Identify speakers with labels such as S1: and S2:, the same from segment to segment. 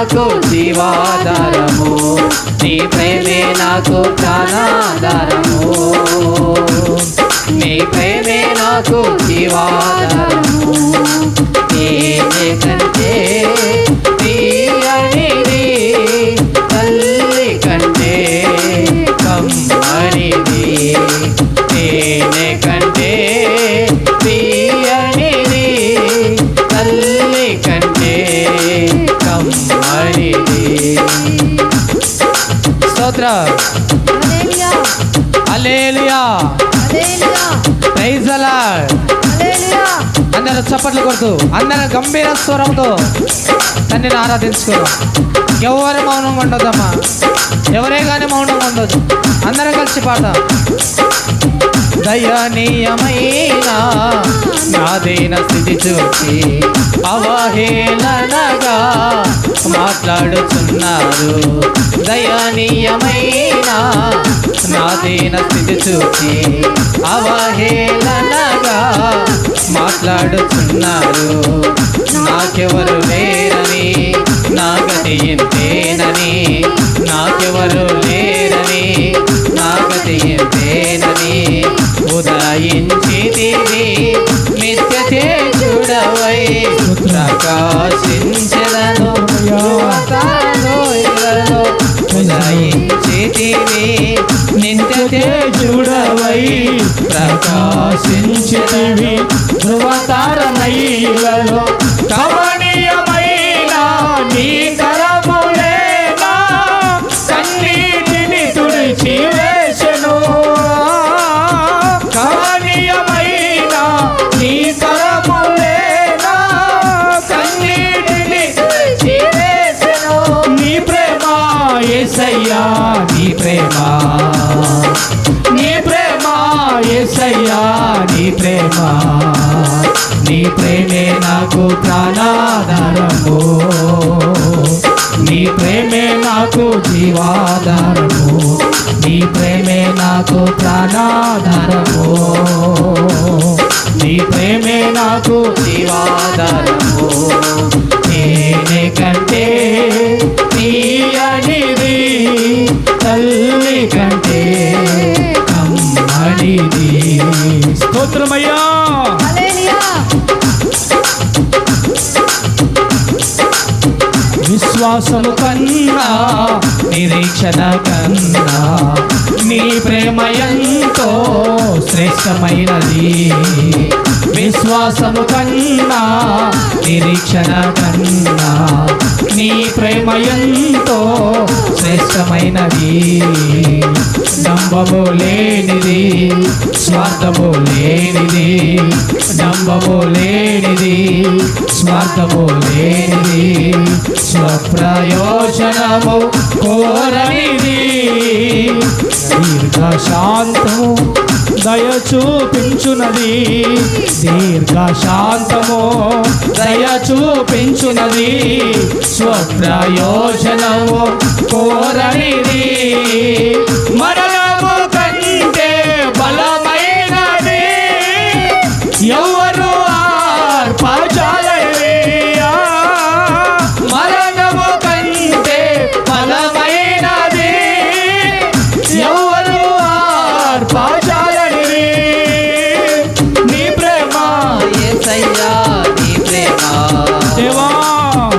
S1: నాకు జీవాధారము, నీ ప్రేమే నాకు ప్రాణాధారము, నీ ప్రేమే నాకు జీవాధారము. తేనె కంటే తీయనిది, తల్లి కంటే కమ్మనిది, తేనె కంటే తీయనిది, తల్లి కంటే కమ్మనిది. స్తోత్రం, హల్లెలూయా, ప్రైజ్ ది లార్డ్. అందరూ చప్పట్లు కొడుతూ అందరూ గంభీర స్వరంతో తండ్రిని ఆరాధించుకోరు. ఎవరు మౌనంగా ఉండొద్దమ్మా, ఎవరే కానీ మౌనంగా ఉండొద్దు. అందరం కలిసి పాడదాం. దయనీయమైన నాదైన స్థితి చూసి అవహేళనగా మాట్లాడుతున్నారు. దయనీయమైన నాదైన స్థితి చూసి అవహేళనగా మాట్లాడుతున్నారు. నాకెవరు లేరని, నా గతి ఇంతేనని, నాకెవరు లేరని, నా గతి ఇంతేనని ఉదయించితివి నిత్య తేజుడవై ప్రకాశించెదను యువతలో. ఉదయించితివి నిత్య తేజుడవై ప్రకాశించితివి ధృవతారనైలలో. కమనీయమైన నీ కరములేనా కన్నీటిని తుడిచి వేసెను. కమనీయమైన నీ కరములేనా కన్నీటిని తుడిచి వేసెను. నీ ప్రేమ యేసయ్యా, నీ ప్రేమ, నీ ప్రేమ యేసయ్యా, నీ ప్రేమ, నీ ప్రేమే నాకు ప్రాణాధారము, నీ ప్రేమే నాకు జీవాధారము, నీ ప్రేమే నాకు ప్రాణాధారము, నీ ప్రేమే నాకు జీవాధారము. తేనె కంటే తీయనిది, తల్లి కంటే కమ్మనిది. స్తోత్రమయ్యా. విశ్వాసము కన్నా నిరీక్షణ కన్నా నీ ప్రేమ ఎంతో శ్రేష్టమైనది. విశ్వాసము కన్నా నిరీక్షణ కన్నా నీ ప్రేమ ఎంతో శ్రేష్టమైనది. డంబము లేనిది, స్వార్థము లేనిది, డంబము లేనిది, స్వార్థము లేనిది, స్వప్రయోజనము కోరనిది. దీర్ఘశాంతము దయ చూపించునది, దీర్ఘశాంతము దయ చూపించునది, స్వప్రయోజనము కోరనిది. మరణము కంటే బలమైనది ఎవరు ఆర్పజాలయ్యా. మరణము కంటే బలమైనది ఎవరు ఆర్పజాలయ్యా. నీ ప్రేమ యేసయ్యా, నీ ప్రేమ దేవా,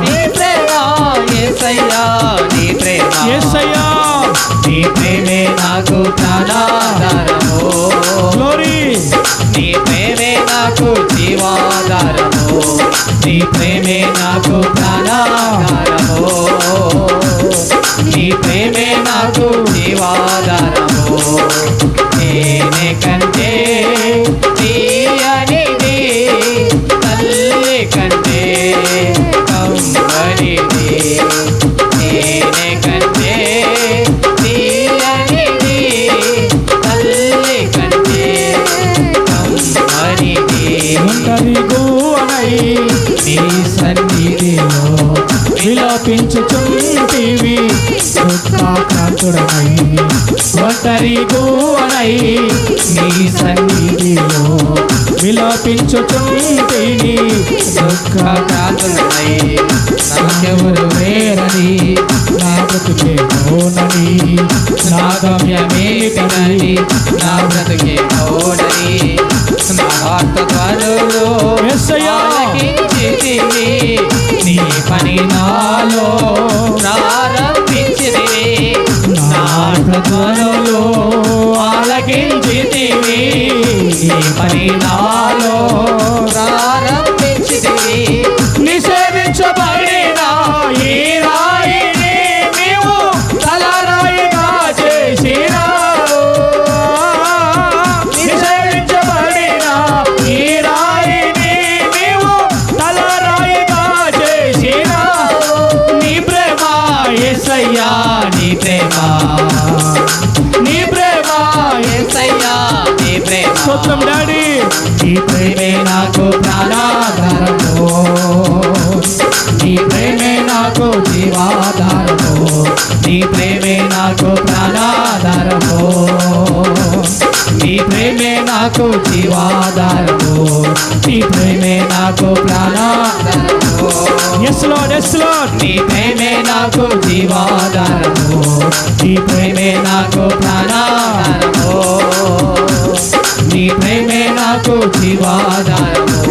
S1: నీ ప్రేమ యేసయ్యా, నీ ప్రేమ యేసయ్యా, నీ ప్రేమే నాకు ప్రాణాధారము, నీ ప్రేమే నాకు జీవాధారము, నీ ప్రేమే నాకు ప్రాణాధారము, నీ ప్రేమే నాకు జీవాధారము. తేనె కంటే తీయనిది, తల్లి కంటే కమ్మనిది, తేనె కంటే తీయనిది, తల్లి కంటే కమ్మనిది. ఒంటరిగోనై నీ సన్నిధిలో విలపించుచుంటివి దుఃఖాక్రాంతుడనై. ఒంటరిగోనై నీ సన్నిధిలో
S2: విలపించుచుంటిని
S1: దుఃఖ క్రాంతులై నాకెవరు వేరని
S2: నా బ్రతుకే మౌనని
S1: నా గమ్యమేమిటని నా బ్రతుకే మౌనని నా వార్త ధ్వనులు ఆలకించితివి నీ పని నాలో ప్రారంభించితివి నా వార్త ధ్వనులు ఆలకించితివి నీ పని నాలో ప్రారంభించితివి
S2: నిషేధించబడిన ఈ రాయిని నీవు తలరాయిగా చేసినావు. నిషేధించబడిన ఈ రాయిని నీవు తలరాయిగా చేసినావు. నీ ప్రేమ యేసయ్యా, నీ ప్రేమ, నీ ప్రేమ
S1: యేసయ్యా, నీ ప్రేమ
S2: స్తోత్రం డాడీ.
S1: నీ ప్రేమే నాకు ప్రాణాధారము, నీ ప్రేమే నాకు జీవాధారము, నీ ప్రేమే నాకు ప్రాణాధారము, నీ ప్రేమే నాకు జీవాధారము, నీ ప్రేమే నాకు ప్రాణాధారము.
S2: yes lord, yes lord.
S1: నీ ప్రేమే నాకు జీవాధారము, నీ ప్రేమే నాకు ప్రాణాధారము, నీ ప్రేమే నాకు జీవాధారము.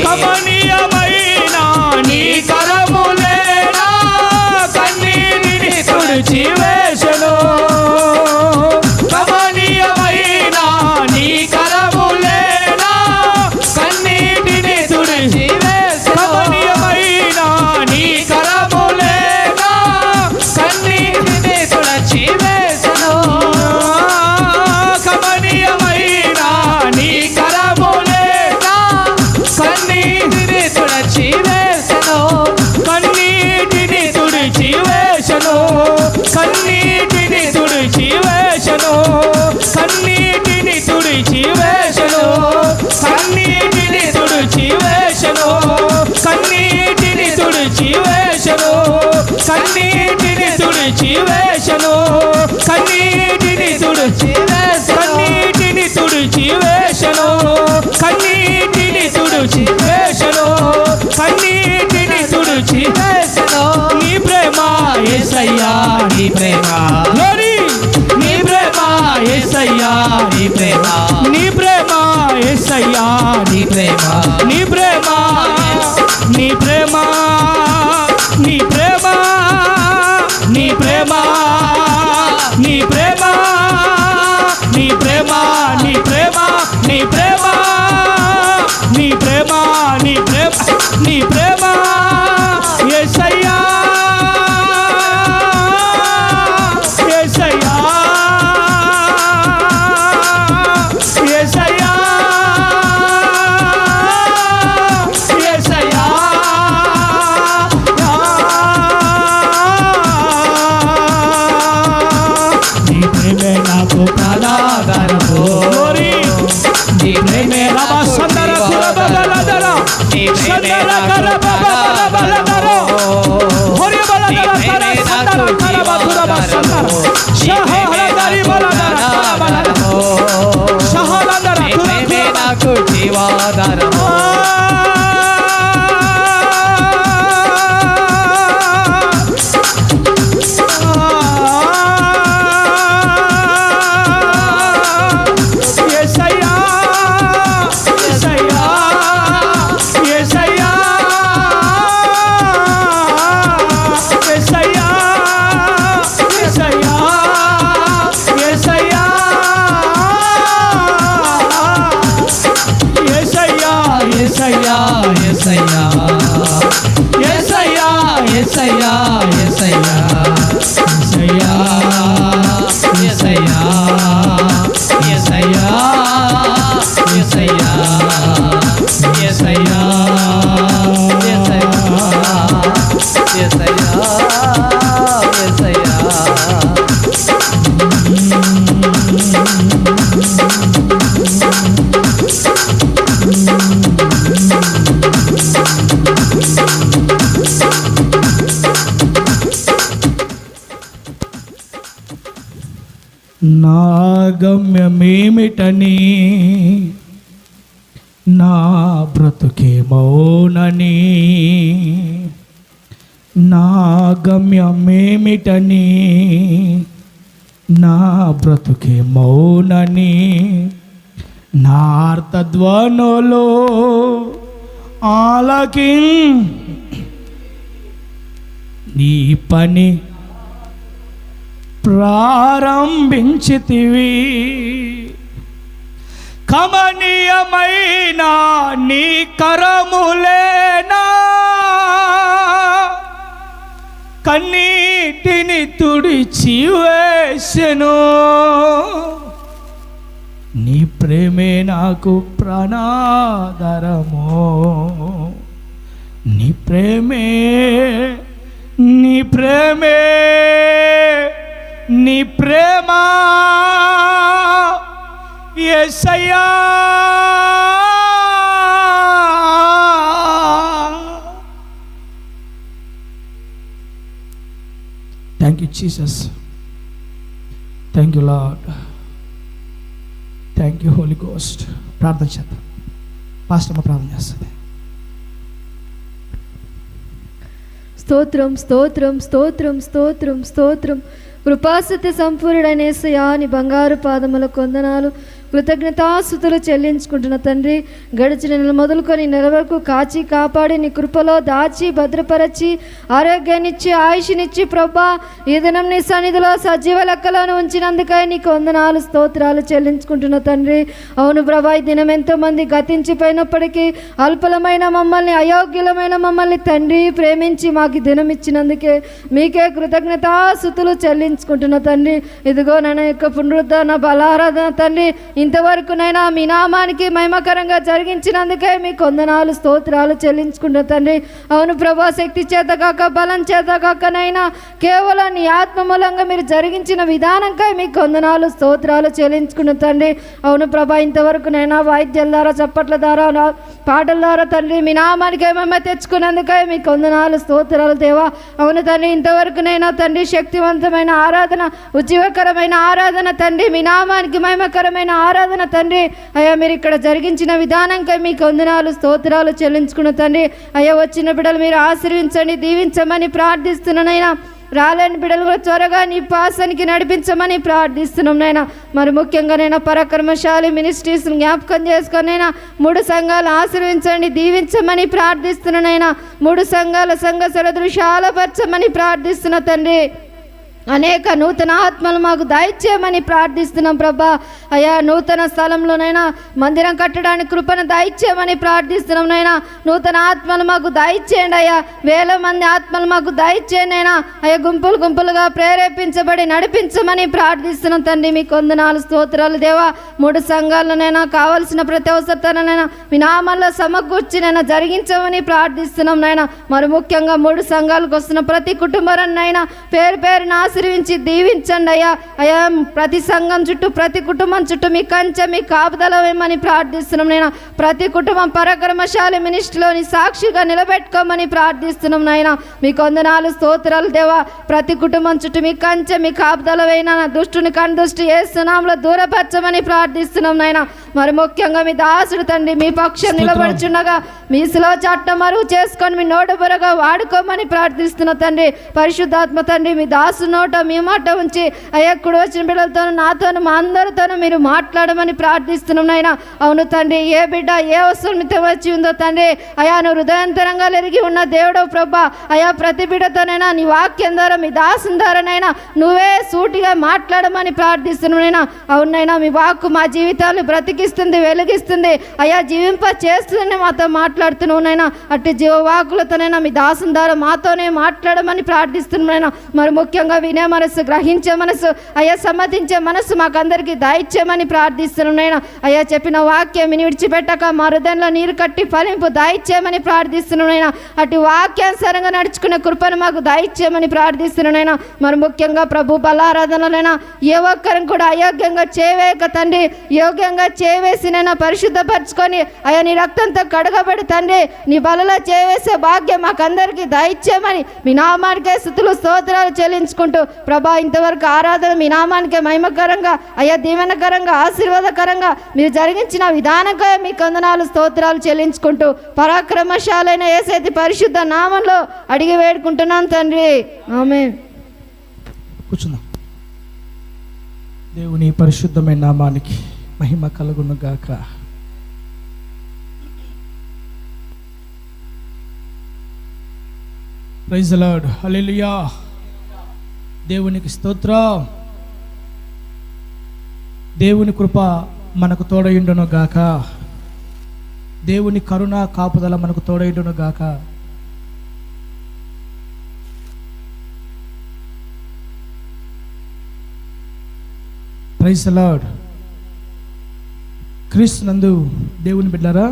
S2: కమనీయమైన నీ కరములేనా కన్నీటిని తుడిచివేసెను. కమనీయమైన నీ కరములేనా కన్నీటిని తుడిచివేసెను. కమనీయమైన నీ కరములేనా కన్నీటిని తుడిచివేసెను. కమనీయమైన నీ కరములేనా కన్నీటిని తుడిచివేసెను. కన్నీటిని తుడిచివేసెను. కన్నీటిని తుడిచివేసెను. కన్నీటిని తుడిచివేసెను. కన్నీటిని తుడిచివేసెను. కన్నీటిని తుడిచివేసెను. కన్నీటిని తుడిచివేసెను. కన్నీటిని కన్నీటిని తుడిచివేసెను. కన్నీటిని తుడిచివేసెను. కన్నీటిని తుడిచివేసెను. నీ ప్రేమ యేసయ్యా, నీ ప్రేమ గ్లోరీ. నీ ప్రేమ యేసయ్యా, నీ ప్రేమ, నీ ప్రేమ యేసయ్యా, నీ ప్రేమ, నీ ప్రేమ, నీ ప్రేమ, నీ ప్రేమ, నీ ప్రేమ, నీ ప్రేమ, నీ ప్రేమ, నీ ప్రేమ, నీ ప్రేమ, నీ ప్రేమ, నీ ప్రేమ, నీ ప్రేమ యేసయ్యా, యేసయ్యా, యేసయ్యా, యేసయ్యా. నీ ప్రేమే నాకు ప్రాణాధారము. నీ ప్రేమే రమ సందర కురబలదర, సందర కరబలబలదర, హరి బలదర కర సందర కరబతురబ సందర, షహలదరి బలదర బలదర, షహలదర
S1: ప్రేమే నాకు జీవాధారము.
S2: యేసయ్యా, యేసయ్యా, యేసయ్యా, యేసయ్యా, యేసయ్యా, యేసయ్యా, యేసయ్యా, యేసయ్యా, యేసయ్యా, యేసయ్యా, యేసయ్యా, యేసయ్యా, యేసయ్యా, యేసయ్యా, యేసయ్యా, యేసయ్యా, యేసయ్యా, నా గమ్యమేమిటని నా బ్రతుకే మౌనని, నా గమ్యమేమిటని, నా బ్రతుకే మౌనని, నా అర్థధ్వనులో నీ పని ప్రారంభించితివి. కమనీయమైన నీ కరములేనా కన్నీటిని తుడిచి వేసెను. నీ ప్రేమే నాకు ప్రాణాధారము, నీ ప్రేమే, నీ ప్రేమే, నీ ప్రేమ యేసయ్యా. Thank you Jesus, thank you Lord, thank you holy ghost. ప్రార్థన చేద్దాం. పాస్టర్ ప్రార్థన చేస్తుంది.
S3: స్తోత్రం స్తోత్రం స్తోత్రం స్తోత్రం స్తోత్రం. కృపాసత్య సంపూర్ణుడైన యేసయ్యా, నీ బంగారు పాదములకు వందనాలు, కృతజ్ఞతాస్తుతులు చెల్లించుకుంటున్న తండ్రి. గడిచిన నెల మొదలుకొని నెల వరకు కాచి కాపాడి నీ కృపలో దాచి భద్రపరచి ఆరోగ్యాన్నిచ్చి ఆయుష్నిచ్చి ప్రభా ఈ దినం నీ సన్నిధిలో సజీవ లెక్కలను ఉంచినందుకై నీకు వందనాలు స్తోత్రాలు చెల్లించుకుంటున్న తండ్రి. అవును ప్రభా, ఈ దినం ఎంతోమంది గతించిపోయినప్పటికీ అల్పలమైన మమ్మల్ని, అయోగ్యులమైన మమ్మల్ని తండ్రి ప్రేమించి మాకు దినం ఇచ్చినందుకే మీకే కృతజ్ఞతాస్తుతులు చెల్లించుకుంటున్న తండ్రి. ఇదిగో నన్ను యొక్క పునరుద్ధరణ బలారాధన తండ్రి ఇంతవరకు నైనా మీ నామానికి మహిమకరంగా జరిగించినందుకే మీకు వందనాలు స్తోత్రాలు చెల్లించుకుంటున్న తండ్రి. అవును ప్రభా, శక్తి చేత కాక బలం చేత కాకనైనా కేవలం నీ ఆత్మ మూలంగా మీరు జరిగించిన విధానంకై మీకు వందనాలు స్తోత్రాలు చెల్లించుకున్న తండ్రి. అవును ప్రభా, ఇంతవరకు నైనా వాయిద్యాల ద్వారా, చప్పట్ల ద్వారా, పాటల ద్వారా తండ్రి మీ నామానికి మహిమ తెచ్చుకున్నందుకై మీకు వందనాలు స్తోత్రాలు దేవా. అవును తండ్రి, ఇంతవరకు నైనా తండ్రి శక్తివంతమైన ఆరాధన, ఉజ్జీవకరమైన ఆరాధన తండ్రి, మీ నామానికి మహిమకరమైన ఆరాధన తండ్రి అయ్యా మీరు ఇక్కడ జరిగించిన విధానంకై మీకు వందనాలు స్తోత్రాలు చెల్లించుకున్న తండ్రి. అయ్యా వచ్చిన బిడ్డలు మీరు ఆశీర్వించండి, దీవించమని ప్రార్థిస్తున్నానైనా. రాలేని బిడ్డలు కూడా త్వరగా నీ పాసానికి నడిపించమని ప్రార్థిస్తున్నాం నైనా. మరి ముఖ్యంగా నైనా పరాక్రమశాలి మినిస్ట్రీస్ జ్ఞాపకం చేసుకొనైనా 3 సంఘాలు ఆశీర్వించండి, దీవించమని ప్రార్థిస్తున్నానైనా. 3 సంఘాల సంఘ సరదృశాలపరచమని ప్రార్థిస్తున్న తండ్రి. అనేక నూతన ఆత్మలు మాకు దయచేయమని ప్రార్థిస్తున్నాం ప్రభా. అయ్యా నూతన స్థలంలోనైనా మందిరం కట్టడానికి కృపను దయచేయమని ప్రార్థిస్తున్నాం నైనా. నూతన ఆత్మలు మాకు దయచేయండి అయ్యా. 1000 మంది ఆత్మలు మాకు దయచేయండి అయినా. అయ్యా గుంపులు గుంపులుగా ప్రేరేపించబడి నడిపించమని ప్రార్థిస్తున్నాం తండ్రి. మీకు వందనాలు స్తోత్రాలు దేవా. 3 సంఘాల్లోనైనా కావలసిన ప్రతి అవసరతనైనా మీ నామంలో సమకూర్చినైనా జరిగించమని ప్రార్థిస్తున్నాం నైనా. మరి ముఖ్యంగా 3 సంఘాలకు వస్తున్న ప్రతి కుటుంబాలనైనా పేరు పేరున ఆశీర్వించి దీవించండి అయ్యా. అయ్యా ప్రతి సంఘం చుట్టూ, ప్రతి కుటుంబం చుట్టూ మీ కంచె, మీ కాపుదల వేయమని ప్రార్థిస్తున్నాం నాయన. ప్రతి కుటుంబం పరాక్రమశాలి మినిస్ట్రీలోని సాక్షిగా నిలబెట్టుకోమని ప్రార్థిస్తున్నాం నాయన. మీకు వందనాలు స్తోత్రాలు దేవా. ప్రతి కుటుంబం చుట్టూ మీ కంచె, మీ కాపుదల వేయన, దుష్టుని కనుదృష్టి యేసునామములో దూరపరచమని ప్రార్థిస్తున్నాం నాయన. మరి ముఖ్యంగా మీ దాసుడు తండ్రి మీ పక్షం నిలబడుచుండగా మీ శిలువ చట్టం మరుగు చేసుకొని మీ నోట బురగా వాడుకోమని ప్రార్థిస్తున్న తండ్రి. పరిశుద్ధాత్మ తండ్రి మీ దాసు నోట మీ మాట ఉంచి అయ్యా కుడి వచ్చిన బిడ్డలతోనూ నాతోనూ మా అందరితోనూ మీరు మాట్లాడమని ప్రార్థిస్తున్నాం నాయన. అవును తండ్రి, ఏ బిడ్డ ఏ అవసరం వచ్చి ఉందో తండ్రి అయా నువ్వు హృదయంతరంగా ఎరిగి ఉన్న దేవుడవు ప్రభా. అయా ప్రతి బిడ్డతోనైనా నీ వాక్యం ద్వారా మీ దాసుని ద్వారానైనా నువ్వే సూటిగా మాట్లాడమని ప్రార్థిస్తున్నానైనా. అవునైనా మీ వాక్కు మా జీవితాన్ని బ్రతికిస్తుంది, వెలిగిస్తుంది అయ్యా, జీవింప చేస్తుందని మాతో మాట్లాడుతున్నావు నైనా. అట్టి జీవవాకులతోనైనా మీ దాసుని ద్వారా మాతోనే మాట్లాడమని ప్రార్థిస్తున్నానైనా. మరి ముఖ్యంగా వినే మనసు, గ్రహించే మనసు అయ్యా, సమ్మతించే మనసు మాకందరికీ దయచేయమని ప్రార్థిస్తున్నాం నైనా. అయ్యా చెప్పిన వాక్యం విని విడిచిపెట్టక మా హృదయంలో నీరు కట్టి ఫలింపు దయచేయమని ప్రార్థిస్తున్నాం నైనా. అటు వాక్యానుసారంగా నడుచుకునే కృపను మాకు దయచేయమని ప్రార్థిస్తున్నాం నైనా. మరి ముఖ్యంగా ప్రభు బలారాధనలైనా ఏ ఒక్కరిని కూడా అయోగ్యంగా చేయవేక తండ్రి, యోగ్యంగా చేవేసి నేను పరిశుద్ధపరచుకొని అయ్యా నీ రక్తంతో కడగబడి తండ్రి నీ బలలో చేవేసే భాగ్యం మాకందరికీ దయచేయమని మీ నామానికే స్తుతులు స్తోత్రాలు చెల్లించుకుంటూ ప్రభా ఇంతవరకు ఆరాధన మీ నామానికే మహిమకరంగా అయ్యా దీవెనకరంగా ఆశీర్వాదకరంగా మీరు జరిగించిన విధానంగా మీకు వందనాలు స్తోత్రాలు చెల్లించుకుంటూ పరాక్రమశాలైన యేసయ్య పరిశుద్ధ నామంలో అడిగి వేడుకుంటున్నాం తండ్రి ఆమేన్.
S2: కూర్చుందాం. దేవుని పరిశుద్ధమైన నామానికి మహిమ కలుగును గాక. Praise the Lord. హల్లెలూయా. దేవునికి స్తోత్రం. దేవుని కృప మనకు తోడయుండును గాక. దేవుని కరుణ కాపుదల మనకు తోడయుండును గాక. Praise the Lord. క్రీస్తు నందు దేవుని బిడ్డలారా,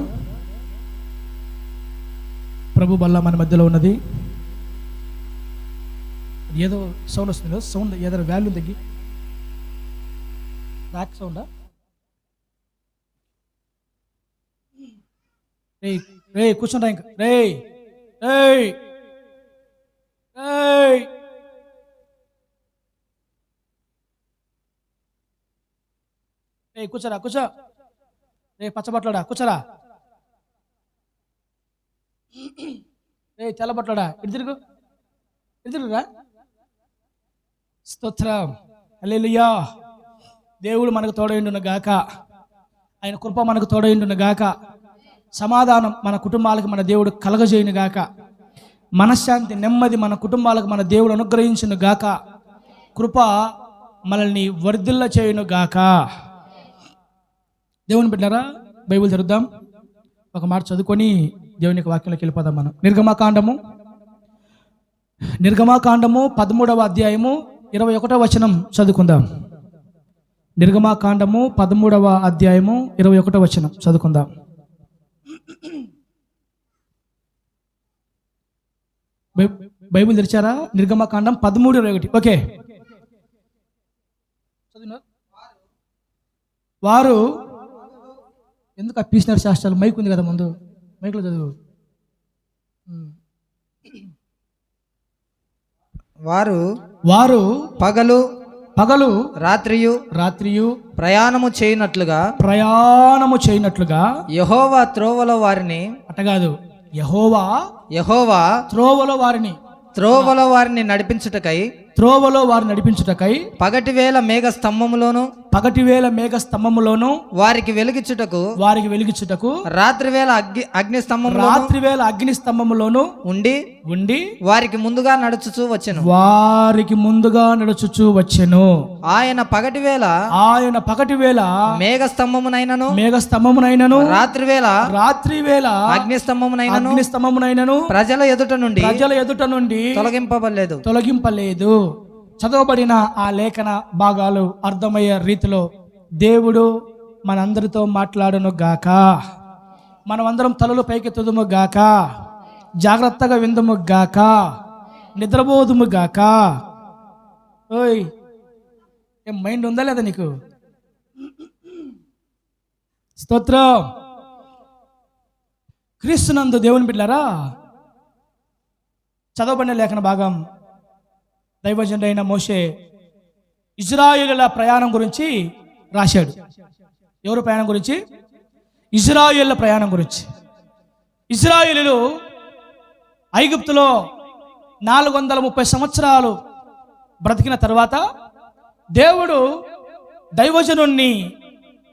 S2: ప్రభు బల్ల మన మధ్యలో ఉన్నది. ఏదో సౌండ్ వస్తుంది కదా, సౌండ్ ఏదైనా వాల్యూమ్ తగ్గి బ్యాక్ సౌండా? రే రే కూర్చుంటా ఇంకా. రే రే రే కూర్చోరా, కూర్చో. రే పచ్చబట్టడా కూర్చోరా. రే తెల్లబట్టడా ఇటు తిరుగు, ఇటు తిరుగురా. స్తోత్రం. హల్లెలూయా. దేవుడు మనకు తోడైండును గాక. ఆయన కృప మనకు తోడైండును గాక. సమాధానం మన కుటుంబాలకు మన దేవుడు కలగజేయును గాక. మనశ్శాంతి నెమ్మది మన కుటుంబాలకు మన దేవుడు అనుగ్రహించును గాక. కృప మనల్ని వర్ధిల్ల చేయును గాక. దేవుని బిడ్డలారా, బైబిల్ చదువుదాం. ఒక మాట చదువుకొని దేవునికి వాక్యంలోకి వెళ్ళిపోదాం మనం. నిర్గమాకాండము 13వ అధ్యాయము 21వ వచనం చదువుకుందాం. నిర్గమాకాండము 13వ అధ్యాయము 21వ వచనం చదువుకుందాం. బైబిల్ తెరిచారా? నిర్గమాకాండం 13:21. ఓకే, వారు ఎందుకు ఆ పీసినర్ శాస్త్రాలు మైక్ ఉంది కదా ముందు, మైక్లో చదువు.
S1: వారు పగలు
S2: రాత్రియు
S1: ప్రయాణము చేయనట్లుగా యెహోవా త్రోవలో వారిని
S2: అట్టగాదు, యెహోవా త్రోవలో వారిని నడిపించుటకై
S1: పగటివేళ మేఘ స్తంభములోను వారికి వెలిగించుటకు రాత్రివేళ అగ్ని స్తంభములోను ఉండి వారికి ముందుగా నడుచుచూ వచ్చెను. ఆయన పగటివేళ మేఘ స్తంభమునైనను రాత్రివేళ అగ్ని స్తంభమునైనను ప్రజల ఎదుట నుండి
S2: తొలగింపలేదు. చదవబడిన ఆ లేఖన భాగాలు అర్థమయ్యే రీతిలో దేవుడు మనందరితో మాట్లాడును గాక. మనమందరం తలలు పైకెత్తుదుము గాక. జాగ్రత్తగా విందుము గాక. నిద్రపోదుము గాక. ఓయ్, ఏం మైండ్ ఉందా లేదా నీకు? స్తోత్రం. క్రీస్తునందు దేవుని బిడ్డలారా, చదవబడిన లేఖన భాగం దైవజనుడు అయిన మోషే ఇజ్రాయేలుల ప్రయాణం గురించి రాశాడు. ఎవరు ప్రయాణం గురించి? ఇజ్రాయేలుల ప్రయాణం గురించి. ఇజ్రాయేలులు ఐగుప్తులో 430 సంవత్సరాలు బ్రతికిన తర్వాత దేవుడు దైవజనుణ్ణి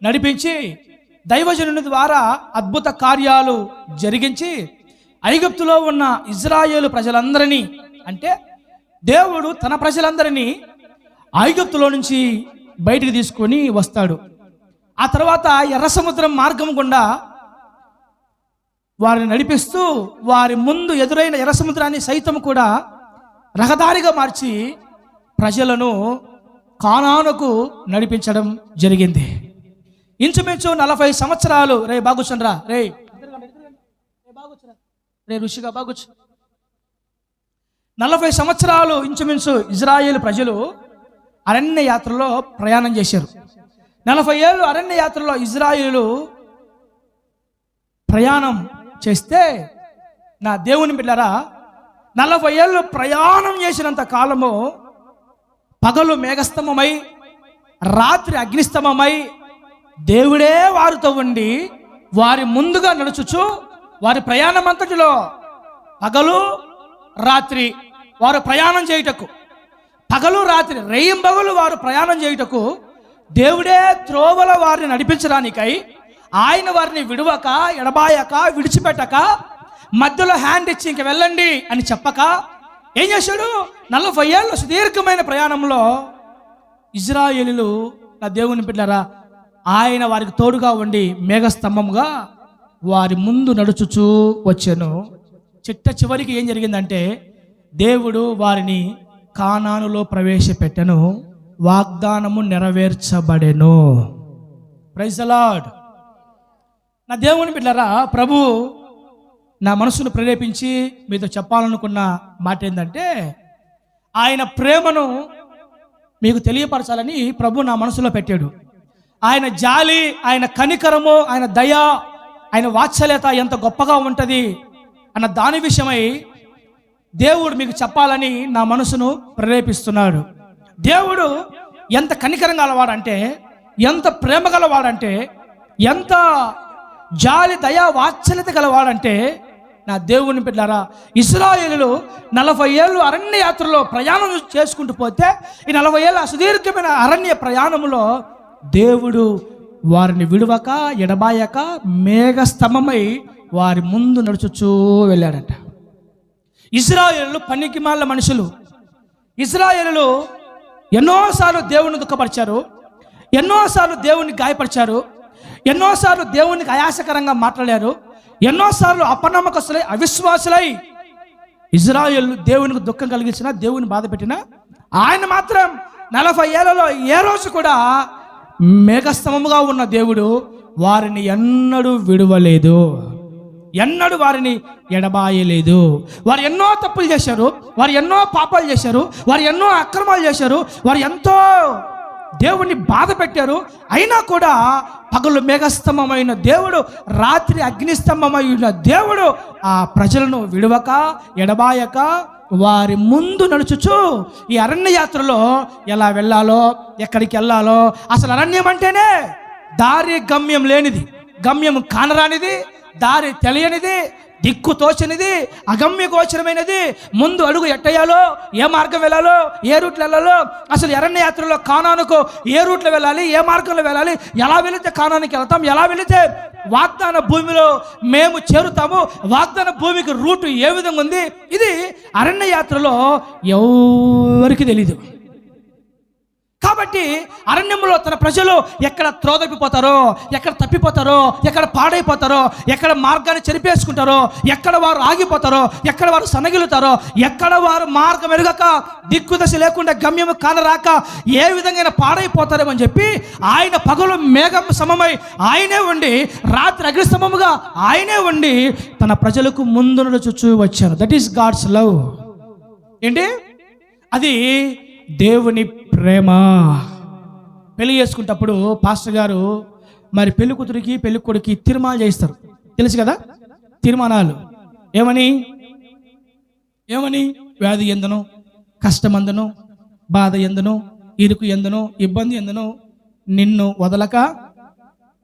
S2: నడిపించి దైవజనుని ద్వారా అద్భుత కార్యాలు జరిగించి ఐగుప్తులో ఉన్న ఇజ్రాయేలు ప్రజలందరినీ, అంటే దేవుడు తన ప్రజలందరినీ ఐగుప్తులో నుంచి బయటికి తీసుకొని వస్తాడు. ఆ తర్వాత ఎర్ర సముద్రం మార్గం గుండా వారిని నడిపిస్తూ వారి ముందు ఎదురైన ఎర్ర సముద్రాన్ని సైతం కూడా రహదారిగా మార్చి ప్రజలను కానానుకు నడిపించడం జరిగింది. ఇంచుమించు 40 సంవత్సరాలు. రే బాగుచండ్రా, రే ఋషిగా బాగుచ్చు. 40 సంవత్సరాలు ఇంచుమించు ఇజ్రాయేల్ ప్రజలు అరణ్య యాత్రలో ప్రయాణం చేశారు. 40 ఏళ్ళు అరణ్య యాత్రలో ఇజ్రాయేలు ప్రయాణం చేస్తే నా దేవుని బిడ్డలారా, 40 ఏళ్ళు ప్రయాణం చేసినంత కాలము పగలు మేఘస్తంభమై రాత్రి అగ్నిస్తంభమై దేవుడే వారితో ఉండి వారి ముందుగా నడుచుచు వారి ప్రయాణం అంతటిలో పగలు రాత్రి వారు ప్రయాణం చేయుటకు, పగలు రాత్రి రేయింబగలు వారు ప్రయాణం చేయుటకు దేవుడే త్రోవల వారిని నడిపించడానికై ఆయన వారిని విడవక ఎడబాయక విడిచిపెట్టక మధ్యలో హ్యాండ్ ఇచ్చి ఇంక వెళ్ళండి అని చెప్పక ఏం చేశాడు? 40 ఏళ్ళ సుదీర్ఘమైన ప్రయాణంలో ఇజ్రాయేలీలు నా దేవుని బిడ్డలారా, ఆయన వారికి తోడుగా ఉండి మేఘస్తంభముగా వారి ముందు నడుచుచూ వచ్చాను. చివరికి ఏం జరిగిందంటే దేవుడు వారిని కానానులో ప్రవేశపెట్టెను, వాగ్దానము నెరవేర్చబడెను. Praise the lord. నా దేవుని బిడ్డలారా, ప్రభు నా మనసును ప్రేరేపించి మీతో చెప్పాలనుకున్న మాట ఏంటంటే, ఆయన ప్రేమను మీకు తెలియపరచాలని ప్రభు నా మనసులో పెట్టాడు. ఆయన జాలి, ఆయన కనికరము, ఆయన దయ, ఆయన వాత్సల్యత ఎంత గొప్పగా ఉంటుంది అన్న దాని విషయమై దేవుడు మీకు చెప్పాలని నా మనసును ప్రేరేపిస్తున్నాడు. దేవుడు ఎంత కనికరం గలవాడంటే, ఎంత ప్రేమ గలవాడంటే, ఎంత జాలి దయ వాత్సల్యత గలవాడంటే, నా దేవుని బిడ్డలారా, ఇశ్రాయేలులు 40 ఏళ్ళు అరణ్య యాత్రలో ప్రయాణం చేసుకుంటూ పోతే ఈ 40 ఏళ్ళ సుదీర్ఘమైన అరణ్య ప్రయాణంలో దేవుడు వారిని విడవక ఎడబాయక మేఘస్తంభమై వారి ముందు నడుచుచూ వెళ్ళాడట. ఇశ్రాయేలులు పనికిమాలిన మనుషులు. ఇశ్రాయేలులు ఎన్నోసార్లు దేవుని దుఃఖపరిచారు, ఎన్నోసార్లు దేవుని గాయపరిచారు, ఎన్నోసార్లు దేవునికి అయాసకరంగా మాట్లాడారు, ఎన్నోసార్లు అపనమ్మకస్తులై అవిశ్వాసులై ఇజ్రాయేలు దేవునికి దుఃఖం కలిగించినా దేవుని బాధ పెట్టినా ఆయన మాత్రం 40 ఏళ్లలో ఏ రోజు కూడా మేఘస్తంభముగా ఉన్న దేవుడు వారిని ఎన్నడూ విడువలేదు, ఎన్నడూ వారిని ఎడబాయలేదు. వారు ఎన్నో తప్పులు చేశారు, వారు ఎన్నో పాపాలు చేశారు, వారు ఎన్నో అక్రమాలు చేశారు, వారు ఎంతో దేవుణ్ణి బాధ పెట్టారు. అయినా కూడా పగలు మేఘస్తంభమైన దేవుడు, రాత్రి అగ్నిస్తంభమైన దేవుడు ఆ ప్రజలను విడవక ఎడబాయక వారి ముందు నడుచుచు ఈ అరణ్య యాత్రలో ఎలా వెళ్ళాలో, ఎక్కడికి వెళ్ళాలో, అసలు అరణ్యం అంటేనే దారి గమ్యం లేనిది, గమ్యం కానరానిది, దారి తెలియనిది, దిక్కు తోచనిది, అగమ్య గోచరమైనది. ముందు అడుగు ఎట్టయ్యాలో, ఏ మార్గం వెళ్ళాలో, ఏ రూట్లో వెళ్ళాలో, అసలు అరణ్య యాత్రలో కానానుకు ఏ రూట్లో వెళ్ళాలి, ఏ మార్గంలో వెళ్ళాలి, ఎలా వెళితే కానానికి వెళ్తాం, ఎలా వెళితే వాగ్దాన భూమిలో మేము చేరుతాము, వాగ్దాన భూమికి రూటు ఏ విధంగా ఉంది, ఇది అరణ్య యాత్రలో ఎవరికి తెలీదు. కాబట్టి అరణ్యంలో తన ప్రజలు ఎక్కడ త్రోదపిపోతారో, ఎక్కడ తప్పిపోతారో, ఎక్కడ పాడైపోతారో, ఎక్కడ మార్గాన్ని చెరిపేసుకుంటారో, ఎక్కడ వారు ఆగిపోతారో, ఎక్కడ వారు సనగిలుతారో, ఎక్కడ వారు మార్గం ఎరగక దిక్కుదశ లేకుండా గమ్యము కానరాక ఏ విధంగా పాడైపోతారేమని చెప్పి ఆయన పగలు మేఘం సమమై ఆయనే ఉండి, రాత్రి అగ్నిస్తంభముగా ఆయనే ఉండి తన ప్రజలకు ముందు నడుచుచూ వచ్చారు. That is God's love. ఏంటి అది? దేవుని ప్రేమ. పెళ్లి చేసుకుంటప్పుడు పాస్టర్ గారు మరి పెళ్లి కూతురికి పెళ్లి కొడుకి తీర్మానాలు చేయిస్తారు, తెలుసు కదా? తీర్మానాలు ఏమని? వ్యాధి ఎందును, కష్టమందును, బాధ ఎందును, ఇరుకు ఎందును, ఇబ్బంది ఎందును నిన్ను వదలక,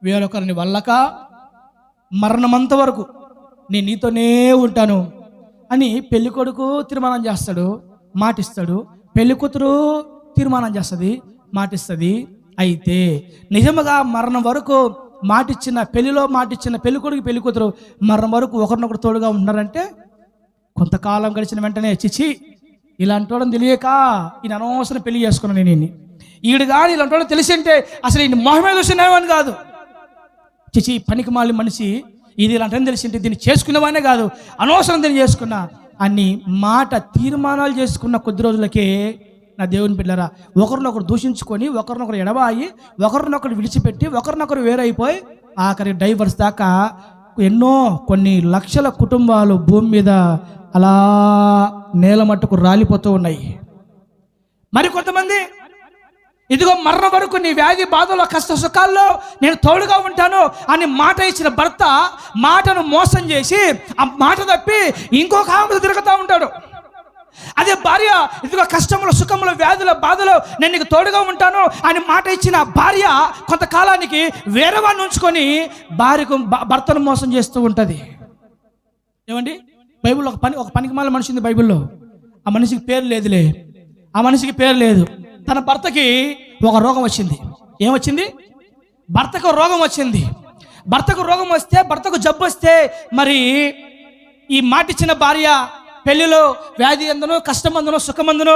S2: వేరొకరిని వల్లక, మరణమంత వరకు నేను నీతోనే ఉంటాను అని పెళ్లి కొడుకు తీర్మానం చేస్తాడు, మాటిస్తాడు. పెళ్లి కూతురు తీర్మానం చేస్తుంది, మాటిస్తుంది. అయితే నిజముగా మరణం వరకు మాటిచ్చిన, పెళ్లిలో మాటిచ్చిన పెళ్లి కొడుకు పెళ్లి కూతురు మరణం వరకు ఒకరినొకరు తోడుగా ఉన్నారంటే కొంతకాలం గడిచిన వెంటనే చిచి ఇలాంటి వాళ్ళని తెలియక ఈయన అనవసరం పెళ్లి చేసుకున్నాను నేను, ఈడు కానీ ఇలాంటి వాళ్ళని తెలిసి అంటే అసలు ఈయన మొహమే చూసినేమని కాదు, చిచి పనికి మాలి మనిషి ఇది ఇలాంటి తెలిసి అంటే దీన్ని చేసుకునేవానే కాదు, అనవసరం దీన్ని చేసుకున్నా అన్ని మాట తీర్మానాలు చేసుకున్న కొద్ది రోజులకే నా దేవుని బిడ్డలారా ఒకరినొకరు దూషించుకొని, ఒకరినొకరు ఎడబాయి, ఒకరినొకరు విడిచిపెట్టి, ఒకరినొకరు వేరైపోయి ఆఖరి డైవర్స్ దాకా కొన్ని లక్షల కుటుంబాలు భూమి మీద అలా నేల మట్టుకు రాలిపోతూ ఉన్నాయి. మరి కొంతమంది ఇదిగో మరణ వరకు నీ వ్యాధి బాధలో కష్ట సుఖాల్లో నేను తోడుగా ఉంటాను అని మాట ఇచ్చిన భర్త మాటను మోసం చేసి ఆ మాట తప్పి ఇంకొక ఆమె తిరుగుతూ ఉంటాడు. అదే భార్య ఇదిగో కష్టముల సుఖముల వ్యాధుల బాధలో నేను నీకు తోడుగా ఉంటాను అని మాట ఇచ్చిన భార్య కొంతకాలానికి వేరే వాడిని ఉంచుకొని భర్తను మోసం చేస్తూ ఉంటుంది. ఏమండి, బైబిల్లో ఒక పనికిమాల మనిషి ఉంది బైబిల్లో. ఆ మనిషికి పేరు లేదులే, ఆ మనిషికి పేరు లేదు. తన భర్తకి ఒక రోగం వచ్చింది. ఏమొచ్చింది? భర్తకు రోగం వచ్చింది. భర్తకు రోగం వస్తే, భర్తకు జబ్బు వస్తే మరి ఈ మాటిచ్చిన భార్య పెళ్లిలో వ్యాధి అందును కష్టమందును సుఖమందును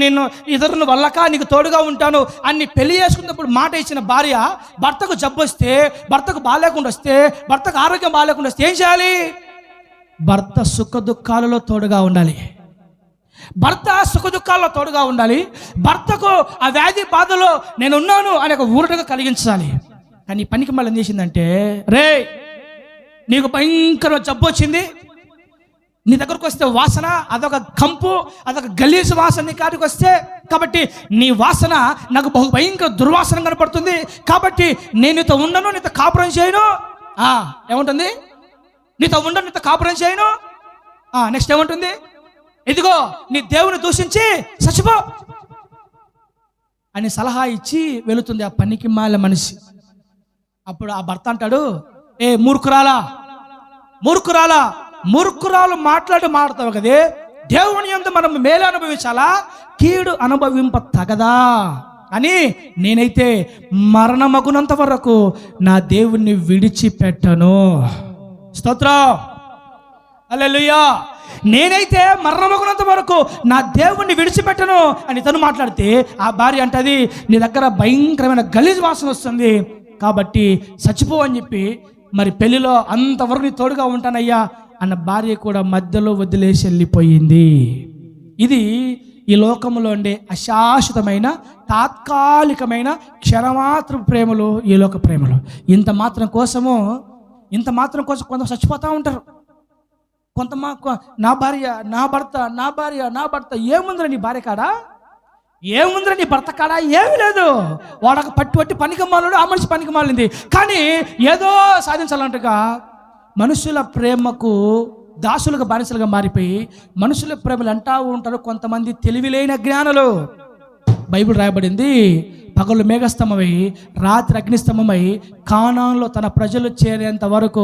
S2: నేను ఇతరులను వల్లక నీకు తోడుగా ఉంటాను అని పెళ్లి చేసుకున్నప్పుడు మాట ఇచ్చిన భార్య భర్తకు జబ్బు వస్తే, భర్తకు బాగాలేకుండా వస్తే, భర్తకు ఆరోగ్యం బాగాలేకుండా వస్తే ఏం చేయాలి? భర్త సుఖ దుఃఖాలలో తోడుగా ఉండాలి. భర్త సుఖ దుఃఖాల్లో తోడుగా ఉండాలి. భర్తకు ఆ వ్యాధి బాధలో నేను ఉన్నాను అనే ఒక ఊరటగా కలిగించాలి. కానీ పనికి మళ్ళీ ఏం చేసిందంటే, రే నీకు భయంకర జబ్బు వచ్చింది, నీ దగ్గరకు వస్తే వాసన అదొక కంపు, అదొక గలీజు వాసన నీ కాడికి వస్తే, కాబట్టి నీ వాసన నాకు బహు భయంకర దుర్వాసన కనపడుతుంది, కాబట్టి నేను నీతో ఉండను, నీతో కాపురం చేయను. ఏముంటుంది? నీతో ఉండను, నీతో కాపురం చేయను. నెక్స్ట్ ఏముంటుంది? ఇదిగో నీ దేవుని దూషించి చచ్చిపో అని సలహా ఇచ్చి వెళుతుంది ఆ పనికి మాల మనిషి. అప్పుడు ఆ భర్త అంటాడు, ఏ మూర్ఖురాలా, మూర్ఖురాలా, మూర్ఖురాలు మాట్లాడతావు కదే, దేవుని యందు మనం మేలు అనుభవించాలా, కీడు అనుభవింప తగదా అని నేనైతే మరణమగునంత వరకు నా దేవుణ్ణి విడిచిపెట్టను. స్తోత్రం, హల్లెలూయా. నేనైతే మరణమగునంత వరకు నా దేవుణ్ణి విడిచిపెట్టను అని తను మాట్లాడితే ఆ భార్య అంటది, నీ దగ్గర భయంకరమైన గలీజ్ వాసన వస్తుంది, కాబట్టి చచ్చిపో అని చెప్పి మరి పెళ్లిలో అంతవరకు నీ తోడుగా ఉంటానయ్యా అన్న భార్య కూడా మధ్యలో వదిలేసి వెళ్ళిపోయింది. ఇది ఈ లోకంలో ఉండే అశాశ్వతమైన తాత్కాలికమైన క్షణమాత్ర ప్రేమలు, ఈ లోక ప్రేమలు. ఇంత మాత్రం కోసం కొంత చచ్చిపోతూ ఉంటారు. నా భార్య, నా భర్త, నా భార్య, నా భర్త. ఏముందిరా నీ భార్య కాడా, ఏముందిరా నీ భర్త కాడా? ఏమి లేదు. వాడొక పట్టి పనికిమాలుడు, ఆ మనిషి పనికిమాలింది. కానీ ఏదో సాధించాలంటగా మనుషుల ప్రేమకు దాసులుగా బానిసలుగా మారిపోయి మనుషుల ప్రేమలు అంటా ఉంటారు కొంతమంది తెలివిలేని జ్ఞానులు. బైబిల్ రాయబడింది, పగలు మేఘస్తంభమై రాత్రి అగ్నిస్తంభమై కానాన్లో తన ప్రజలు చేరేంత వరకు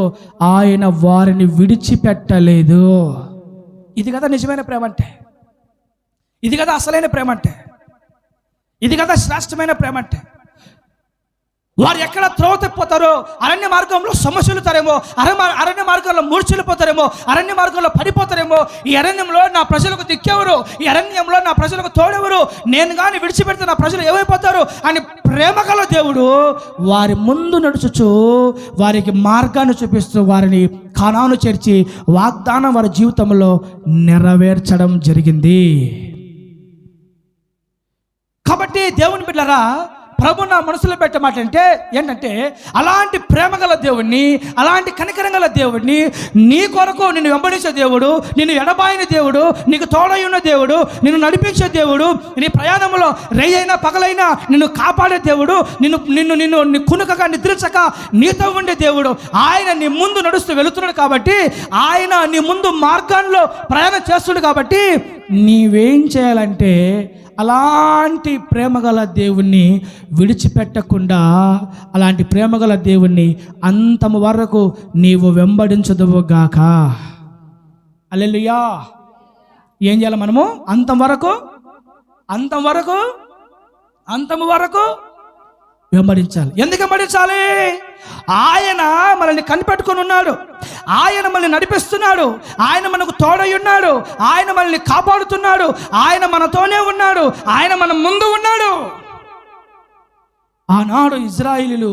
S2: ఆయన వారిని విడిచిపెట్టలేదు. ఇది కదా నిజమైన ప్రేమ అంటే, ఇది కదా అసలైన ప్రేమ అంటే, ఇది కదా శ్రేష్టమైన ప్రేమ అంటే. వారు ఎక్కడ త్రోవ తప్పిపోతారో, అరణ్య మార్గంలో సమస్యలుతారేమో, అరణ్య మార్గంలో మూర్ఛిల్లిపోతారేమో, అరణ్య మార్గంలో పడిపోతారేమో, ఈ అరణ్యంలో నా ప్రజలకు దిక్కెవరు, ఈ అరణ్యంలో నా ప్రజలకు తోడెవరు, నేను కానీ విడిచిపెడితే నా ప్రజలు ఏమైపోతారు అని ప్రేమ గల దేవుడు వారి ముందు నడుచుచు వారికి మార్గాన్ని చూపిస్తూ వారిని కానాను చేర్చి వాగ్దానం వారి జీవితంలో నెరవేర్చడం జరిగింది. కాబట్టి దేవుని బిడ్డలారా, ప్రభు నా మనసులో పెట్టే మాట ఏంటంటే అలాంటి ప్రేమ గల దేవుడిని, అలాంటి కనికరం గల దేవుడిని, నీ కొరకు నిన్ను వెంబడించే దేవుడు, నిన్ను ఎడబాయిన దేవుడు, నీకు తోడై ఉన్న దేవుడు, నిన్ను నడిపించే దేవుడు, నీ ప్రయాణంలో రేయైనా పగలైనా నిన్ను కాపాడే దేవుడు, నిన్ను కునుకగా నిద్రించక నీతో ఉండే దేవుడు, ఆయన నీ ముందు నడుస్తూ వెళుతున్నాడు. కాబట్టి ఆయన నీ ముందు మార్గాల్లో ప్రయాణం చేస్తున్నాడు. కాబట్టి నీవేం చేయాలంటే అలాంటి ప్రేమగల దేవుణ్ణి విడిచిపెట్టకుండా, అలాంటి ప్రేమగల దేవుణ్ణి అంతము వరకు నీవు వెంబడించదువుగాక. హల్లెలూయా. ఏం చేయాలి మనము? అంతం వరకు వెంబడించాలి. ఎందుకు వెంబడించాలి? ఆయన మనల్ని కనిపెట్టుకొని ఉన్నాడు, ఆయన మనల్ని నడిపిస్తున్నాడు, ఆయన మనకు తోడై ఉన్నాడు, ఆయన మనల్ని కాపాడుతున్నాడు, ఆయన మనతోనే ఉన్నాడు, ఆయన మన ముందు ఉన్నాడు. ఆనాడు ఇజ్రాయేలీలు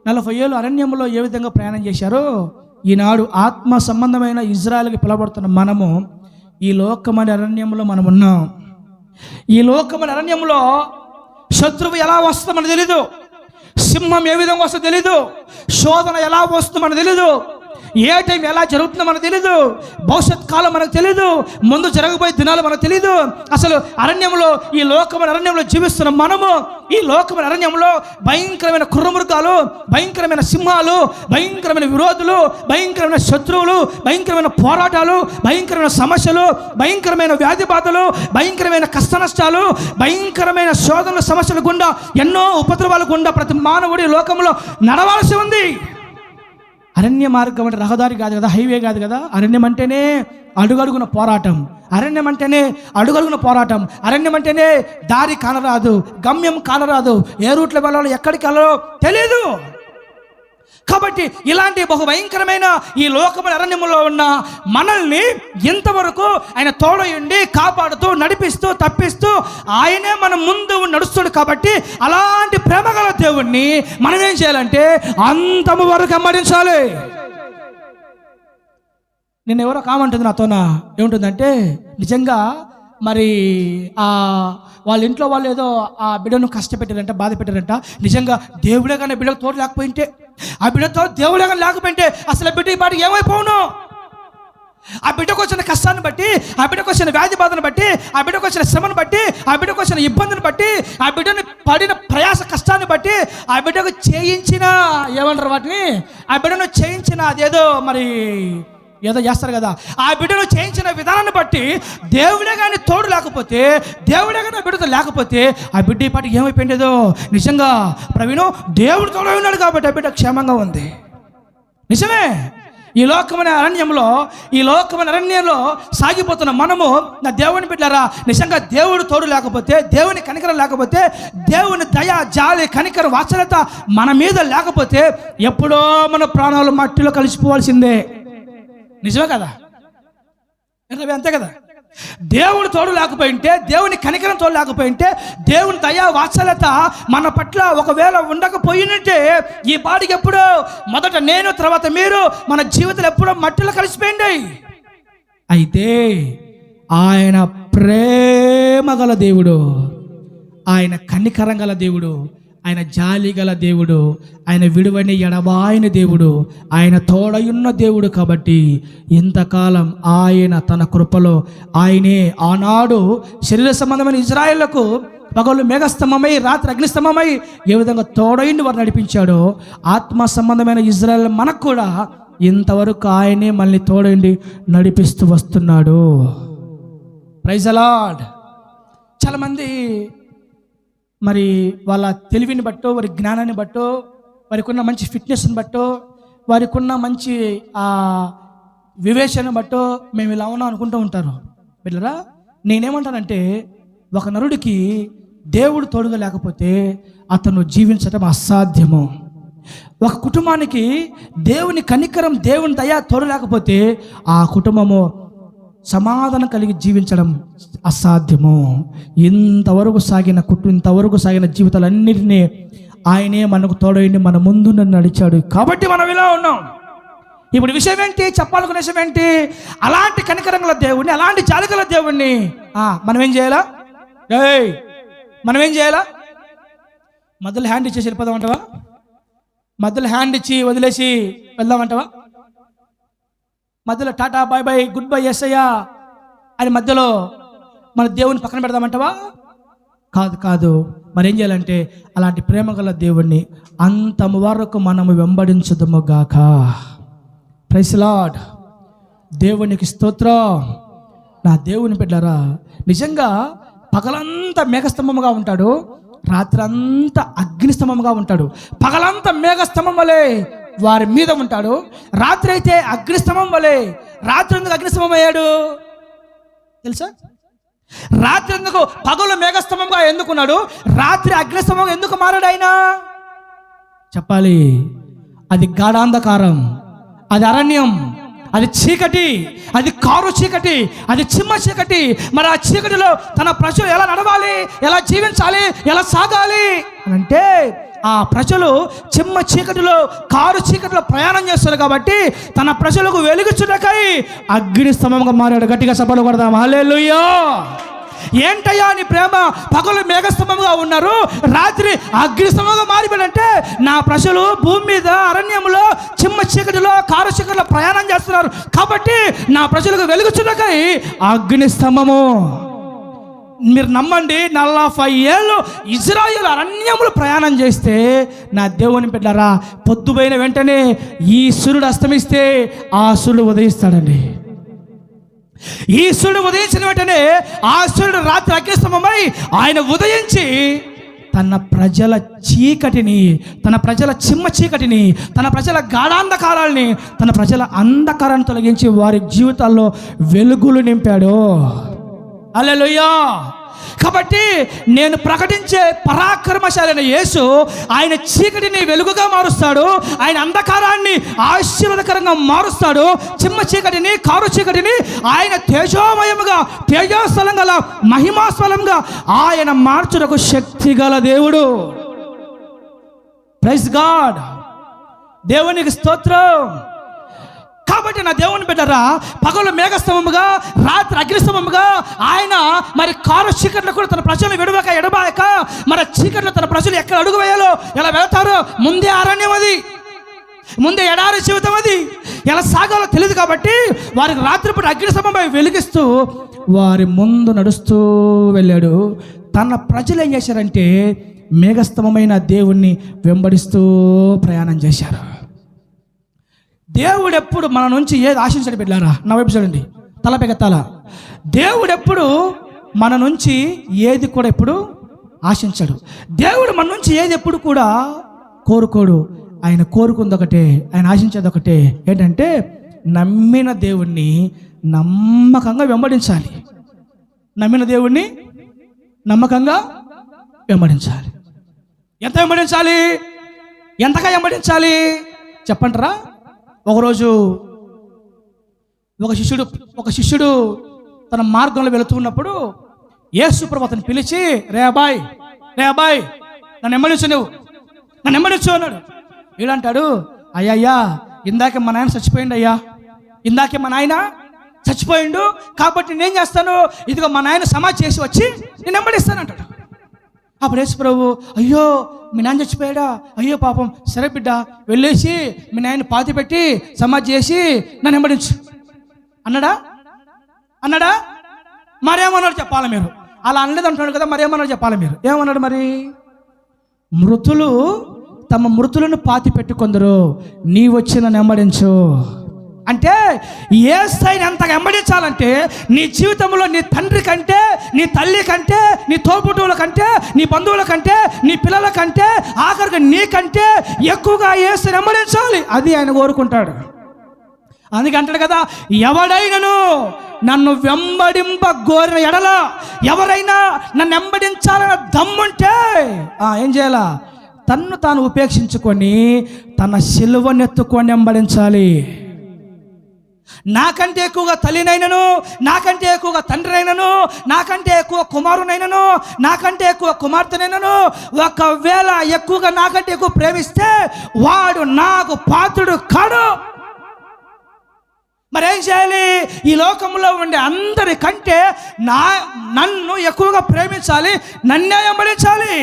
S2: 40 ఏళ్ళు అరణ్యంలో ఏ విధంగా ప్రయాణం చేశారో, ఈనాడు ఆత్మ సంబంధమైన ఇజ్రాయేల్కి పిలవబడుతున్న మనము ఈ లోకమనే అరణ్యంలో మనం ఉన్నాం. ఈ లోకమనే అరణ్యంలో శత్రువు ఎలా వస్తుందో మనకు తెలీదు, సింహం ఏ విధంగా వస్తుందో తెలీదు, శోధన ఎలా వస్తుందో మనకు తెలీదు, ఏ టైం ఎలా జరుగుతుందో మనకు తెలీదు, భవిష్యత్ కాలం మనకు తెలీదు, ముందు జరగబోయే దినాలు మనకు తెలీదు. అసలు అరణ్యంలో, ఈ లోకమైన అరణ్యంలో జీవిస్తున్న మనము, ఈ లోకమైన అరణ్యంలో భయంకరమైన క్రూరమృగాలు, భయంకరమైన సింహాలు, భయంకరమైన విరోధులు, భయంకరమైన శత్రువులు, భయంకరమైన పోరాటాలు, భయంకరమైన సమస్యలు, భయంకరమైన వ్యాధి బాధలు, భయంకరమైన కష్ట నష్టాలు, భయంకరమైన శోధనల సమస్యల గుండా, ఎన్నో ఉపద్రవాల గుండా ప్రతి మానవుడి లోకంలో నడవాల్సి ఉంది. అరణ్య మార్గం అంటే రహదారి కాదు కదా, హైవే కాదు కదా. అరణ్యం అంటేనే అడుగడుగున పోరాటం, అరణ్యం అంటేనే అడుగడుగున పోరాటం, అరణ్యం అంటేనే దారి కానరాదు, గమ్యం కానరాదు, ఏ రూట్లో వెళ్ళాలో ఎక్కడికి వెళ్ళాలో తెలియదు. కాబట్టి ఇలాంటి బహు భయంకరమైన ఈ లోకమైన అరణ్యంలో ఉన్న మనల్ని ఇంతవరకు ఆయన తోడయుండి కాపాడుతూ నడిపిస్తూ తప్పిస్తూ ఆయనే మన ముందు నడుస్తాడు. కాబట్టి అలాంటి ప్రేమగల దేవుణ్ణి మనం ఏం చేయాలంటే అంతము వరకు వెంబడించాలి. నేను ఎవరో కామంటుంది నాతోన, ఏముంటుందంటే నిజంగా మరి వాళ్ళ ఇంట్లో వాళ్ళు ఏదో ఆ బిడ్డను కష్టపెట్టారంట, బాధ పెట్టారంట. నిజంగా దేవుడే కానీ బిడ్డకు తోడు లేకపోయింటే, ఆ బిడ్డతో దేవుడే కానీ లేకపోయింటే అసలు బిడ్డ ఈ పాటికి ఏమైపోవును? ఆ బిడ్డకు వచ్చిన కష్టాన్ని బట్టి, ఆ బిడ్డకు వచ్చిన వ్యాధి బాధను బట్టి, ఆ బిడ్డకు వచ్చిన శ్రమను బట్టి, ఆ బిడ్డకు వచ్చిన ఇబ్బందిని బట్టి, ఆ బిడ్డని పడిన ప్రయాస కష్టాన్ని బట్టి, ఆ బిడ్డకు చేయించిన ఏమంటారు వాటిని, ఆ బిడ్డను చేయించిన అదేదో మరి ఏదో చేస్తారు కదా, ఆ బిడ్డను చేయించిన విధానాన్ని బట్టి దేవుడే కానీ తోడు లేకపోతే, దేవుడే కానీ ఆ బిడ్డతో లేకపోతే ఆ బిడ్డ ఈ పాటికి ఏమైపోయిందో. నిజంగా ప్రవీణు దేవుడు తోడు ఉన్నాడు కాబట్టి ఆ బిడ్డ క్షేమంగా ఉంది. నిజమే. ఈ లోకమైన అరణ్యంలో, ఈ లోకమైన అరణ్యంలో సాగిపోతున్న మనము, నా దేవుని బిడ్డలారా, నిజంగా దేవుడు తోడు లేకపోతే, దేవుని కనికరం లేకపోతే, దేవుని దయ జాలి కనికరం వాత్సల్యత మన మీద లేకపోతే ఎప్పుడో మన ప్రాణాలు మట్టిలో కలిసిపోవాల్సిందే. నిజమే కదా, అంతే కదా. దేవుడు తోడు లేకపోయింటే, దేవుని కనికరం తోడు లేకపోయింటే, దేవుని దయా వాత్సల్యత మన పట్ల ఒకవేళ ఉండకపోయినట్టే ఈ పాటికి ఎప్పుడో మొదట నేను తర్వాత మీరు మన జీవితంలో ఎప్పుడో మట్టిలో కలిసిపోయింది. అయితే ఆయన ప్రేమ గల దేవుడు, ఆయన కనికరం గల దేవుడు, ఆయన జాలి గల దేవుడు, ఆయన విడువని ఎడబాయని దేవుడు, ఆయన తోడయున్న దేవుడు. కాబట్టి ఇంతకాలం ఆయన తన కృపలో ఆయనే ఆనాడు శరీర సంబంధమైన ఇజ్రాయేళ్లకు పగలు మేఘస్తంభమై రాత్రి అగ్నిస్తంభమై ఏ విధంగా తోడయుండి వారు నడిపించాడో, ఆత్మ సంబంధమైన ఇజ్రాయేల్ మనకు కూడా ఇంతవరకు ఆయనే మనల్ని తోడయుండి నడిపిస్తూ వస్తున్నాడు. Praise the Lord. చాలామంది మరి వాళ్ళ తెలివిని బట్టో, వారి జ్ఞానాన్ని బట్టో, వారికి ఉన్న మంచి ఫిట్నెస్ని బట్టో, వారికి ఉన్న మంచి వివేచన బట్టో మేము ఇలా ఉన్నాం అనుకుంటూ ఉంటారు. బిడ్డలారా, నేనేమంటానంటే ఒక నరుడికి దేవుడు తోడుగా లేకపోతే అతను జీవించడం అసాధ్యము. ఒక కుటుంబానికి దేవుని కనికరం, దేవుని దయ తోడు లేకపోతే ఆ కుటుంబము సమాధానం కలిగి జీవించడం అసాధ్యము. ఇంతవరకు సాగిన జీవితాలన్నిటినీ ఆయనే మనకు తోడైండి మన ముందు నడిచాడు. కాబట్టి మనం ఇలా ఉన్నాం. ఇప్పుడు విషయం ఏంటి, చెప్పాలనుకునే విషయం ఏంటి, అలాంటి కనికరంగల దేవుణ్ణి, అలాంటి జాలిగల దేవుణ్ణి మనం ఏం చేయాలా? మనం ఏం చేయాలా? మధ్యలో హ్యాండ్ ఇచ్చేసి వెళ్ళిపోదామంటావా? మధ్యలో హ్యాండ్ ఇచ్చి వదిలేసి వెళ్దామంటావా? మధ్యలో tata bye bye goodbye ఎస్ఐయా అని మధ్యలో మన దేవుని పక్కన పెడదామంటావా? కాదు. మరి ఏం చేయాలంటే అలాంటి ప్రేమ గల దేవుణ్ణి అంతము వరకు మనము వెంబడించదుము గాక. Praise the Lord. దేవునికి స్తోత్రం. నా దేవుని బిడ్డలారా, నిజంగా పగలంతా మేఘస్తంభముగా ఉంటాడు, రాత్రి అంతా అగ్నిస్తంభముగా ఉంటాడు. పగలంతా మేఘస్తంభం వలె వారి మీద ఉంటాడు, రాత్రి అయితే అగ్నిస్తంభం వలె. రాత్రి ఎందుకు అగ్నిస్తంభం అయ్యాడు తెలుసా? రాత్రి ఎందుకు పగలు మేఘస్తంభంగా ఎందుకున్నాడు, రాత్రి అగ్నిస్తంభం ఎందుకు మారాడు ఆయన? చెప్పాలి. అది గాఢాంధకారం, అది అరణ్యం, అది చీకటి, అది కారు చీకటి, అది చిమ్మ చీకటి. మరి ఆ చీకటిలో తన ప్రజలు ఎలా నడవాలి, ఎలా జీవించాలి, ఎలా సాగాలి అంటే ఆ ప్రజలు చిమ్మ చీకటిలో, కారు చీకటిలో ప్రయాణం చేస్తారు. కాబట్టి తన ప్రజలకు వెలుగుచుటకై అగ్ని స్తంభంగా మారాడు. గట్టిగా సభలు కొడదాం. హల్లెలూయా. ఏంటయ్యా నీ ప్రేమ? పగలు మేఘస్తంభంగా ఉన్నారు, రాత్రి అగ్నిస్తంభంగా మారిపోయాడంటే నా ప్రజలు భూమి మీద అరణ్యంలో చిమ్మ చీకటిలో కారు చీకటిలో ప్రయాణం చేస్తున్నారు. కాబట్టి నా ప్రజలకు వెలుగుచున్నకై అగ్ని స్తంభము. మీరు నమ్మండి, 45 ఏళ్ళు ఇజ్రాయేల్ అరణ్యములు ప్రయాణం చేస్తే నా దేవుని బిడ్డలారా, పొద్దుపోయిన వెంటనే ఈ సూర్యుడు అస్తమిస్తే ఆ సూర్యుడు ఉదయిస్తాడండి. ఈ సూర్యుడు ఉదయించిన వెంటనే ఆ సూర్యుడు రాత్రి అగ్నిస్తంభమై ఆయన ఉదయించి తన ప్రజల చీకటిని, తన ప్రజల చిమ్మ చీకటిని, తన ప్రజల గాఢాంధకారాల్ని, తన ప్రజల అంధకారాన్ని తొలగించి వారి జీవితాల్లో వెలుగులు నింపాడు. హల్లెలూయా. కాబట్టి నేను ప్రకటించే పరాక్రమశాలైన యేసు ఆయన చీకటిని వెలుగుగా మారుస్తాడు, ఆయన అంధకారాన్ని ఆశీర్వాదకరంగా మారుస్తాడు, చిమ్మ చీకటిని కారు చీకటిని ఆయన తేజోమయముగా తేజోస్థలం గల మహిమాస్థలంగా ఆయన మార్చుటకు శక్తి గల దేవుడు. Praise God. దేవునికి స్తోత్రం. కాబట్టి నా దేవుని బిడ్డరా, పగలు మేఘస్తంభముగా రాత్రి అగ్నిస్తంభముగా ఆయన మరి కారు చీకట్లో కూడా తన ప్రజలను విడవక ఎడబాయక మరి చీకట్లో తన ప్రజలు ఎక్కడ అడుగు వేయాలో ఎలా వెళ్తారో, ముందే అరణ్యం అది, ముందే ఎడారి జీవితం అది, ఎలా సాగాలో తెలియదు. కాబట్టి వారికి రాత్రిపూట అగ్నిస్తంభమై వెలిగిస్తూ వారి ముందు నడుస్తూ వెళ్ళాడు. తన ప్రజలు ఏం చేశారంటే మేఘస్తంభమైన దేవుణ్ణి వెంబడిస్తూ ప్రయాణం చేశారు. దేవుడు ఎప్పుడు మన నుంచి ఏది ఆశించడు బిడ్డలారా, నా వైపు చూడండి, తలపెగెత్తాల. దేవుడు ఎప్పుడు మన నుంచి ఏది కూడా ఎప్పుడు ఆశించడు. దేవుడు మన నుంచి ఏది ఎప్పుడు కూడా కోరుకోడు. ఆయన కోరుకుంది ఒకటే, ఆయన ఆశించేది ఒకటే, ఏంటంటే నమ్మిన దేవుణ్ణి నమ్మకంగా వెంబడించాలి. నమ్మిన దేవుణ్ణి నమ్మకంగా వెంబడించాలి. ఎంత వెంబడించాలి? ఎంతగా వెంబడించాలి చెప్పంటారా? ఒకరోజు ఒక శిష్యుడు తన మార్గంలో వెళుతున్నప్పుడు యేసు ప్రభువు అతను పిలిచి, రే అబ్బాయ్ నన్ను వెంబడించు అన్నాడు. వీడంటాడు, అయ్యా ఇందాకే మా నాయన చచ్చిపోయిండు అయ్యా, ఇందాకే మా నాయన చచ్చిపోయిండు, కాబట్టి నేనేం చేస్తాను, ఇదిగో మా నాయన సమాధి చేసి వచ్చి నేను వెంబడిస్తాను అంటాడు. అప్పుడు యేసు ప్రభు, అయ్యో మీ నాన్న చచ్చిపోయాడా, అయ్యో పాపం, సరే బిడ్డ వెళ్ళేసి మీ నాయన పాతి పెట్టి సమాధి చేసి నన్ను వెంబడించు అన్నాడా? మరేమన్నాడు చెప్పాలి మీరు? అలా అనలేదు అంటున్నాడు కదా, మరేమన్నాడు చెప్పాలి మీరు? ఏమన్నాడు మరి? మృతులు తమ మృతులను పాతి పెట్టుకొందరు, నీ వచ్చి నన్ను వెంబడించు అంటే యేసుని ఎంతగా వెంబడించాలంటే నీ జీవితంలో నీ తండ్రి కంటే, నీ తల్లి కంటే, నీ తోబుట్టువుల కంటే, నీ బంధువుల కంటే, నీ పిల్లల కంటే, ఆఖరికి నీకంటే ఎక్కువగా యేసుని వెంబడించాలి. అది ఆయన కోరుకుంటాడు. అందుకే అంటాడు కదా, ఎవడైనను నన్ను వెంబడింపగోరిన ఎడల, ఎవరైనా నన్ను వెంబడించాలన్న దమ్ముంటే ఏం చేయాలా? తన్ను తాను ఉపేక్షించుకొని తన సిలువనెత్తుకొని వెంబడించాలి. నాకంటే ఎక్కువగా తల్లినైనను, నాకంటే ఎక్కువగా తండ్రినైనను, నాకంటే ఎక్కువ కుమారునైనను, నాకంటే ఎక్కువ కుమార్తెనైనను ఒకవేళ ఎక్కువగా నాకంటే ఎక్కువ ప్రేమిస్తే వాడు నాకు పాత్రుడు కాడు. మరేం చేయాలి? ఈ లోకంలో ఉండే అందరికంటే నన్ను ఎక్కువగా ప్రేమించాలి, నన్నే వెంబడించాలి.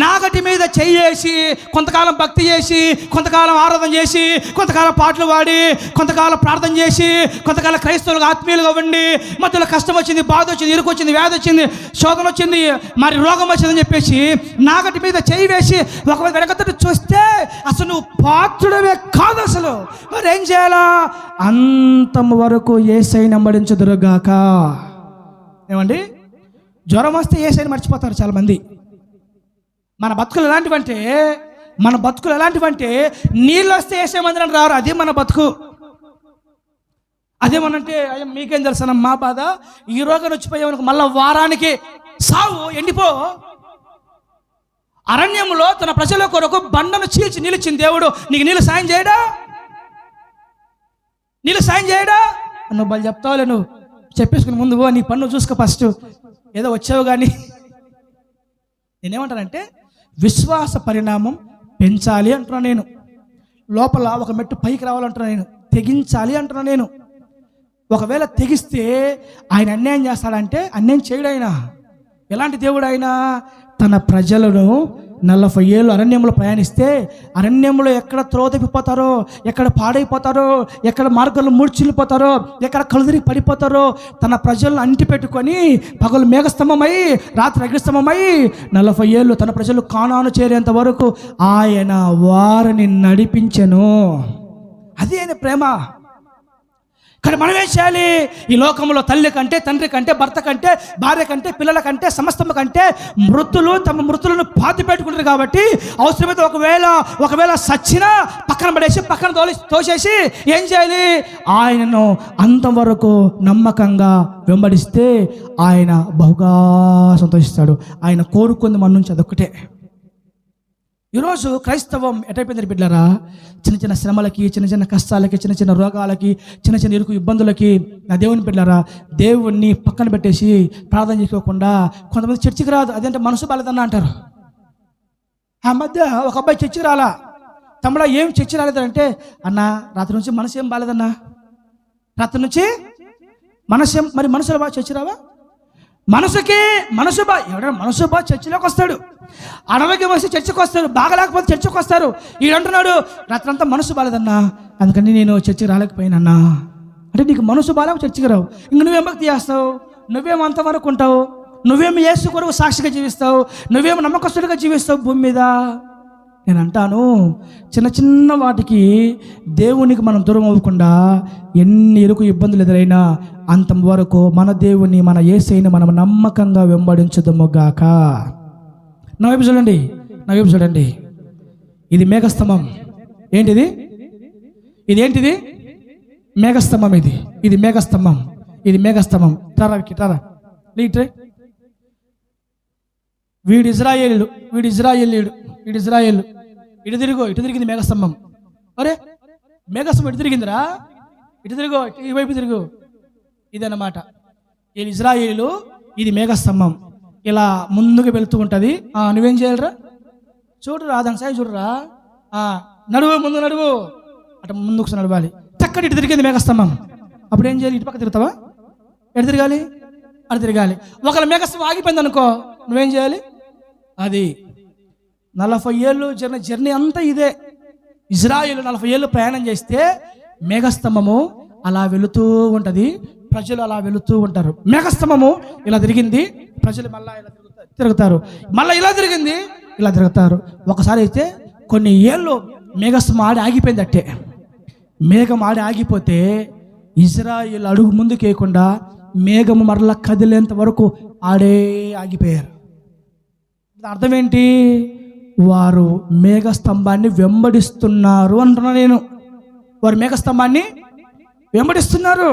S2: నాగటి మీద చెయ్యేసి కొంతకాలం భక్తి చేసి, కొంతకాలం ఆరాధన చేసి, కొంతకాలం పాటలు పాడి, కొంతకాలం ప్రార్థన చేసి, కొంతకాలం క్రైస్తవులుగా ఆత్మీయులుగా ఉండి, మధ్యలో కష్టం వచ్చింది, బాధ వచ్చింది, ఇరుకు వచ్చింది, వ్యాధి వచ్చింది, శోధన వచ్చింది, మరి రోగం వచ్చిందని చెప్పేసి నాగటి మీద చెయ్యి వేసి ఒకవేళ వెనకతోటి చూస్తే అసలు నువ్వు పాత్రుడవే కాదు. అసలు మరి ఏం చేయాలా? అంతం వరకు యేసయ్యని వెంబడించుదురుగాక. ఏమండి, జ్వరం వస్తే యేసయ్యని మర్చిపోతారు చాలామంది. మన బతుకులు ఎలాంటివంటే నీళ్ళు వస్తే యేసయ్య మందిరం రారు. అదే మన బతుకు. అదేమనంటే అయ్యా మీకేం తెలుసా మా బాధ, ఈ రోగం వచ్చిపోయామనుకో మళ్ళీ వారానికి సావు, ఎండిపో. అరణ్యంలో తన ప్రజల కొరకు బండను చీల్చి నిలిచిన దేవుడు నీకు నీళ్ళు సాయం చేయడా? నువ్వు బలి చెప్తావులే, నువ్వు చెప్పేసుకుని ముందు నీ పన్ను చూసుకో, ఫస్ట్ ఏదో వచ్చావు. కానీ నేనేమంటానంటే విశ్వాస పరిణామం పెంచాలి అంటున్నా నేను. లోపల ఒక మెట్టు పైకి రావాలంటున్నా నేను. తెగించాలి అంటున్నా నేను. ఒకవేళ తెగిస్తే ఆయన అన్యాయం చేస్తాడంటే అన్యాయం చేయడు. ఆయన ఎలాంటి దేవుడు? ఆయన తన ప్రజలను 40 ఏళ్ళు అరణ్యంలో ప్రయాణిస్తే అరణ్యంలో ఎక్కడ త్రోవ తప్పిపోతారో, ఎక్కడ పాడైపోతారో, ఎక్కడ మార్గంలో మూడ్చిల్లిపోతారో, ఎక్కడ కలుదిరి పడిపోతారో తన ప్రజలను అంటిపెట్టుకొని పగలు మేఘస్తంభమై రాత్రి అగ్నిస్తంభమై 40 ఏళ్ళు తన ప్రజలు కానాను చేరేంత వరకు ఆయన వారిని నడిపించెను. అది ఆయన ప్రేమ. కానీ మనం ఏం చేయాలి? ఈ లోకంలో తల్లి కంటే, తండ్రి కంటే, భర్త కంటే, భార్య కంటే, పిల్లల కంటే, సమస్తము కంటే మృతులు తమ మృతులను పాతి పెట్టుకుంటారు. కాబట్టి అవసరమైతే ఒకవేళ సచ్చినా పక్కన పడేసి పక్కన తోసేసి ఏం చేయాలి? ఆయనను అంతవరకు నమ్మకంగా వెంబడిస్తే ఆయన బహుగా సంతోషిస్తాడు. ఆయన కోరుకుంది మన నుంచి అదొక్కటే. ఈరోజు క్రైస్తవం ఎటైపోయింది బిడ్డలారా? చిన్న చిన్న శ్రమలకి, చిన్న చిన్న కష్టాలకి, చిన్న చిన్న రోగాలకి, చిన్న చిన్న ఇరుకు ఇబ్బందులకి నా దేవుని బిడ్డలారా దేవుణ్ణి పక్కన పెట్టేసి ప్రార్థన చేసుకోకుండా కొంతమంది చర్చికి రాదు. అదేంటే మనసు బాలేదన్న అంటారు. ఆ మధ్య ఒక అబ్బాయి చర్చికి రాలా. తమ్ముడా ఏం చర్చి రాలేదంటే, అన్న రాత్రి నుంచి మనసు ఏం బాలేదన్నా, రాత్రి నుంచి మరి మనసులో బాగా చర్చి రావా? మనసు బా ఎవడైనా మనసు బా చర్చిలోకి వస్తాడు, అనారోగ్యం వస్తే చర్చకు వస్తాడు, బాగలేకపోతే చర్చకు వస్తారు. ఈడంటున్నాడు రాత్రంతా మనసు బాలేదన్నా, అందుకని నేను చర్చికి రాలేకపోయినన్నా. అంటే నీకు మనసు బాగాలేక చర్చికి రావు. ఇంక నువ్వేం భక్తి చేస్తావు? నువ్వేం అంతవరకు ఉంటావు? నువ్వేం యేసు కొరకు సాక్షిగా జీవిస్తావు? నువ్వేం నమ్మకస్తుడిగా జీవిస్తావు భూమి మీద? నేను అంటాను, చిన్న చిన్న వాటికి దేవునికి మనం దూరం అవ్వకుండా ఎన్ని ఇరుకు ఇబ్బందులు ఎదురైనా అంతవరకు మన దేవుని, మన యేసయ్యని మనం నమ్మకంగా వెంబడించుదాముగాక. నా వైపు చూడండి. ఇది మేఘస్తంభం. ఏంటిది? ఇదేంటిది? మేఘస్తంభం. ఇది మేఘస్తంభం. తారా లీట్రే. వీడు ఇజ్రాయేలు. ఇటు తిరిగింది మేఘస్తంభం. అరే మేఘస్తంభం ఇటు తిరిగిందిరా, ఇటు తిరుగు, ఈ వైపు తిరుగు. ఇదన్నమాట ఇది ఇజ్రాయేలు, ఇది మేఘస్తంభం. ఇలా ముందుకు వెళుతూ ఉంటుంది. నువ్వేం చేయాలరా? చూడరా, దాని సాయి చూడరా, ముందు నడువు. అటు ముందుకు నడవాలి. చక్కటి ఇటు తిరిగింది మేఘస్తంభం. అప్పుడు ఏం చేయాలి? ఇటు పక్క తిరుగుతావా? ఎటు తిరగాలి? అటు తిరగాలి. ఒకవేళ మేఘస్తంభం ఆగిపోయింది అనుకో, నువ్వేం చేయాలి? అది 40 ఏళ్ళు జర్నీ అంతా ఇదే. ఇజ్రాయేలు 40 ఏళ్ళు ప్రయాణం చేస్తే మేఘస్తంభము అలా వెళుతూ ఉంటుంది, ప్రజలు అలా వెళుతూ ఉంటారు. మేఘస్తంభము ఇలా తిరిగింది, ప్రజలు మళ్ళీ ఇలా తిరుగుతారు, మళ్ళీ ఇలా తిరిగింది, ఇలా తిరుగుతారు. ఒకసారి అయితే కొన్ని ఏళ్ళు మేఘస్తంభం ఆగిపోయింది. అట్టే మేఘం ఆగిపోతే ఇజ్రాయేలు అడుగు ముందుకు వేయకుండా మేఘము మరలా కదిలేంత వరకు ఆగిపోయారు. అర్థం ఏంటి? వారు మేఘస్తంభాన్ని వెంబడిస్తున్నారు అంటున్నా నేను. వారు మేఘస్తంభాన్ని వెంబడిస్తున్నారు.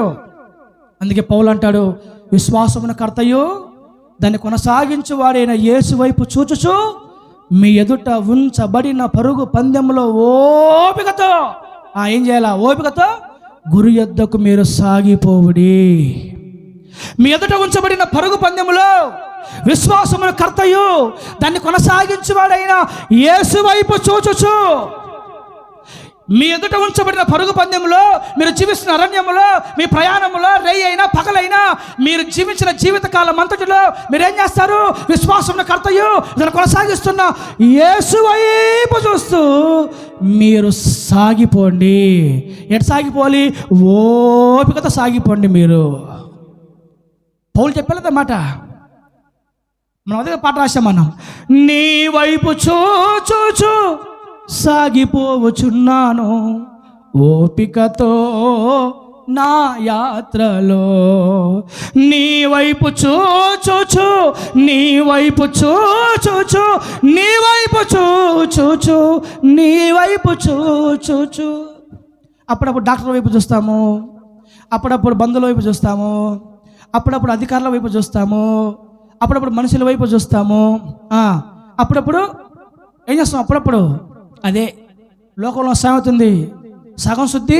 S2: అందుకే పౌలు అంటాడు, విశ్వాసమున కర్తయు దాన్ని కొనసాగించువాడైన యేసు వైపు చూచుచు మీ ఎదుట ఉంచబడిన పరుగు పందెంలో ఓపికతో ఏం చేయాలా? ఓపికతో గురి యొద్దకు మీరు సాగిపోవుడి. మీ ఎదుట ఉంచబడిన పరుగు పందెములో విశ్వాసమున కర్తయు దాన్ని కొనసాగించువాడైన యేసు వైపు చూచుచు మీ ఎదుట ఉంచబడిన పరుగు పందెంలో మీరు జీవిస్తున్న అరణ్యములో, మీ ప్రయాణంలో రేయి అయినా పగలైనా మీరు జీవించిన జీవితకాలం అంతటిలో మీరేం చేస్తారు? విశ్వాసమున కర్తయు దాన్ని కొనసాగిస్తున్న యేసు వైపు చూస్తూ మీరు సాగిపోండి. ఎటు సాగిపోవాలి? ఓపికతో సాగిపోండి. మీరు పౌలు చెప్పలేదన్నమాట. మనం అదే పాట రాశాం మనం. నీ వైపు చూచు సాగిపోవచున్నాను ఓపికతో నా యాత్రలో. నీ వైపు చూచు నీ వైపు చూచు నీ వైపు చూచు నీ వైపు చూచు. అప్పుడప్పుడు డాక్టర్ వైపు చూస్తాము, అప్పుడప్పుడు బంధువుల వైపు చూస్తాము, అప్పుడప్పుడు అధికారుల వైపు చూస్తాము, అప్పుడప్పుడు మనుషుల వైపు చూస్తాము, అప్పుడప్పుడు ఏం చేస్తాం? అప్పుడప్పుడు అదే లోకంలో సాగుతుంది. సగం శుద్ధి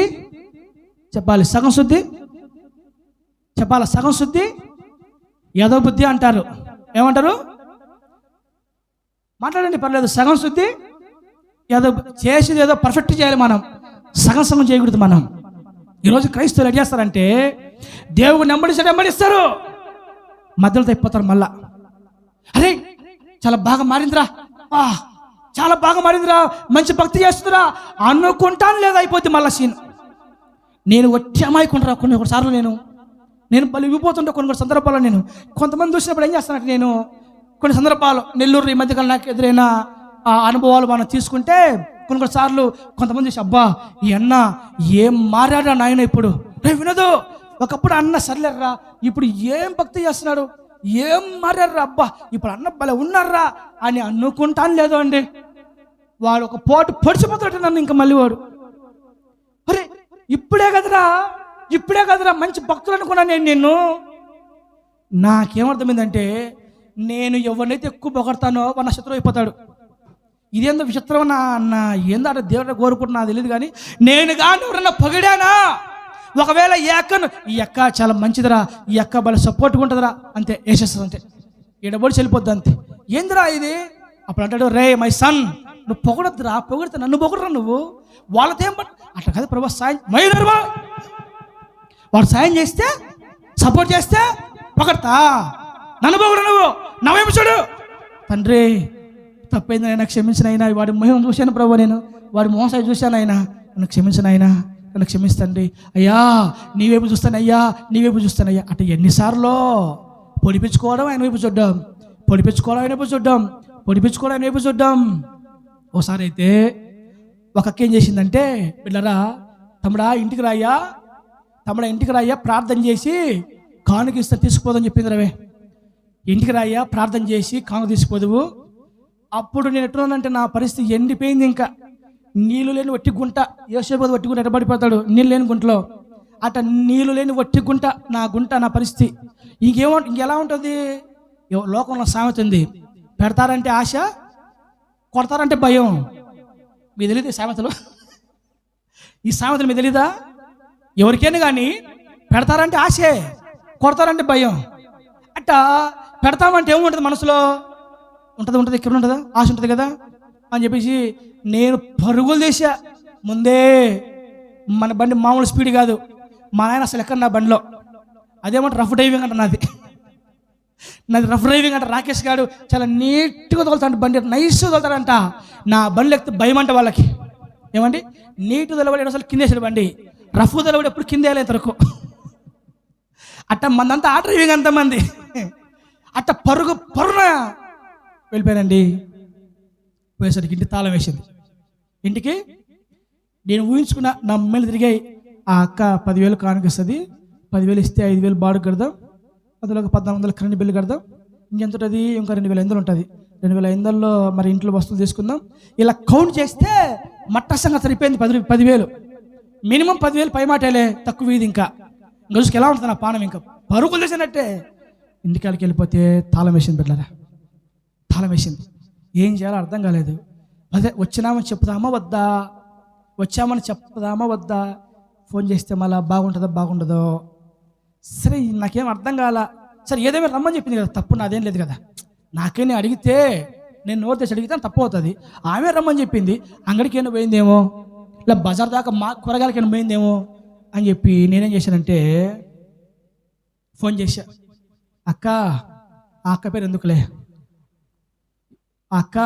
S2: చెప్పాలి, సగం శుద్ధి చెప్పాలి, సగం శుద్ధి ఏదో బుద్ధి అంటారు. ఏమంటారు? మాట్లాడండి, పర్లేదు. సగం శుద్ధి ఏదో చేసేది ఏదో పర్ఫెక్ట్ చేయాలి, మనం సగం చేయకూడదు. మనం ఈరోజు క్రైస్తవులు ఎట్ చేస్తారంటే దేవుడు వెంబడిస్తారు, మధ్యలో తప్పిపోతారు. మళ్ళా అరే చాలా బాగా మారిందిరా, చాలా బాగా మారిందిరా, మంచి భక్తి చేస్తుందిరా అనుకుంటాను, లేదా అయిపోద్ది మళ్ళా సీన్. నేను వచ్చి అమాయకుంటారా కొన్నిసార్లు నేను బలి ఇవ్వబోతుంటే కొన్ని సందర్భాల్లో నేను కొంతమంది చూసినప్పుడు ఏం చేస్తానంటే, నేను కొన్ని సందర్భాలు నెల్లూరు ఈ మధ్యకాలం నాకు ఎదురైన ఆ అనుభవాలు మనం తీసుకుంటే కొన్నిసార్లు కొంతమంది చూసి, అబ్బా ఈ అన్న ఏం మారాడా నాయన ఇప్పుడు, రే వినదు ఒకప్పుడు అన్న సర్లేర్రా, ఇప్పుడు ఏం భక్తి చేస్తున్నాడు, ఏం మారారా, అబ్బా ఇప్పుడు అన్న భలే ఉన్నారా అని అనుకుంటాను లేదు అండి. వాడు ఒక పోటు పొడిచిపోతాడు నన్ను ఇంకా మళ్ళీ వాడు. అరే ఇప్పుడే కదరా మంచి భక్తులు అనుకున్నాను నేను. నాకేమర్థమైందంటే, నేను ఎవరినైతే ఎక్కువ పొగడతానో వాడు నా శత్రువు అయిపోతాడు. ఇదేందో విచిత్రం అన్న, ఏందో అంటే దేవుడు కోరుకుంటున్నా తెలియదు, కానీ నేను కానీ ఎవరన్నా పొగిడానా, ఒకవేళ ఈ అక్క చాలా మంచిదిరా, ఈ అక్క వాళ్ళ సపోర్ట్గా ఉంటుందిరా, అంతే వేసేస్తుంది, అంతే ఎడబడి చెల్లిపోద్ది అంతే. ఏందిరా ఇది? అప్పుడు అంటాడు, రే మై సన్ నువ్వు పొగడద్దురా, పొగిడితే నన్ను పొగడరా నువ్వు, వాళ్ళతో ఏం అట్లా కదా ప్రభా, సాయం మైనర్వా వాడు సాయం చేస్తే సపోర్ట్ చేస్తే పొగడతా, నన్ను పొగడు నువ్వు, నవ్వేమి చూడు. తండ్రి తప్పైంది అయినా క్షమించిన అయినా, వాడి మొహం చూశాను ప్రభు, నేను వాడి మోసం చూశాను అయినా, నన్ను క్షమించిన అయినా, నన్ను క్షమిస్తండి అయ్యా, నీ వైపు చూస్తాను అయ్యా, నీ వైపు చూస్తాను అయ్యా. అంటే ఎన్నిసార్లు పొడిపించుకోవడం ఆయన వైపు చూడ్డాం, పొడిపించుకోవడం ఆయన వైపు చూడ్డాం, పొడిపించుకోవడం ఆయన వైపు చూడ్డాం. ఓసారి అయితే ఒక అక్క ఏం చేసిందంటే, పిల్లరా తమ్ముడా ఇంటికి రాయ్యా ప్రార్థన చేసి కానుక ఇస్తే తీసుకుపోదని చెప్పింది. రవే ఇంటికి రాయ్యా ప్రార్థన చేసి కానుక తీసుకుపోదువు. అప్పుడు నేను ఎట్లున్నానంటే, నా పరిస్థితి ఎండిపోయింది, ఇంకా నీళ్ళు లేని వట్టి గుంట, యోసేపు వట్టి గుంట ఎట్టబడిపోతాడు నీళ్ళు లేని గుంటలో, అట్ట నీళ్ళు లేని వట్టి గుంట నా గుంట, నా పరిస్థితి. ఇంకెలా ఉంటుంది? లోకంలో సామెత ఉంది, పెడతారంటే ఆశ, కొడతారంటే భయం. మీకు తెలియదు ఈ సామెతలు? ఈ సామెతలు మీకు తెలీదా? ఎవరికైనా కానీ పెడతారంటే ఆశే, కొడతారంటే భయం. అట్ట పెడతామంటే ఏముంటుంది మనసులో? ఉంటుంది ఇక్కడ ఉంటుందా, ఆశ ఉంటుంది కదా అని చెప్పేసి నేను పరుగులు చేశా. ముందే మన బండి మామూలు స్పీడ్ కాదు, మా నాయన అసలు ఎక్కడ నా బండిలో, అదేమంటే రఫ్ డ్రైవింగ్ అంట నాది రఫ్ డ్రైవింగ్ అంట. రాకేష్ గారు చాలా నీట్గా తోలుతాడు బండి, నైస్గా తోలుతాడంట. నా బండ్లు ఎక్కితే భయం అంట వాళ్ళకి. ఏమండి నీట్ తొలబడి అసలు కిందేసాడు బండి, రఫ్ తొలబడి ఎప్పుడు కిందే తరకు. అట్ట మందంతా ఆ డ్రైవింగ్ అంతమంది అట్ట పరుగున వెళ్ళిపోయానండి. పోయేసరికి ఇంటి తాళం వేసింది. ఇంటికి నేను ఊహించుకున్న నా అమ్మాయిలు తిరిగాయి. ఆ అక్క 10,000 కానుకిస్తుంది, 10,000 ఇస్తే 5,000 బాడు కడదాం, అందులో 1,400 కరెంట్ బిల్లు కడదాం, ఇంకెంత ఉంటుంది, ఇంకా 2,500 ఉంటుంది, 2,500లో మరి ఇంట్లో వస్తువులు తీసుకుందాం. ఇలా కౌంట్ చేస్తే మట్టసంగా సరిపోయింది 10,000. మినిమం 10,000 పై మాటలే, తక్కువ ఇది. ఇంకా రోజుకి ఎలా ఉంటుంది నా పానం, ఇంకా పరుగులు చేసినట్టే. ఇంటికాడికి వెళ్ళిపోతే తాళం వేసింది, బిడ్డలారా తాళం వేసింది. ఏం చేయాలో అర్థం కాలేదు. అదే వచ్చినామని చెప్తామా వద్దా, వచ్చామని చెప్తామా వద్దా, ఫోన్ చేస్తే మళ్ళీ బాగుండదో. సరే నాకేం అర్థం కాల. సరే ఏదేమైనా రమ్మని చెప్పింది కదా, తప్పు నాదేం లేదు కదా. నాకేం అడిగితే నేను నోరు తెచ్చి అడిగితే తప్పు అవుతుంది. ఆమె రమ్మని చెప్పింది, అంగడికి ఏమైనా పోయిందేమో, ఇలా బజార్ దాకా మా కూరగాయలకి ఏమైనా పోయిందేమో అని చెప్పి నేనేం చేశానంటే ఫోన్ చేశా. అక్క, ఆ అక్క పేరు ఎందుకులే, అక్క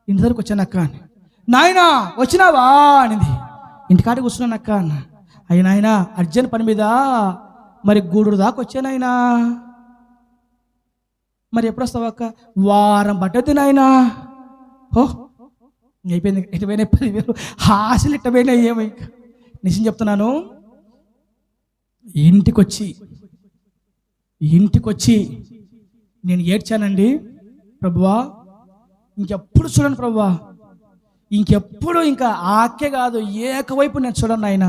S2: ఇంటి దగ్గరకు వచ్చాను అక్క అని. నాయనా వచ్చినావా అనింది. ఇంటికాడికి కూర్చున్నాను అక్క అన్న. అయ్యి నాయన అర్జెంట్ పని మీద మరి గూడూరు దాకా వచ్చానాయనా, మరి ఎప్పుడు వస్తావు అక్క? వారం పట్టద్దు నాయనా. ఓ అయిపోయింది, ఎటుపోయినా 10,000 ఆశలు ఎట్టపోయినా ఏమో. ఇంకా నిజం చెప్తున్నాను, ఇంటికొచ్చి నేను ఏడ్చానండి. ప్రభువా ఇంకెప్పుడు చూడండి ప్రభువా, ఇంకెప్పుడు ఇంకా ఆకే కాదు ఏకవైపు నేను చూడండి ఆయన,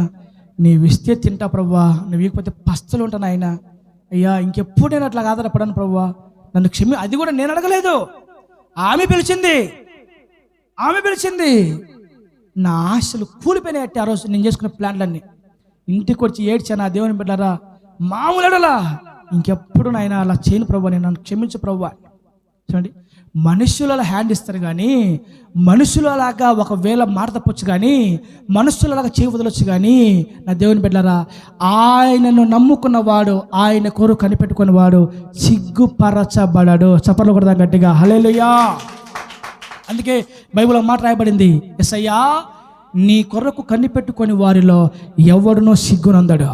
S2: నీవు ఇస్తే తింటా ప్రభువా, నువ్వు ఇకపోతే పస్తులు ఉంటాను ఆయన. అయ్యా ఇంకెప్పుడు నేను అట్లా ఆధారపడాను ప్రభువా, నన్ను క్షమి. అది కూడా నేను అడగలేదు, ఆమె పిలిచింది. నా ఆశలు కూలిపోయినాయట్టే ఆ రోజు నేను చేసుకున్న ప్లాన్లన్నీ. ఇంటికి వచ్చి ఏడ్చాను. ఆ దేవుని బిడ్డలారా మామూలుడలా ఇంకెప్పుడు నాయన అలా చేయను ప్రభువా, నేను నన్ను క్షమించు ప్రభువా. చూడండి, మనుషులు అలా హ్యాండ్ ఇస్తారు కానీ, మనుషులు అలాగా ఒకవేళ మాట తప్పొచ్చు కానీ, మనుషులు అలాగా చేయి వదలొచ్చు కానీ, నా దేవుని బిడ్డలారా ఆయనను నమ్ముకున్నవాడు, ఆయన కొరకు కనిపెట్టుకున్నవాడు సిగ్గుపరచబడడు. చప్పట్లు కొడదాం గట్టిగా హల్లెలూయా. అందుకే బైబిల్లో మాట రాయబడింది, యేసయ్యా నీ కొరకు కనిపెట్టుకొని వారిలో ఎవడునో సిగ్గునందడు.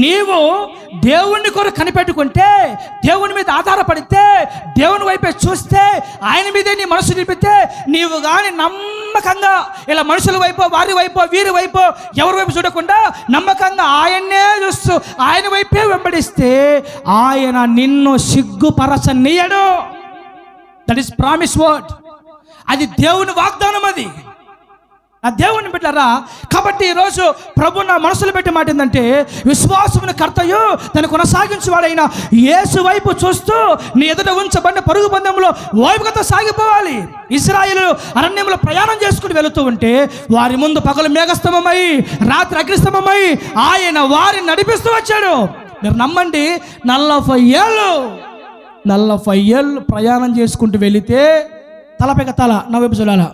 S2: నీవు దేవుని కొరకు కనిపెట్టుకుంటే, దేవుని మీద ఆధారపడితే, దేవుని వైపే చూస్తే, ఆయన మీదే నీ మనసు నిలిపితే, నీవు కానీ నమ్మకంగా ఇలా మనుషుల వైపు, వారి వైపు, వీరి వైపు, ఎవరి వైపు చూడకుండా నమ్మకంగా ఆయన్నే చూస్తూ ఆయన వైపే వెంబడిస్తే ఆయన నిన్ను సిగ్గుపరచనీయడు. That is promise word. అది దేవుని వాగ్దానం. అది ఆ దేవుని బిడ్డలారా, కాబట్టి ఈరోజు ప్రభు నా మనసులో పెట్టి మాట ఏంటంటే, విశ్వాసమును కర్తయు తను కొనసాగించేవాడైన యేసు వైపు చూస్తూ నీ ఎదుట ఉంచబడిన పరుగు పందెంలో ఓపికతో సాగిపోవాలి. ఇశ్రాయేలు అరణ్యంలో ప్రయాణం చేసుకుని వెళుతూ ఉంటే వారి ముందు పగలు మేఘస్తంభమై రాత్రి అగ్నిస్తంభమై ఆయన వారిని నడిపిస్తూ వచ్చాడు. మీరు నమ్మండి, 40 ఏళ్ళు ప్రయాణం చేసుకుంటూ వెళితే, తలపైక తల నా వైపు చూడాల,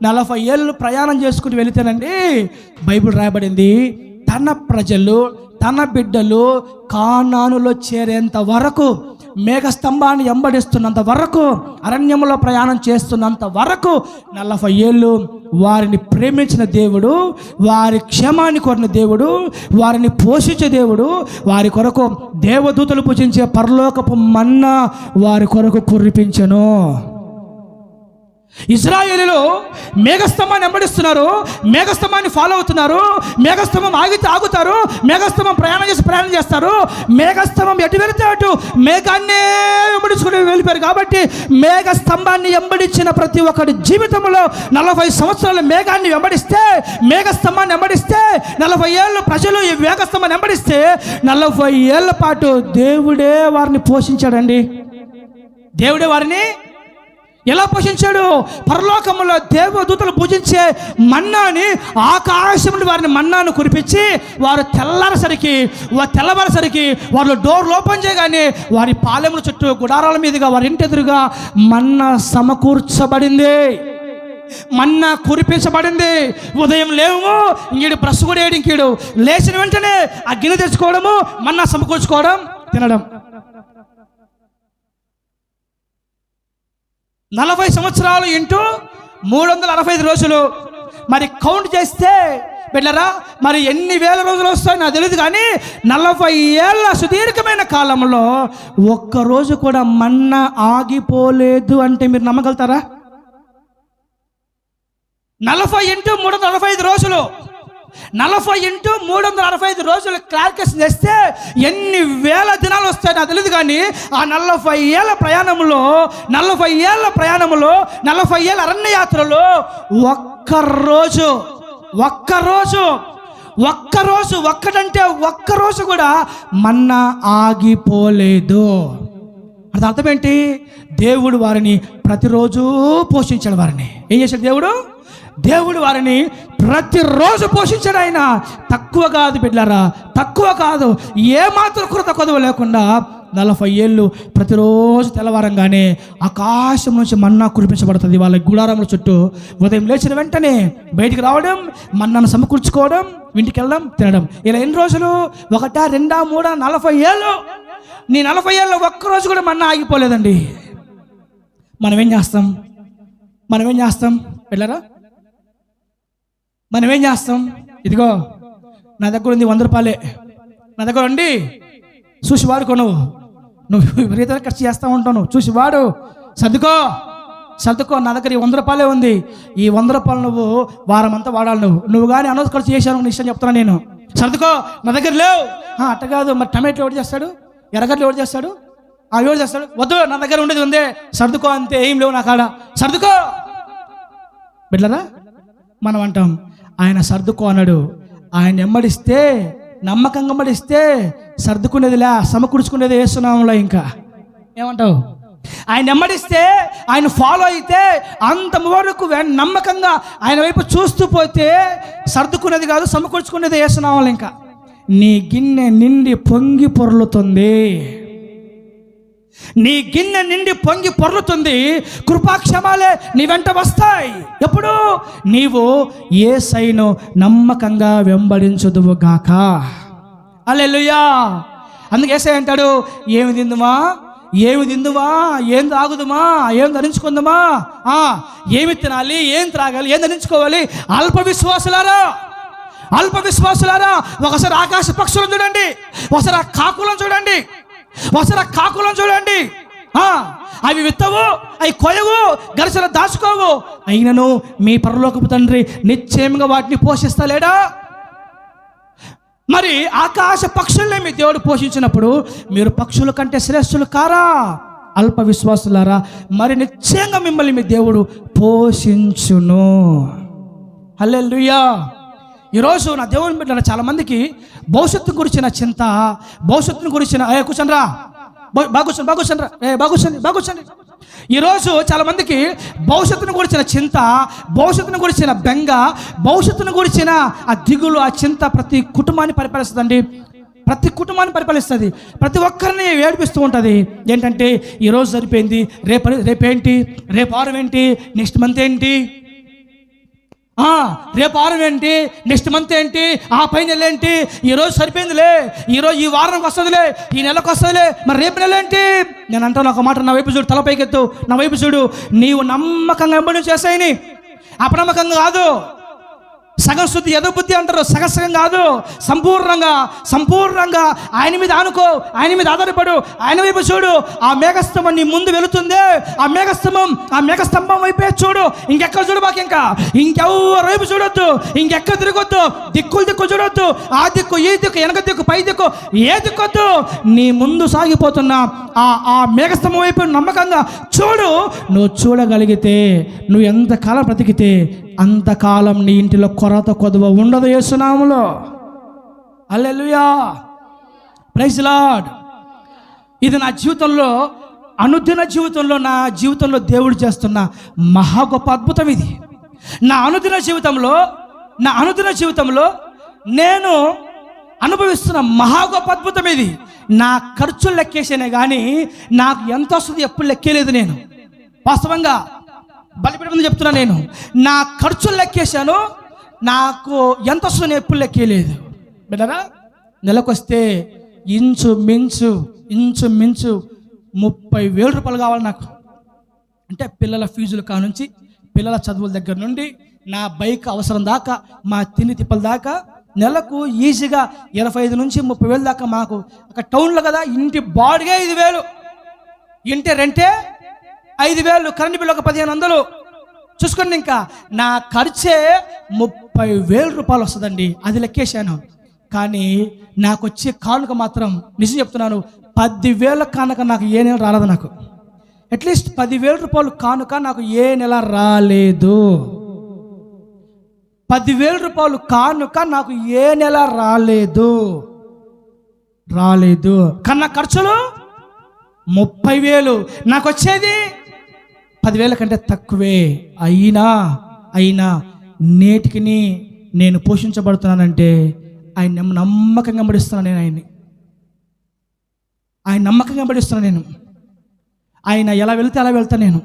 S2: 40 ఏళ్ళు ప్రయాణం చేసుకుంటూ వెళితేనండి బైబిల్ రాయబడింది, తన ప్రజలు తన బిడ్డలు కానానులో చేరేంత వరకు, మేఘస్తంభాన్ని వెంబడిస్తున్నంత వరకు, అరణ్యంలో ప్రయాణం చేస్తున్నంత వరకు 40 ఏళ్ళు వారిని ప్రేమించిన దేవుడు, వారి క్షేమాన్ని కోరిన దేవుడు, వారిని పోషించే దేవుడు, వారి కొరకు దేవదూతలు పూజించే పరలోకపు మన్నా వారి కొరకు కురిపించెను. ఇశ్రాయేలులో మేఘస్తంభాన్ని వెంబడిస్తున్నారు, మేఘస్తంభాన్ని ఫాలో అవుతున్నారు. మేఘస్తంభం ఆగితే ఆగుతారు, మేఘస్తంభం ప్రయాణం చేస్తారు. మేఘస్తంభం ఎటు వెళితే అటు మేఘాన్నే వెంబడించుకుని వెళ్ళిపోయారు. కాబట్టి మేఘస్తంభాన్ని వెంబడించిన ప్రతి ఒక్కరి జీవితంలో 40 సంవత్సరాలు మేఘాన్ని వెంబడిస్తే, మేఘస్తంభాన్ని వెంబడిస్తే, 40 ఏళ్ళు ప్రజలు ఈ మేఘస్తంభాన్ని వెంబడిస్తే 40 ఏళ్ల పాటు దేవుడే వారిని పోషించాడండి. దేవుడే వారిని ఎలా పోషించాడు? పరలోకంలో దేవదూతలు పూజించే మన్నాని, ఆకాశం నుండి వారిని మన్నాను కురిపించి, వారు తెల్లవారేసరికి వాళ్ళు డోర్లు ఓపెన్ చేయగానే వారి పాలెముల చుట్టూ, గుడారాల మీదుగా, వారి ఇంటి ఎదురుగా మన్నా సమకూర్చబడింది, మన్నా కురిపించబడింది. ఉదయం లేవు, ఇంకీడు బ్రష్ కూడా వేయడం, ఇంకీడు లేచిన వెంటనే ఆ గిన్నె తెచ్చుకోవడము, మన్నా సమకూర్చుకోవడం, తినడం. 40 సంవత్సరాలు ఇంటూ 365 రోజులు. మరి కౌంట్ చేస్తే బిడ్డలారా, మరి ఎన్ని వేల రోజులు వస్తాయో నాకు తెలియదు, కానీ 40 ఏళ్ళ సుదీర్ఘమైన కాలంలో ఒక్కరోజు కూడా మన్నా ఆగిపోలేదు అంటే మీరు నమ్మగలుగుతారా? 40 ఇంటూ 365 రోజులు, 40 ఇంటూ 365 రోజులు క్యాల్కులేషన్ చేస్తే ఎన్ని వేల దినాలు వస్తాయో నాకు తెలియదు, కానీ ఆ 40 ఏళ్ళ ప్రయాణంలో 40 ఏళ్ళ అరణ్య యాత్రలో ఒక్కరోజు కూడా మన్నా ఆగిపోలేదు. అది అర్థం ఏంటి? దేవుడు వారిని ప్రతిరోజు పోషించాడు. వారిని ఏం చేశాడు దేవుడు వారిని ప్రతిరోజు పోషించాడు. ఆయన తక్కువ కాదు బిడ్డలారా, తక్కువ కాదు. ఏమాత్రం కృత కొదవ లేకుండా 40 ఏళ్ళు ప్రతిరోజు తెల్లవారంగానే ఆకాశం నుంచి మన్నా కురిపించబడుతుంది వాళ్ళ గుడారముల చుట్టూ. ఉదయం లేచిన వెంటనే బయటికి రావడం, మన్నాను సమకూర్చుకోవడం, ఇంటికి వెళ్ళడం, తినడం. ఇలా ఎన్ని రోజులు? 1, 2, 3, 40 ఏళ్ళు. నీ 40 ఏళ్ళు ఒక్కరోజు కూడా మన్నా ఆగిపోలేదండి. మనమేం చేస్తాం వెళ్ళరా? మనమేం చేస్తాం? ఇదిగో నా దగ్గర ఉంది 100 రూపాయలే, నా దగ్గర ఉండి చూసి వాడుకో. నువ్వు విపరీతంగా ఖర్చు చేస్తూ ఉంటావు, చూసి వాడు, సర్దుకో. నా దగ్గర ఈ 100 రూపాయలే ఉంది, ఈ 100 రూపాయలు నువ్వు వారం అంతా వాడాలి. నువ్వు కానీ అనవసర ఖర్చు చేశాను, నీ ఇష్టం చెప్తున్నా నేను. సర్దుకో, నా దగ్గర లేవు. అట్ట కాదు, మరి టమాటో ఎవరు చేస్తాడు, ఎర్రగడ్డలు ఎవరు చేస్తాడు, ఎవరు చేస్తాడు? వద్దు, నా దగ్గర ఉండేది ఉందే, సర్దుకో, అంతే, ఏం లేవు నా కాడ, సర్దుకో. బిడ్డలారా, మనం అంటాం ఆయన సర్దుకో అన్నాడు. ఆయన వెంబడిస్తే, నమ్మకంగా వెంబడిస్తే సర్దుకునేదిలే, సమకూర్చుకునేది యేసునామములో. ఇంకా ఏమంటావు? ఆయన వెంబడిస్తే, ఆయన ఫాలో అయితే, అంతవరకు నమ్మకంగా ఆయన వైపు చూస్తూ పోతే సర్దుకునేది కాదు, సమకూర్చుకునేది యేసునామములో. ఇంకా నీ గిన్నె నిండి పొంగి పొర్లుతుంది, నీ గిన్నె నిండి పొంగి పొర్లుతుంది. కృపాక్షమాలే నీ వెంట వస్తాయి. ఎప్పుడు? నీవు యేసయ్యను నమ్మకంగా వెంబడించుదువు గాక. హల్లెలూయా. అందుకే యేసయ్య అంటాడు, ఏమి తిందుమా, ఏమి తిందుమా, ఏం తాగుదుమా, ఏం ధరించుకుందామా, ఏమి తినాలి, ఏం త్రాగాలి, ఏం ధరించుకోవాలి. అల్ప విశ్వాసులారా, అల్ప విశ్వాసులారా, ఒకసారి ఆకాశ పక్షులను చూడండి, ఒకసారి ఆ కాకులను చూడండి, ఒకసారి ఆ కాకులను చూడండి. అవి విత్తవు, అవి కొయ్యవు, గరిసెలు దాచుకోవు, అయినను మీ పరలోకపు తండ్రి నిశ్చయంగా వాటిని పోషిస్తలేడా? మరి ఆకాశ పక్షుల్ని మీ దేవుడు పోషించినప్పుడు మీరు పక్షుల కంటే శ్రేష్ఠులు కారా? అల్ప విశ్వాసులారా, మరి నిశ్చయంగా మిమ్మల్ని మీ దేవుడు పోషించును. హల్లెలూయా. ఈరోజు నా దేవుని బిడ్డల చాలామందికి భవిష్యత్తు గురించిన చింత, భవిష్యత్తును గురించిన కూర్చోండి రా, బాగుండి. ఈరోజు చాలామందికి భవిష్యత్తును గురించిన చింత, భవిష్యత్తును గురించిన బెంగ, భవిష్యత్తును గురించిన ఆ దిగులు, ఆ చింత ప్రతి కుటుంబాన్ని పరిపాలిస్తుందండి. ప్రతి కుటుంబాన్ని పరిపాలిస్తుంది, ప్రతి ఒక్కరిని ఏడిపిస్తూ ఉంటుంది. ఏంటంటే ఈరోజు సరిపోయింది, రేపేంటి, రేపు వారం ఏంటి, నెక్స్ట్ మంత్ ఏంటి, రేపు వారం ఏంటి, నెక్స్ట్ మంత్ ఏంటి, ఆ పై నెల ఏంటి, ఈరోజు సరిపోయిందిలే, ఈరోజు ఈ వారంకి వస్తుందిలే, ఈ నెలకు వస్తుందిలే, మరి రేపు నెల ఏంటి. నేను అంటాను ఒక మాట, నా వైపు చూడు, తలపైకెత్తు, నా వైపు చూడు. నీవు నమ్మకంగా వెంబడి చేసాయని, అపనమ్మకంగా కాదు. సగం శుద్ధి ఎదో బుద్ధి అంటారు, సగం కాదు, సంపూర్ణంగా ఆయన మీద ఆనుకో, ఆయన మీద ఆధారపడు, ఆయన వైపు చూడు. ఆ మేఘస్తంభం నీ ముందు వెళుతుంది, ఆ మేఘస్తంభం వైపే చూడు, ఇంకెక్కడ చూడు, మాకు ఇంకెవరి వైపు చూడొద్దు, ఇంకెక్కడ తిరగొద్దు, దిక్కు చూడొద్దు, ఆ దిక్కు, ఈ దిక్కు, వెనక దిక్కు, పై దిక్కు, ఏ దిక్కొద్దు. నీ ముందు సాగిపోతున్నా ఆ మేఘస్తంభం వైపు నమ్మకంగా చూడు. నువ్వు చూడగలిగితే, నువ్వు ఎంతకాలం బ్రతికితే అంతకాలం నీ ఇంటిలో కొరత కొదవ ఉండదు యేసు నామములో. హల్లెలూయా, ప్రైజ్ లార్డ్. ఇది నా జీవితంలో, అనుదిన జీవితంలో, నా జీవితంలో దేవుడు చేస్తున్న మహా గొప్ప అద్భుతం ఇది. నా అనుదిన జీవితంలో నేను అనుభవిస్తున్న మహా గొప్ప అద్భుతం ఇది. నా ఖర్చులు లెక్కేసానే కానీ నాకు ఎంత వస్తుంది ఎప్పుడు లెక్కేలేదు. నేను వాస్తవంగా బలిపీఠం చెప్తున్నా, నేను నా ఖర్చులు లెక్కేశాను, నాకు ఎంత వస్తుందో ఎప్పుడు లెక్కేయలేదు. బిడ్డరా, నెలకొస్తే ఇంచుమించు 30,000 రూపాయలు కావాలి నాకు. అంటే పిల్లల ఫీజులు కానుంచి, పిల్లల చదువుల దగ్గర నుండి, నా బైక్ అవసరం దాకా, మా తిండి తిప్పల దాకా నెలకు ఈజీగా 25,000 నుంచి 30,000 దాకా. మాకు ఒక టౌన్లో కదా, ఇంటి బాడిగే 5,000, ఇంటి రెంటే 5,000, కరెంట్ బిల్లు ఒక 1,500 చూసుకోండి. ఇంకా నా ఖర్చే 30,000 రూపాయలు వస్తుందండి. అది లెక్కేశాను. కానీ నాకు వచ్చే కానుక మాత్రం నిజం చెప్తున్నాను, 10,000 కానుక నాకు ఏ నెల రాలేదు. నాకు అట్లీస్ట్ 10,000 రూపాయలు కానుక నాకు ఏ నెల రాలేదు. 10,000 రూపాయలు కానుక నాకు ఏ నెల రాలేదు. కన్నా ఖర్చులు 30,000, నాకు వచ్చేది 10,000 కంటే తక్కువే. అయినా నేటికి నేను పోషించబడుతున్నానంటే ఆయన నమ్మకంగా వెంబడిస్తున్నాను. ఆయన నమ్మకంగా వెంబడిస్తున్నాను. నేను ఆయన ఎలా వెళ్తే అలా వెళ్తాను. నేను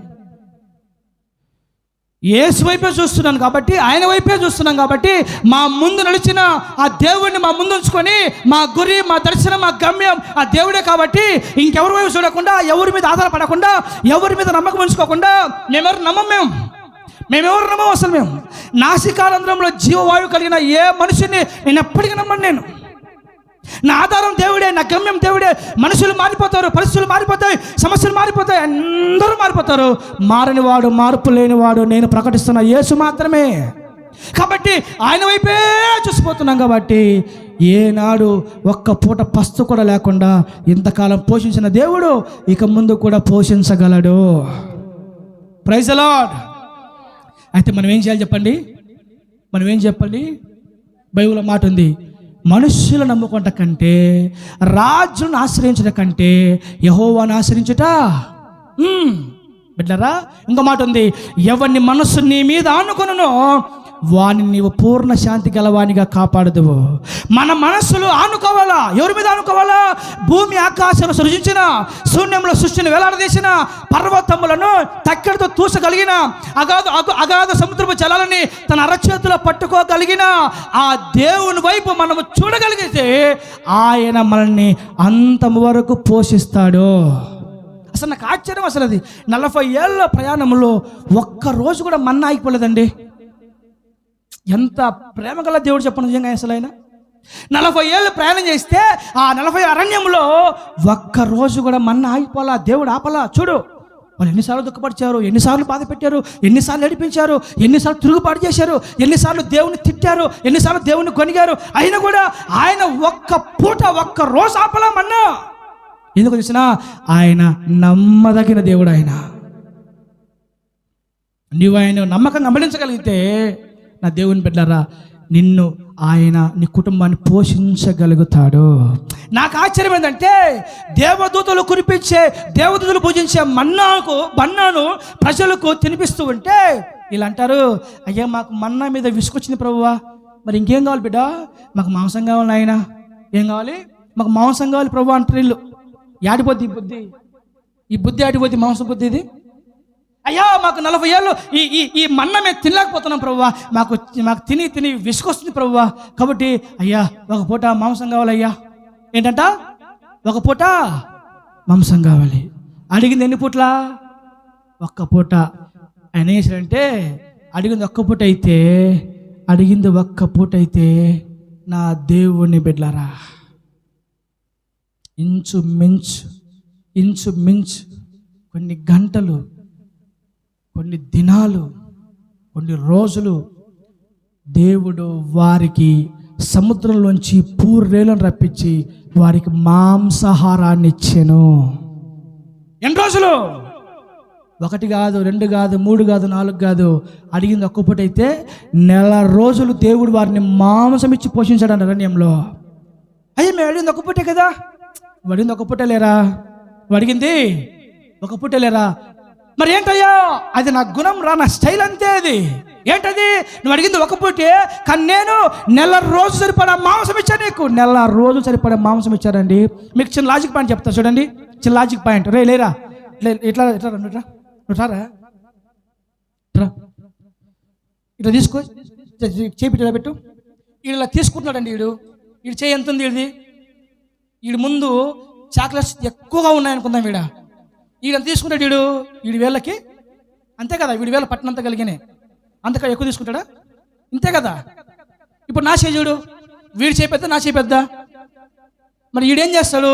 S2: యేసు వైపే చూస్తున్నాను కాబట్టి, ఆయన వైపే చూస్తున్నాం కాబట్టి, మా ముందు నడిచిన ఆ దేవుడిని మా ముందు ఉంచుకొని, మా గురి, మా దర్శనం, మా గమ్యం ఆ దేవుడే కాబట్టి ఇంకెవరి వైపు చూడకుండా, ఎవరి మీద ఆధారపడకుండా, ఎవరి మీద నమ్మకం ఉంచుకోకుండా మేమెవరు నమ్మం. అసలు మేము నాసికారంధ్రంలో జీవవాయువు కలిగిన ఏ మనిషిని నేను ఎప్పటికీ నమ్మను. నేను నా ఆధారం దేవుడే, నా గమ్యం దేవుడే. మనుషులు మారిపోతారు, పరిస్థితులు మారిపోతాయి, సమస్యలు మారిపోతాయి, అందరూ మారిపోతారు. మారనివాడు, మార్పు లేనివాడు నేను ప్రకటిస్తున్న యేసు మాత్రమే. కాబట్టి ఆయన వైపే చూసిపోతున్నాం. కాబట్టి ఏనాడు ఒక్క పూట పస్తు కూడా లేకుండా ఇంతకాలం పోషించిన దేవుడు ఇక ముందు కూడా పోషించగలడు. Praise the lord. అయితే మనం ఏం చేయాలి చెప్పండి? బైబిల్లో మాట ఉంది, మనుష్యులను నమ్ముకుంట కంటే, రాజును ఆశ్రయించడం కంటే యెహోవాను ఆశ్రయించుట. బిడ్డరా, ఇంకో మాట ఉంది, ఎవరిని మనస్సు నీ మీద ఆనుకొనునో వాని నీవు పూర్ణ శాంతి గలవానిగా కాపాడదువు. మన మనస్సులు ఆనుకోవాలా? ఎవరి మీద ఆనుకోవాలా? భూమి ఆకాశాలను సృజించిన, శూన్యంలో సృష్టిని వేలాడదీసిన, పర్వతములను తక్కెడతో తూసగలిగిన, అగాధ సముద్రపు జలాలని తన అరచేతిలో పట్టుకోగలిగిన ఆ దేవుని వైపు మనము చూడగలిగితే ఆయన మనల్ని అంతము వరకు పోషిస్తాడు. అసలు నాకు ఆశ్చర్యం అసలు అది. 40 ఏళ్ళ ప్రయాణంలో ఒక్కరోజు కూడా మన్నా ఆగిపోలేదండి. ఎంత ప్రేమ గల దేవుడు చెప్పండి నిజంగా. అసలు ఆయన 40 ఏళ్ళు ప్రయాణం చేస్తే ఆ 40 అరణ్యంలో ఒక్కరోజు కూడా మన్నా ఆగిపోలా. దేవుడు ఆపలా. చూడు, వాళ్ళు ఎన్నిసార్లు దుఃఖపరిచారు, ఎన్నిసార్లు బాధ పెట్టారు, ఎన్నిసార్లు నడిపించారు, ఎన్నిసార్లు తిరుగుబాటు చేశారు, ఎన్నిసార్లు దేవుని తిట్టారు, ఎన్నిసార్లు దేవుని కొనిగారు. అయినా కూడా ఆయన ఒక్క పూట ఒక్క రోజు ఆపలా మన్నా. ఎందుకు తెలిసినా, ఆయన నమ్మదగిన దేవుడు. ఆయన నీవు ఆయన నమ్మకంగా గమనించగలిగితే నా దేవుని బిడ్డలారా, నిన్ను ఆయన నీ కుటుంబాన్ని పోషించగలుగుతాడు. నాకు ఆశ్చర్యం ఏంటంటే, దేవదూతలు కురిపించే, దేవదూతలు పూజించే మన్నాను ప్రజలకు తినిపిస్తూ ఉంటే వీళ్ళు అంటారు, అయ్యా మాకు మన్నా మీద విసుకొచ్చింది ప్రభువా, మరి ఇంకేం కావాలి బిడ్డ? మాకు మాంసం కావాలి నాయన. ఏం కావాలి? మాకు మాంసం కావాలి ప్రభు అంటారు వీళ్ళు. ఆడిపోద్ది ఈ బుద్ధి ఆడిపోద్ది, మాంసం బుద్ధి ఇది. అయ్యా మాకు 40 ఏళ్ళు ఈ మన్నా మేము తినలేకపోతున్నాం ప్రభువా, మాకు తిని విసుకొస్తుంది ప్రభువా, కాబట్టి అయ్యా ఒక పూట మాంసం కావాలి. అయ్యా ఏంటంట? ఒక పూట మాంసం కావాలి. అడిగింది ఎన్ని పూట్ల? ఒక్క పూట. ఆయన ఏం చేశాడంటే, అడిగింది ఒక్క పూట అయితే నా దేవుని బిడ్డలారా, ఇంచుమించు కొన్ని గంటలు, కొన్ని దినాలు, కొన్ని రోజులు దేవుడు వారికి సముద్రంలోంచి పూర్రేలను రప్పించి వారికి మాంసాహారాన్ని ఇచ్చెను. ఎన్ని రోజులు? 1 కాదు, 2 కాదు, 3 కాదు, 4 కాదు. అడిగింది ఒక్క పూట అయితే 1 రోజులు దేవుడు వారిని మాంసం ఇచ్చి పోషించాడు అరణ్యంలో. అయ్యా మేము అడిగింది ఒక్క పూటే కదా. అడిగింది ఒక్క పూట లేరా? అడిగింది ఒక పూట లేరా? మరి ఏంటయ్యా? అది నా గుణం రా, నా స్టైల్ అంతే. అది ఏంటది? నువ్వు అడిగింది ఒక పూటే, కానీ నేను 1 రోజు సరిపడా మాంసం ఇచ్చాను నీకు. 1 రోజు సరిపడా మాంసం ఇచ్చారండి. మీకు చిన్న లాజిక్ పాయింట్ చెప్తా చూడండి. చిన్న లాజిక్ పాయింట్. లేరా ఇట్లా ఇట్లా తీసుకో, చేపిట్లా పెట్టు. ఇలా తీసుకుంటున్నాడండి. వీడు చేయి ఎంత ఉంది? వీడి ముందు చాక్లెట్స్ ఎక్కువగా ఉన్నాయనుకుందాం. వీడంత తీసుకుంటాడు. వీడి వేళ్ళకి అంతే కదా, వీడి వేళ పట్టినంత కలిగినాయి, అంతగా ఎక్కువ తీసుకుంటాడా? ఇంతే కదా. ఇప్పుడు నా చేయి చూడు, వీడి చేయి పెద్ద, నా చేయి పెద్ద. మరి వీడేం చేస్తాడు?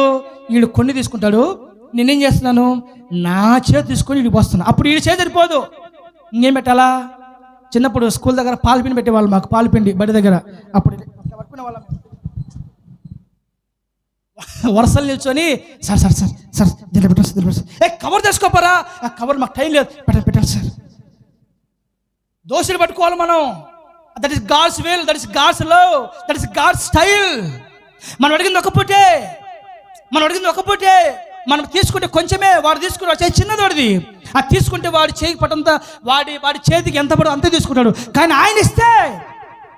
S2: వీడు కొన్ని తీసుకుంటాడు, నేనేం చేస్తున్నాను? నా చేతి తీసుకొని వీడికి వస్తున్నా. అప్పుడు వీడి చేతి సరిపోదు, ఇంకేం పెట్టాలా? చిన్నప్పుడు స్కూల్ దగ్గర పాలపిండి పెట్టేవాళ్ళు మాకు, పాలపిండి బడి దగ్గర. అప్పుడు పట్టుకునే వాళ్ళం, వరుసలు నిల్చొని సార్ దీంట్లో పెట్టండి, కవర్ తెచ్చుకోపరా, ఆ కవర్ మాకు టైం లేదు, పెట్టండి సార్. దోశలు పట్టుకోవాలి మనం. That is God's will, that is God's love, that is God's style. మనం అడిగింది ఒక పూటే, మనం తీసుకుంటే కొంచెమే, వాడు తీసుకుంటే వాడు చేయి చిన్నది వాడిది. అది తీసుకుంటే వాడి చేయి పట్టంతా, వాడి చేతికి ఎంత పడో అంతే తీసుకుంటాడు. కానీ ఆయన ఇస్తే,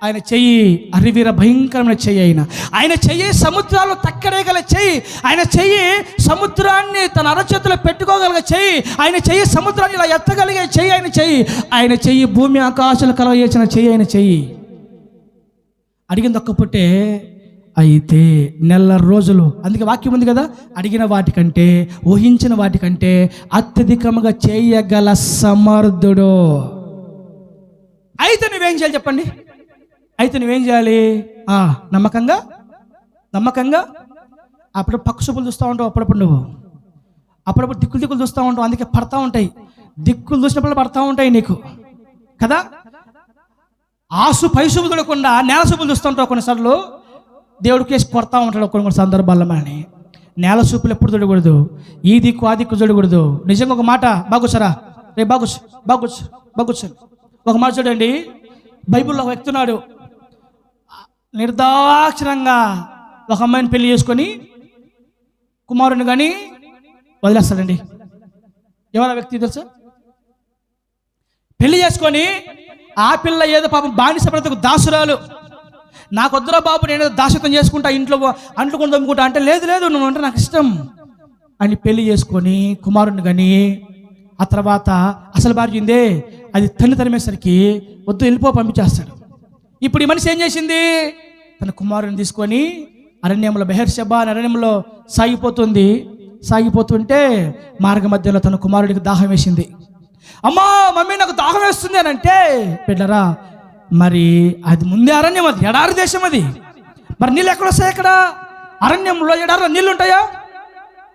S2: ఆయన చెయ్యి అరివీర భయంకరమైన చెయ్యి. ఆయన చెయ్యి సముద్రాలు తక్కడేయగల చెయ్యి. ఆయన చెయ్యి సముద్రాన్ని తన అరచేతిలో పెట్టుకోగలిగే చెయ్యి. ఆయన చెయ్యి సముద్రాన్ని ఇలా ఎత్తగలిగే చెయ్యి. ఆయన చెయ్యి భూమి ఆకాశాలు కలగజేసిన చెయ్యి. ఆయన చెయ్యి. అడిగింది ఒక్క పుట్టే, అయితే 1 రోజులు. అందుకే వాక్యం ఉంది కదా, అడిగిన వాటికంటే, ఊహించిన వాటికంటే అత్యధికంగా చేయగల సమర్థుడు. అయితే నువ్వేం చేయాలి చెప్పండి? నమ్మకంగా అప్పుడు పక్క చూపులు చూస్తూ ఉంటావు. అప్పుడప్పుడు దిక్కులు చూస్తూ ఉంటావు. అందుకే పడతా ఉంటాయి. దిక్కులు చూసినప్పుడు పడతా ఉంటాయి నీకు కదా. పై చూపులు చూడకుండా నేల చూపులు చూస్తూ ఉంటావు. కొన్నిసార్లు దేవుడు కేసు కొడతా ఉంటాడు కొన్ని సందర్భాల్లో. మనని నేల చూపులు ఎప్పుడు చూడకూడదు, ఈ దిక్కు ఆ దిక్కు చూడకూడదు. నిజంగా ఒక మాట బాగుసరా, బాగుచ్చు. ఒక మాట చూడండి, బైబిల్లో ఒక వ్యక్తి ఉన్నాడు. నిర్దాక్షిణంగా ఒక అమ్మాయిని పెళ్లి చేసుకొని కుమారుని కానీ వదిలేస్తాడండి. ఎవరా వ్యక్తి తెలుసా? పెళ్లి చేసుకొని ఆ పిల్ల ఏదో పాపం బానిస బ్రతుకు దాసురాలు. నాకొద్దురా బాబు, నేను దాసత్వం చేసుకుంటా, ఇంట్లో అంట్లు కొని తమ్ముకుంటా అంటే, లేదు నువ్వు అంటే నాకు ఇష్టం అని పెళ్లి చేసుకొని కుమారుని కానీ, ఆ తర్వాత అసలు భార్య ఉందే అది తరిమేసరికి వద్దు వెళ్ళిపో పంపించేస్తాడు. ఇప్పుడు ఈ మనిషి ఏం చేసింది? తన కుమారుని తీసుకొని అరణ్యంలో, బెహెర్షెబా అరణ్యంలో సాగిపోతుంటే మార్గ మధ్యలో తన కుమారుడికి దాహం వేసింది. అమ్మా మమ్మీ నాకు దాహం వేస్తుంది అని అంటే, బిడ్డరా మరి అది ముందే అరణ్యం, అది ఎడారి దేశం, అది మరి నీళ్ళు ఎక్కడ వస్తాయి? అక్కడ అరణ్యంలో ఎడారిలో నీళ్ళు ఉంటాయా?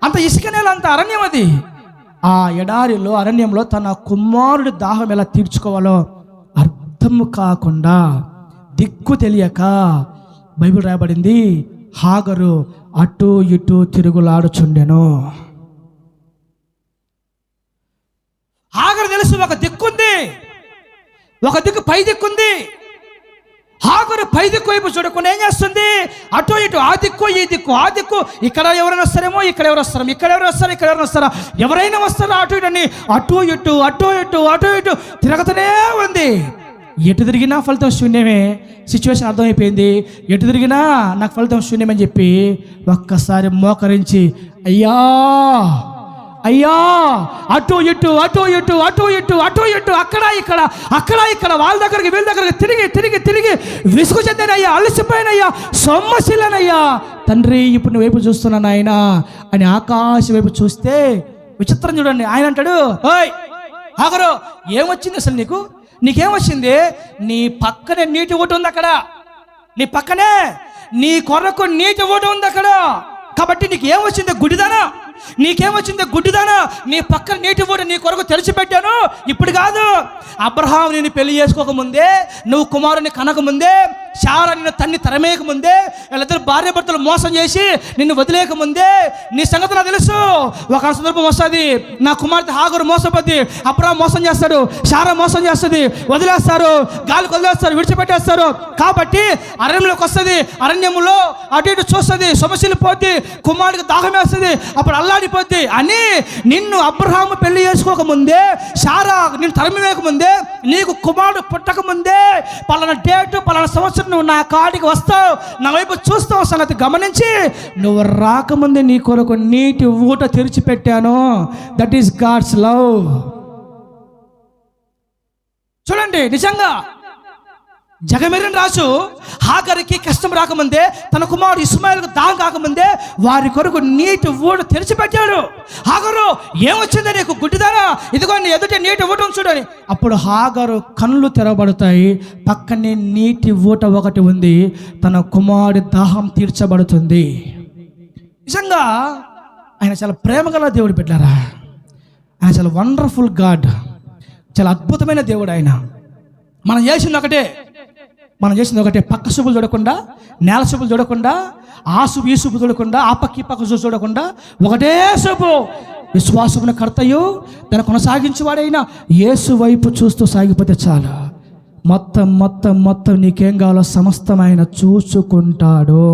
S2: అంత ఇసుక నేల, అంత అరణ్యం అది. ఆ ఎడారిలో అరణ్యంలో తన కుమారుడి దాహం ఎలా తీర్చుకోవాలో అర్థం కాకుండా, దిక్కు తెలియక బైబిల్ రాయబడింది, హాగరు అటు ఇటు తిరుగులాడుచుండెను. హాగరు తెలుసు ఒక దిక్కుంది, ఒక దిక్కు పై దిక్కుంది. హాగరు పై దిక్కు వైపు చూడకుండా ఏం చేస్తుంది? అటు ఇటు, ఆ దిక్కు ఈ దిక్కు, ఆ దిక్కు, ఇక్కడ ఎవరైనా వస్తారేమో, ఇక్కడ ఎవరు వస్తారు, ఇక్కడ ఎవరు వస్తారు, ఇక్కడ ఎవరు వస్తారా, ఎవరైనా వస్తారా అటు ఇటు అని అటు ఇటు అటు ఇటు అటు ఇటు తిరగతూనే ఉంది. ఎటు తిరిగినా ఫలితం శూన్యమే. సిచ్యువేషన్ అర్థమైపోయింది, ఎటు తిరిగినా నాకు ఫలితం శూన్యమని చెప్పి ఒక్కసారి మోకరించి, అయ్యా అయ్యా, అటు ఇటు అటు ఇటు అటు ఇటు అటు ఇటు, అక్కడ ఇక్కడ అక్కడ ఇక్కడ, వాళ్ళ దగ్గరికి వీళ్ళ దగ్గరికి తిరిగి తిరిగి తిరిగి విసుగు చెందానయ్యా, అలసిపోయానయ్యా, సొమ్మశీలనయ్యా, తండ్రి ఇప్పుడు నువ్వు వైపు చూస్తున్నాను ఆయన అని ఆకాశం వైపు చూస్తే విచిత్రం చూడండి. ఆయన అంటాడు, ఓయ్ హాగరు, ఏమొచ్చింది అసలు నీకు? నీకేమొచ్చింది? నీ పక్కనే నీటి ఊట ఉంది అక్కడ, నీ పక్కనే నీ కొరకు నీటి ఊట ఉంది అక్కడ. కాబట్టి నీకు ఏమొచ్చింది గుడ్డిదానా? నీకేమొచ్చింది గుడ్డిదానా? నీ పక్కన నీటి ఊట నీ కొరకు తెరిచిపెట్టాను. ఇప్పుడు కాదు, అబ్రహాం నేను పెళ్లి చేసుకోకముందే, నువ్వు కుమారుని కనకముందే, శారా నిన్ను తన్ని తరమేయకముందే, వీళ్ళిద్దరు భార్య భర్తలు మోసం చేసి నిన్ను వదిలేయకముందే నీ సంగతి నాకు తెలుసు. ఒక సందర్భం వస్తుంది, నా కుమార్తె హాగరు మోసపోద్ది, అబ్రహాం మోసం చేస్తాడు, శారా మోసం చేస్తుంది, వదిలేస్తారు, గాలికి వదిలేస్తారు, విడిచిపెట్టేస్తారు. కాబట్టి అరణ్యంలోకి వస్తుంది, అరణ్యంలో అటు ఇటు చూస్తుంది, సొమశీలు పోద్ది, కుమారుడికి దాహం వేస్తుంది, అప్పుడు అల్లాడిపోద్ది అని నిన్ను అబ్రహాము పెళ్లి చేసుకోకముందే, శారా నిన్ను తరిమివేయకముందే, నీకు కుమారుడు పుట్టకముందే, పలానా డేటు పలానా సంవత్సరం నువ్వు నా కాడికి వస్తావు, నా వైపు చూస్తావు సంగతి గమనించి నువ్వు రాకముందే నీ కొరకు నీటి ఊట తెరిచిపెట్టాను. That is God's love. చూడండి, నిజంగా జగమెరిన రాజు హాగరుకి కష్టం రాకముందే, తన కుమారుడు ఇస్మాయిల్కు దాహం కాకముందే వారి కొరకు నీటి ఊట తెరిచిపెట్టాడు. హాగరు, ఏమొచ్చింది నీకు గుడ్డిదానా? ఇదిగో నీ ఎదుట నీటి ఊట చూడని. అప్పుడు హాగరు కళ్ళు తెరవబడతాయి, పక్కనే నీటి ఊట ఒకటి ఉంది, తన కుమారుడి దాహం తీర్చబడుతుంది. నిజంగా ఆయన చాలా ప్రేమగల దేవుడు బిడ్డలారా. ఆయన చాలా వండర్ఫుల్ గాడ్, చాలా అద్భుతమైన దేవుడు ఆయన. మనం చేసింది ఒకటే, పక్క చూపులు చూడకుండా, నేల చూపులు చూడకుండా, ఆ చూపు ఈ చూపు చూడకుండా, ఆ పక్క ఈ పక్క చూపు చూడకుండా, ఒకటే చూపు, విశ్వాసమును కర్తయు దాన్ని కొనసాగించేవాడైనా యేసు వైపు చూస్తూ సాగిపోతే చాలు, మొత్తం మొత్తం మొత్తం నీకేం కావాలో సమస్తం ఆయన చూసుకుంటాడు.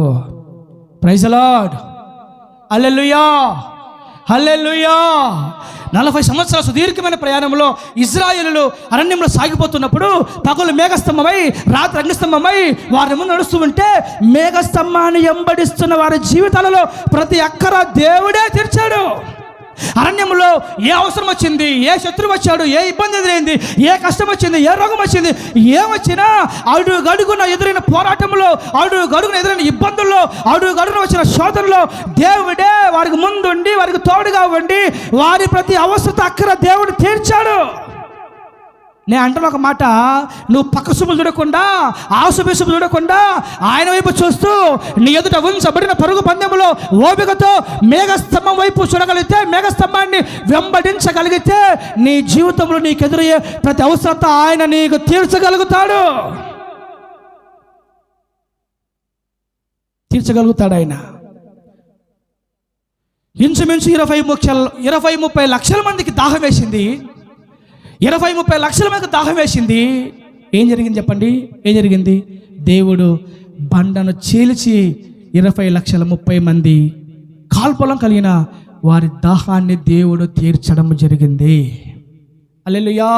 S2: ప్రైజ్ ది లార్డ్, హల్లెలూయా, హల్లెలూయా. 40 సంవత్సరాల సుదీర్ఘమైన ప్రయాణంలో ఇజ్రాయేలులు అరణ్యంలో సాగిపోతున్నప్పుడు పగలు మేఘస్తంభమై రాత్రి అగ్నిస్తంభమై వారి ముందు నడుస్తూ ఉంటే, మేఘస్తంభాన్ని వెంబడిస్తున్న వారి జీవితాలలో ప్రతి అక్కర దేవుడే తీర్చాడు. అరణ్యంలో ఏ అవసరం వచ్చింది, ఏ శత్రువు వచ్చాడు, ఏ ఇబ్బంది ఎదురైంది, ఏ కష్టం వచ్చింది, ఏ రోగం వచ్చింది, ఏమొచ్చినా అడుగడుగున ఎదురైన పోరాటంలో, అడుగడుగున ఎదురైన ఇబ్బందుల్లో, అడుగడుగున వచ్చిన శోధనలో దేవుడే వారికి ముందుండి వారికి తోడుగా ఉండి వారి ప్రతి అవసరత అక్కర దేవుడు తీర్చాడు. నేను అంటున్న ఒక మాట, నువ్వు పక్క చూపులు చూడకుండా, ఆసుపి చూపులు చూడకుండా ఆయన వైపు చూస్తూ నీ ఎదుట ఉంచబడిన పరుగు పందెంలో ఓపికతో మేఘస్తంభం వైపు చూడగలిగితే, మేఘస్తంభాన్ని వెంబడించగలిగితే నీ జీవితంలో నీకు ఎదురయ్యే ప్రతి అవసరత ఆయన నీకు తీర్చగలుగుతాడు. ఆయన ఇంచుమించు 20-30 లక్షల మందికి దాహం వేసింది. 20-30 లక్షల మందికి దాహం వేసింది. ఏం జరిగింది చెప్పండి? ఏం జరిగింది? దేవుడు బండను చీల్చి 20,30,000 మంది కాల్పొలం కలిగిన వారి దాహాన్ని దేవుడు తీర్చడం జరిగింది. హల్లెలూయా,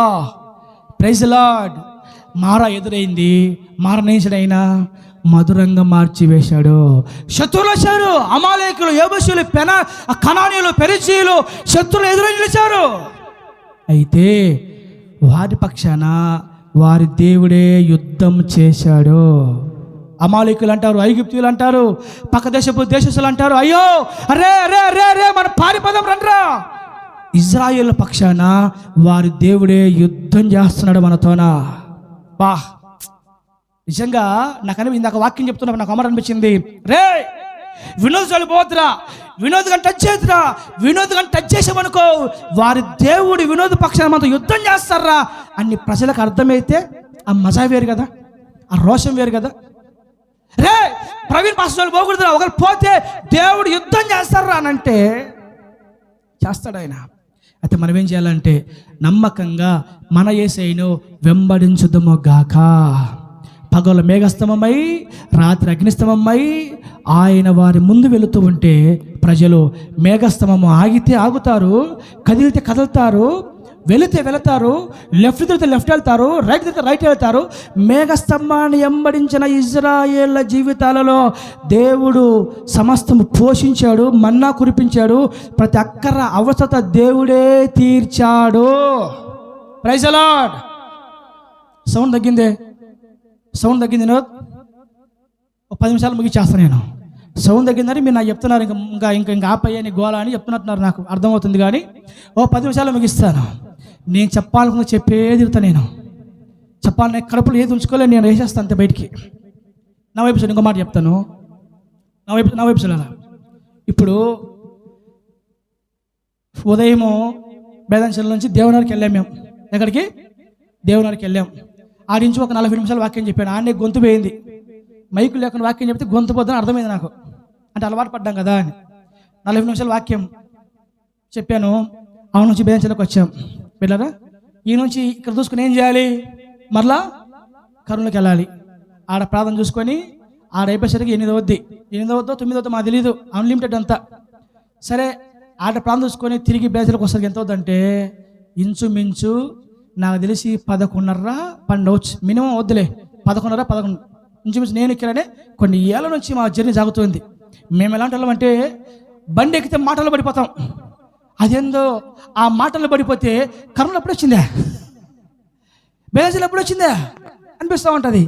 S2: ప్రైజ్ ది లార్డ్. మారా ఎదురైంది, మారనేసుడైనా మధురంగా మార్చివేశాడు. శత్రువులు వచ్చారు, అమాలేకులు, యెబూసీయులు, కనానీయులు, పెరిజీయులు శత్రువులు ఎదురై నిలిచారు. అయితే వారి పక్షాన వారి దేవుడే యుద్ధం చేశాడు. అమాలేకులు అంటారు, ఐగుప్తీయులు అంటారు, పక్క దేశస్తులు అంటారు. అయ్యో అరే అరే అరే అరే మన పారిపదం రండ్రా. ఇజ్రాయేల్ పక్షాన వారి దేవుడే యుద్ధం చేస్తున్నాడు మనతోనా. బా నిజంగా నాకని ఇందాక వాక్యం చెప్తున్నప్పుడు నాకు అమర అనిపించింది. రే వినోద్ చనిపోతురా, వినోద్ గంట టచ్ చేతురా, వినోద్ గంట టచ్ చేసామనుకో వారి దేవుడు వినోద్ పక్షాన మనతో యుద్ధం చేస్తారా అన్ని ప్రజలకు అర్థమైతే ఆ మజా వేరు కదా, ఆ రోషం వేరు కదా. రే ప్రవీణ్ పాస్టర్ పోకూడదురా, ఒకరు పోతే దేవుడు యుద్ధం చేస్తారా అని అంటే చేస్తాడు ఆయన. అయితే మనం ఏం చేయాలంటే నమ్మకంగా మన యేసయ్యను వెంబడించుదము గాక. పగలు మేఘస్తంభమై రాత్రి అగ్నిస్తంభమై ఆయన వారి ముందు వెళుతూ ఉంటే ప్రజలు మేఘస్తంభము ఆగితే ఆగుతారు, కదిలితే కదులుతారు, వెళితే వెళతారు, లెఫ్ట్ తిరిగితే లెఫ్ట్ వెళ్తారు, రైట్ తిరిగితే రైట్ వెళ్తారు. మేఘస్తంభాన్ని వెంబడించిన ఇజ్రాయేళ్ల జీవితాలలో దేవుడు సమస్తము పోషించాడు, మన్నా కురిపించాడు, ప్రతి అక్కర అవసరత దేవుడే తీర్చాడు. Praise the lord. సౌండ్ తగ్గింది ఒక 10 నిమిషాలు ముగిచ్చేస్తాను నేను. సౌండ్ తగ్గిందని మీరు నాకు చెప్తున్నారు, ఇంకా ఆపయ్యని గోళ అని చెప్తున్నట్టున్నారు, నాకు అర్థమవుతుంది. కానీ 10 నిమిషాలు ముగిస్తాను. నేను చెప్పాలనుకున్న చెప్పేది నేను చెప్పాలని కడుపులో ఏది ఉంచుకోలేదు, నేను వేసేస్తాను అంతే బయటికి. నా వైపు ఇంకో మాట చెప్తాను, నా వైపు అలా. ఇప్పుడు ఉదయము బేదంచెల నుంచి దేవనగర్కి వెళ్ళాం మేము. ఎక్కడికి? దేవనగర్కి వెళ్ళాం. ఆడించి ఒక 40 నిమిషాలు వాక్యం చెప్పాను. ఆడనే గొంతు పోయింది, మైకు లేకుండా వాక్యం చెప్తే గొంతు పోద్దని అర్థమైంది నాకు. అంటే అలవాటు పడ్డాం కదా అని 40 నిమిషాలు వాక్యం చెప్పాను. ఆ నుంచి బేదంచెలకు వచ్చాం. వెళ్ళారా? ఈ నుంచి ఇక్కడ చూసుకుని ఏం చేయాలి? మరలా కరుణకి వెళ్ళాలి. ఆడ ప్రార్థన చూసుకొని ఆడ అయిపోయేసరికి 8 అవుద్ది, 9 అవుద్దో మాకు తెలీదు, అన్లిమిటెడ్ అంతా. సరే ఆడ ప్రార్థన చూసుకొని తిరిగి బేదంచెలకు వస్తారు. ఎంత అవుద్దంటే ఇంచుమించు నాకు తెలిసి 11:30-12 అవచ్చు, మినిమం వద్దులే 11:30-11 ఇంచుమించు. నేను ఇక్కడనే కొన్ని ఏళ్ళ నుంచి మా జర్నీ సాగుతుంది. మేము ఎలాంటి వాళ్ళం అంటే బండి ఎక్కితే మాటలు పడిపోతాం. అదేందో ఆ మాటలు పడిపోతే కరుణ ఎప్పుడు వచ్చిందా, బేజలు ఎప్పుడు వచ్చిందా అనిపిస్తూ ఉంటుంది.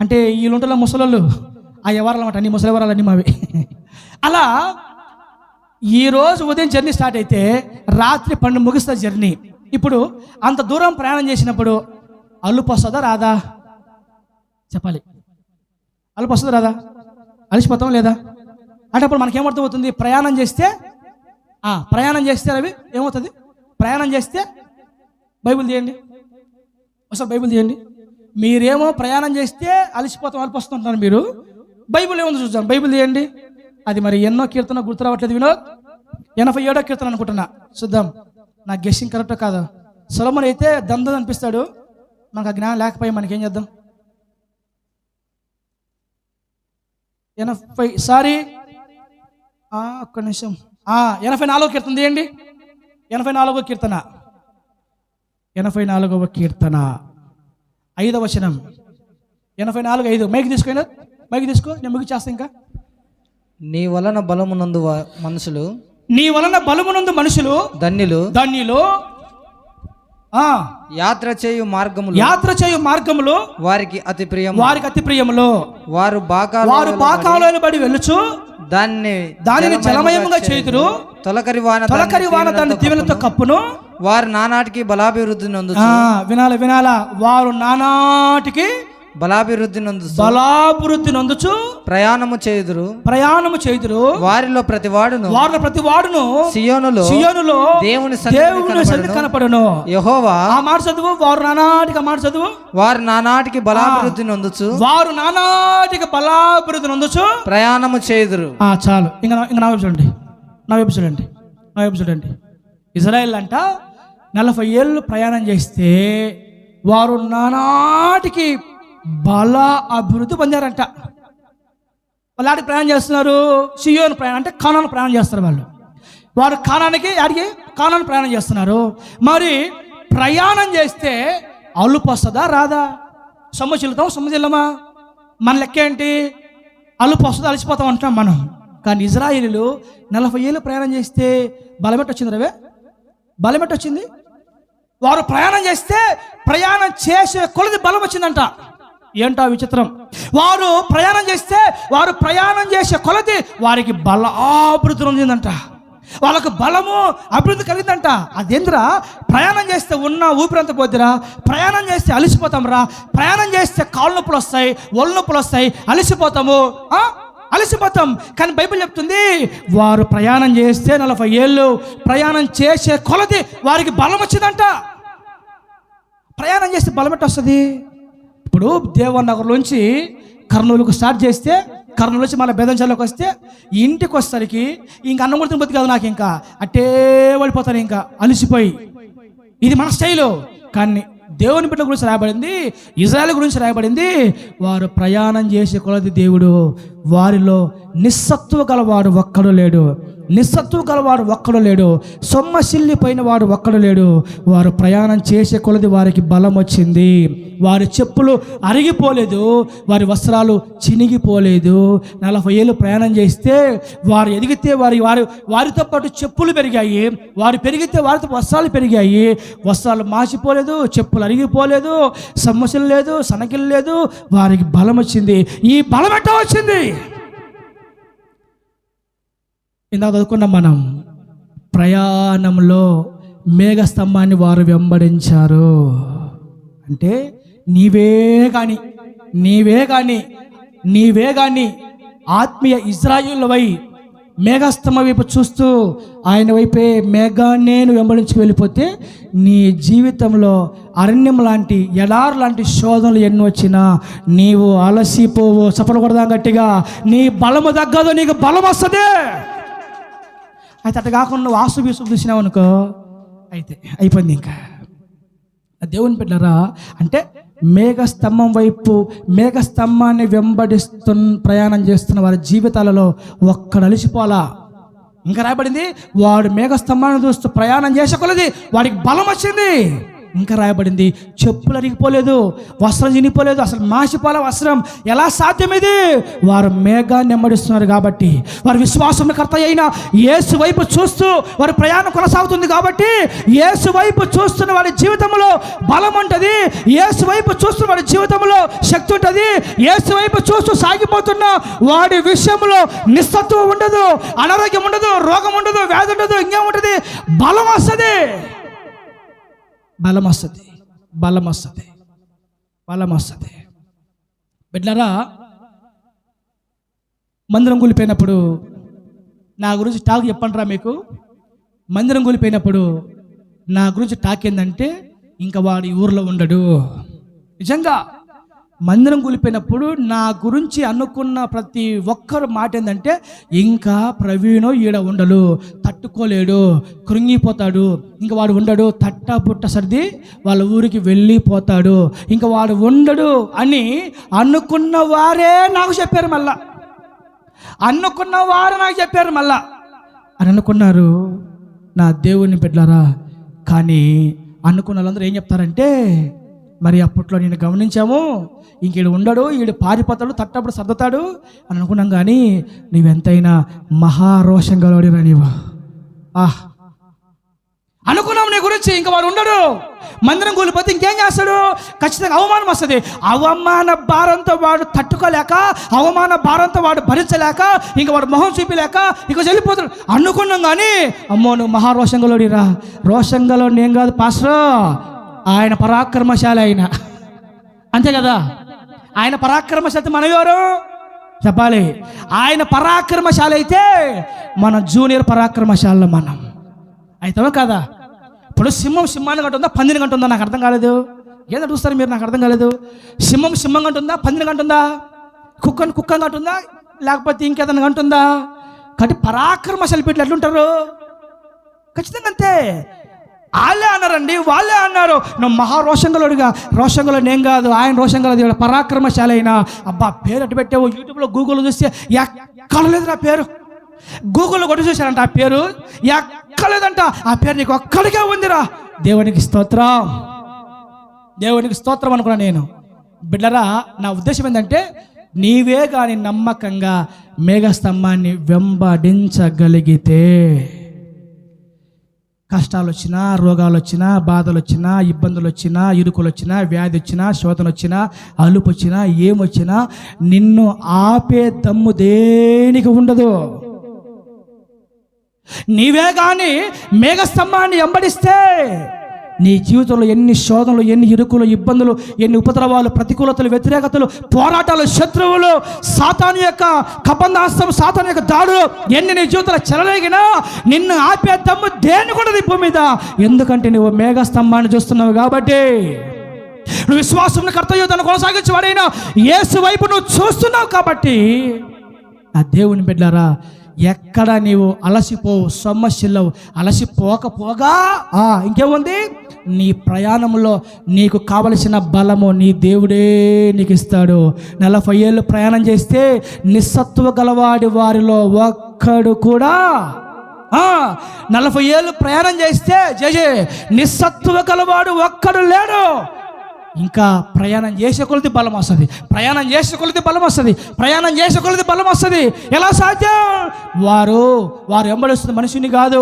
S2: అంటే వీళ్ళుంటారు ముసలోళ్ళు, ఆ వ్యవహారాలు అన్నమాట, అన్ని ముసలి వ్యవహారాలు అన్నీ మావి. అలా ఈరోజు ఉదయం జర్నీ స్టార్ట్ అయితే రాత్రి 12 ముగిస్తుంది జర్నీ. ఇప్పుడు అంత దూరం ప్రయాణం చేసినప్పుడు అలుపు వస్తుందా రాదా చెప్పాలి? అలుపు వస్తుందా రాదా? అలసిపోతాం లేదా? అంటే అప్పుడు మనకేమర్థమవుతుంది? ప్రయాణం చేస్తే అవి ఏమవుతుంది? ప్రయాణం చేస్తే బైబిల్ తీయండి ఒకసారి, బైబిల్ తీయండి. మీరేమో ప్రయాణం చేస్తే అలసిపోతాం, అలుపు వస్తుంటారు మీరు. బైబిల్ ఏముంది చూద్దాం, బైబిల్ తీయండి. అది మరి ఎన్నో కీర్తన గుర్తు రావట్లేదు వినోద్, 87వ కీర్తన అనుకుంటున్నా. చూద్దాం, నా గెస్సింగ్ కరెక్టో కాదు. సొలొమోను అయితే దందం అనిపిస్తాడు, మనకు ఆ జ్ఞానం లేకపోయి మనకేం చేద్దాం. 84వ కీర్తన తీయండి. 84వ కీర్తన 5వ వచనం. 84:5. మైక్ తీసుకో, మైక్ తీసుకో, నేను ముగిచేస్తా. ఇంకా
S1: నీ వలన బలమునందు మనుషులు ధన్యులు యాత్ర చేయు మార్గములు వారికి అతి ప్రియములు. వారు బాకాలలో బడి వెళ్ళుచు దానిని జలమయముగా చేయుదురు. తొలకరి వాన దాన్ని దీవెనతో కప్పును. వారు నానాటికి బలాభివృద్ధి నొందుచు. వినాలా, వారు నానాటికి బలాభివృద్ధి నొందుచు ప్రయాణము చేయుదురు. వారిలో ప్రతివాడును సియోనులో దేవుని సన్నిధి కనపడును. యెహోవా ఆ మాట చదువు. వారు నానాటికి బలాభివృద్ధి నొందుచు ప్రయాణము చేయుదురు. చాలు. ఇంకా నా వైపు చూడండి. ఇజ్రాయెల్ అంట 40 ఏళ్ళు ప్రయాణం చేస్తే వారు నానాటికి బల అభివృద్ధి పొందారంట. వాళ్ళు ప్రయాణం చేస్తున్నారు, సియోను ప్రయాణం అంటే కానాను ప్రయాణం చేస్తారు. వారు కానాను ప్రయాణం చేస్తున్నారు. మరి ప్రయాణం చేస్తే అలుపు వస్తుందా రాదా? సొమ్ము చెల్లుతామా? మన లెక్క ఏంటి? అలుపు వస్తుందా, అలసిపోతాం అంటున్నాం మనం. కానీ ఇజ్రాయేలీలు 40 ఏళ్ళు ప్రయాణం చేస్తే బలమెట్టు వచ్చింది. వారు ప్రయాణం చేస్తే ప్రయాణం చేసే కొలది బలం వచ్చిందంట.
S2: ఏంటో విచిత్రం. వారు ప్రయాణం చేసే కొలది వారికి బలాభివృద్ధి చెందిందంట. వాళ్ళకు బలము అభివృద్ధి కలిగిందంట. అదేంద్రా, ప్రయాణం చేస్తే ఉన్న ఊపిరంత పోద్దిరా, ప్రయాణం చేస్తే అలసిపోతాం రా, ప్రయాణం చేస్తే కాళ్ళు నొప్పులు వస్తాయి, ఒళ్ళు నొప్పులు వస్తాయి, అలసిపోతాం. కానీ బైబిల్ చెప్తుంది, వారు ప్రయాణం చేస్తే 40 ఏళ్ళు ప్రయాణం చేసే కొలది వారికి బలం వచ్చిందంట. ప్రయాణం చేస్తే బలం ఎట్ట వస్తుంది? ఇప్పుడు దేవనగర్లోంచి కర్నూలుకు స్టార్ట్ చేస్తే, కర్నూలు నుంచి మళ్ళీ బేదంచర్లోకి వస్తే, ఇంటికి వచ్చేసరికి ఇంక అన్నం కూడా తినబోద్దు కాదు నాకు, ఇంకా అట్టే పడిపోతాను ఇంకా అలసిపోయి. ఇది మన స్టైలు. కానీ దేవుని బిడ్డల గురించి రాయబడింది, ఇజ్రాయెల్ గురించి రాయబడింది, వారు ప్రయాణం చేసే కొలది దేవుడు వారిలో నిస్సత్తువ గలవాడు ఒక్కడు లేడు, సొమ్మసిల్లిపోయిన వాడు ఒక్కడు లేడు. వారు ప్రయాణం చేసే కొలది వారికి బలం వచ్చింది. వారి చెప్పులు అరిగిపోలేదు, వారి వస్త్రాలు చినిగిపోలేదు. 40 ఏళ్ళు ప్రయాణం చేస్తే వారు ఎదిగితే వారితో పాటు చెప్పులు పెరిగాయి, వారు పెరిగితే వారితో వస్త్రాలు పెరిగాయి. వస్త్రాలు మాసిపోలేదు, చెప్పులు అరిగిపోలేదు, సమస్యలు లేదు, సనకిలు లేదు. వారికి బలం వచ్చింది. ఈ బలం ఎట్టా వచ్చింది? ఇందాక చదువుకున్నాం మనం, ప్రయాణంలో మేఘస్తంభాన్ని వారు వెంబడించారు. అంటే నీవే కానీ ఆత్మీయ ఇజ్రాయేలువై మేఘస్తంభం వైపు చూస్తూ ఆయన వైపే మేఘాన్ని వెంబడించుకు వెళ్ళిపోతే నీ జీవితంలో అరణ్యం లాంటి, ఎడారు లాంటి శోధనలు ఎన్ని వచ్చినా నీవు అలసిపోవు. చప్పట్లు కొడదాం గట్టిగా. నీ బలము తగ్గదు, నీకు బలం వస్తుంది. అయితే అట్ట కాకుండా నువ్వు ఆసుబీసు చూసినావు అనుకో, అయితే అయిపోయింది. ఇంకా దేవుని బిడ్డలారా, అంటే మేఘస్తంభాన్ని ప్రయాణం చేస్తున్న వారి జీవితాలలో ఒక్కడు అలిసిపోలా. ఇంకా రాయబడింది, వాడు మేఘస్తంభాన్ని చూస్తూ ప్రయాణం చేసే కొలది వాడికి బలం వచ్చింది. ఇంకా రాయబడింది, చెప్పులు అరిగిపోలేదు, వస్త్రం చినిగిపోలేదు, అసలు మాసిపోలే వస్త్రం. ఎలా సాధ్యం ఇది? వారు మేఘాన్ని వెంబడిస్తున్నారు కాబట్టి, వారి విశ్వాసం కర్త అయిన యేసు వైపు చూస్తూ వారి ప్రయాణం కొనసాగుతుంది కాబట్టి, యేసు వైపు చూస్తున్న వారి జీవితంలో బలం ఉంటుంది, యేసు వైపు చూస్తున్న వారి జీవితంలో శక్తి ఉంటుంది. యేసు వైపు చూస్తూ సాగిపోతున్న వాడి విషయంలో నిస్సత్వం ఉండదు, అనారోగ్యం ఉండదు, రోగం ఉండదు, వ్యాధి ఉండదు, ఇంకేముంటుంది? బలం వస్తుంది. బిడ్డలారా, మందిరం కూలిపోయినప్పుడు నా గురించి టాక్ చెప్పండిరా మీకు. మందిరం కూలిపోయినప్పుడు నా గురించి టాక్ ఏంటంటే, ఇంకా వాడు ఈ ఊర్లో ఉండడు. నిజంగా మందిరం కూలిపోయినప్పుడు నా గురించి అనుకున్న ప్రతి ఒక్కరు మాట ఏంటంటే, ఇంకా ప్రవీణు ఈడ ఉండడు, తట్టుకోలేడు, కృంగిపోతాడు, ఇంకా వాడు ఉండడు, తట్టబుట్ట సర్ది వాళ్ళ ఊరికి వెళ్ళిపోతాడు, ఇంకా వాడు ఉండడు అని అనుకున్న వారే నాకు చెప్పారు. మళ్ళా అని అనుకున్నారు నా దేవుని బిడ్డలారా. కానీ అనుకున్న వాళ్ళందరూ ఏం చెప్తారంటే, మరి అప్పట్లో నేను గమనించాము, ఇంకేడు ఉండడు, ఈడు పారిపోతాడు, తట్టప్పుడు సర్దుతాడు అని అనుకున్నాం. కానీ నువ్వెంతైనా మహారోషం గలవాడిరా నీవు. అనుకున్నాం నీ గురించి, ఇంకా వాడు ఉండడు. మందిరం కూలిపోతే ఇంకేం చేస్తాడు? ఖచ్చితంగా అవమానం వస్తుంది. అవమాన భారంతో వాడు తట్టుకోలేక, అవమాన భారంతో వాడు భరించలేక, ఇంక వాడు మొహం చూపిలేక ఇక వెళ్ళిపోతాడు అనుకున్నాం. కానీ అమ్మో, నువ్వు మహారోషంగలోడిరా. రోషంగలో నేను కాదు పాస్టర్, ఆయన పరాక్రమశాలి. ఆయన అంతే కదా, ఆయన పరాక్రమశాలి. మనం ఎవరు చెప్పాలి? ఆయన పరాక్రమశాలి అయితే మన జూనియర్ పరాక్రమశాలలో మనం అవుతామా కదా? ఇప్పుడు సింహాన్ని కంటుందా, పందిని కంటుందా? నాకు అర్థం కాలేదు. ఏదో చూస్తారు మీరు, నాకు అర్థం కాలేదు. సింహం కంటుందా, పందిని కంటుందా, కుక్కని కంటుందా, లేకపోతే ఇంకేదన్నా కంటుందా? కాబట్టి పరాక్రమశాలి పెట్టి ఎట్లుంటారు? ఖచ్చితంగా అంతే. వాళ్ళే అన్నారండి, వాళ్ళే అన్నారు, నువ్వు మహారోషంగలుడిగా. రోషంగలో నేను కాదు, ఆయన రోషంగల పరాక్రమశాలి అయినా. అబ్బా, పేరు అటు పెట్టావు. యూట్యూబ్లో గూగుల్లో చూస్తే ఎక్కడ లేదు నా పేరు. గూగుల్లో కొట్టి చూశారంట, ఆ పేరు ఎక్కలేదంట. ఆ పేరు నీకు ఒక్కడికే ఉందిరా. దేవునికి స్తోత్రం అనుకున్నా నేను. బిడ్డరా, నా ఉద్దేశం ఏంటంటే, నీవే కానీ నమ్మకంగా మేఘస్తంభాన్ని వెంబడించగలిగితే, కష్టాలు వచ్చినా, రోగాలు వచ్చినా, బాధలు వచ్చినా, ఇబ్బందులు వచ్చినా, ఇరుకులు వచ్చినా, వ్యాధి వచ్చినా, శోధన వచ్చినా, అలుపు వచ్చినా, ఏమొచ్చినా నిన్ను ఆపే దమ్ము దేనికి ఉండదు. నీవే కానీ మేఘస్తంభాన్ని వెంబడిస్తే నీ జీవితంలో ఎన్ని శోధనలు, ఎన్ని ఇరుకులు, ఇబ్బందులు, ఎన్ని ఉపద్రవాలు, ప్రతికూలతలు, వ్యతిరేకతలు, పోరాటాలు, శత్రువులు, సాతాను యొక్క కబంధాస్తం, సాతాను యొక్క దాడులు ఎన్ని నీ జీవితంలో చెలరేగినా నిన్ను ఆపే దమ్ము దేనికి ఉండదు భూమి మీద. ఎందుకంటే నువ్వు మేఘస్తంభాన్ని చూస్తున్నావు కాబట్టి. నువ్వు విశ్వాసం కర్తవ్యం కొనసాగించేవాడైనా యేసు వైపు నువ్వు చూస్తున్నావు కాబట్టి. ఆ దేవుని బిడ్డలారా, ఎక్కడ నీవు అలసిపోవు, సమస్యలు అలసిపోకపోగా ఇంకేముంది, నీ ప్రయాణంలో నీకు కావలసిన బలము నీ దేవుడే నీకు ఇస్తాడు. 40 ఏళ్ళు ప్రయాణం చేస్తే నిస్సత్తువ గలవాడి వారిలో ఒక్కడు కూడా 40 ఏళ్ళు ప్రయాణం చేస్తే నిస్సత్తువ గలవాడు ఒక్కడు లేడు. ఇంకా ప్రయాణం చేసే కొలది బలం వస్తుంది, ప్రయాణం చేసే కొలది బలం వస్తుంది, ప్రయాణం చేసే కొలది బలం వస్తుంది. ఎలా సాధ్యం? వారు వెంబడిస్తుంది మనుషుని కాదు,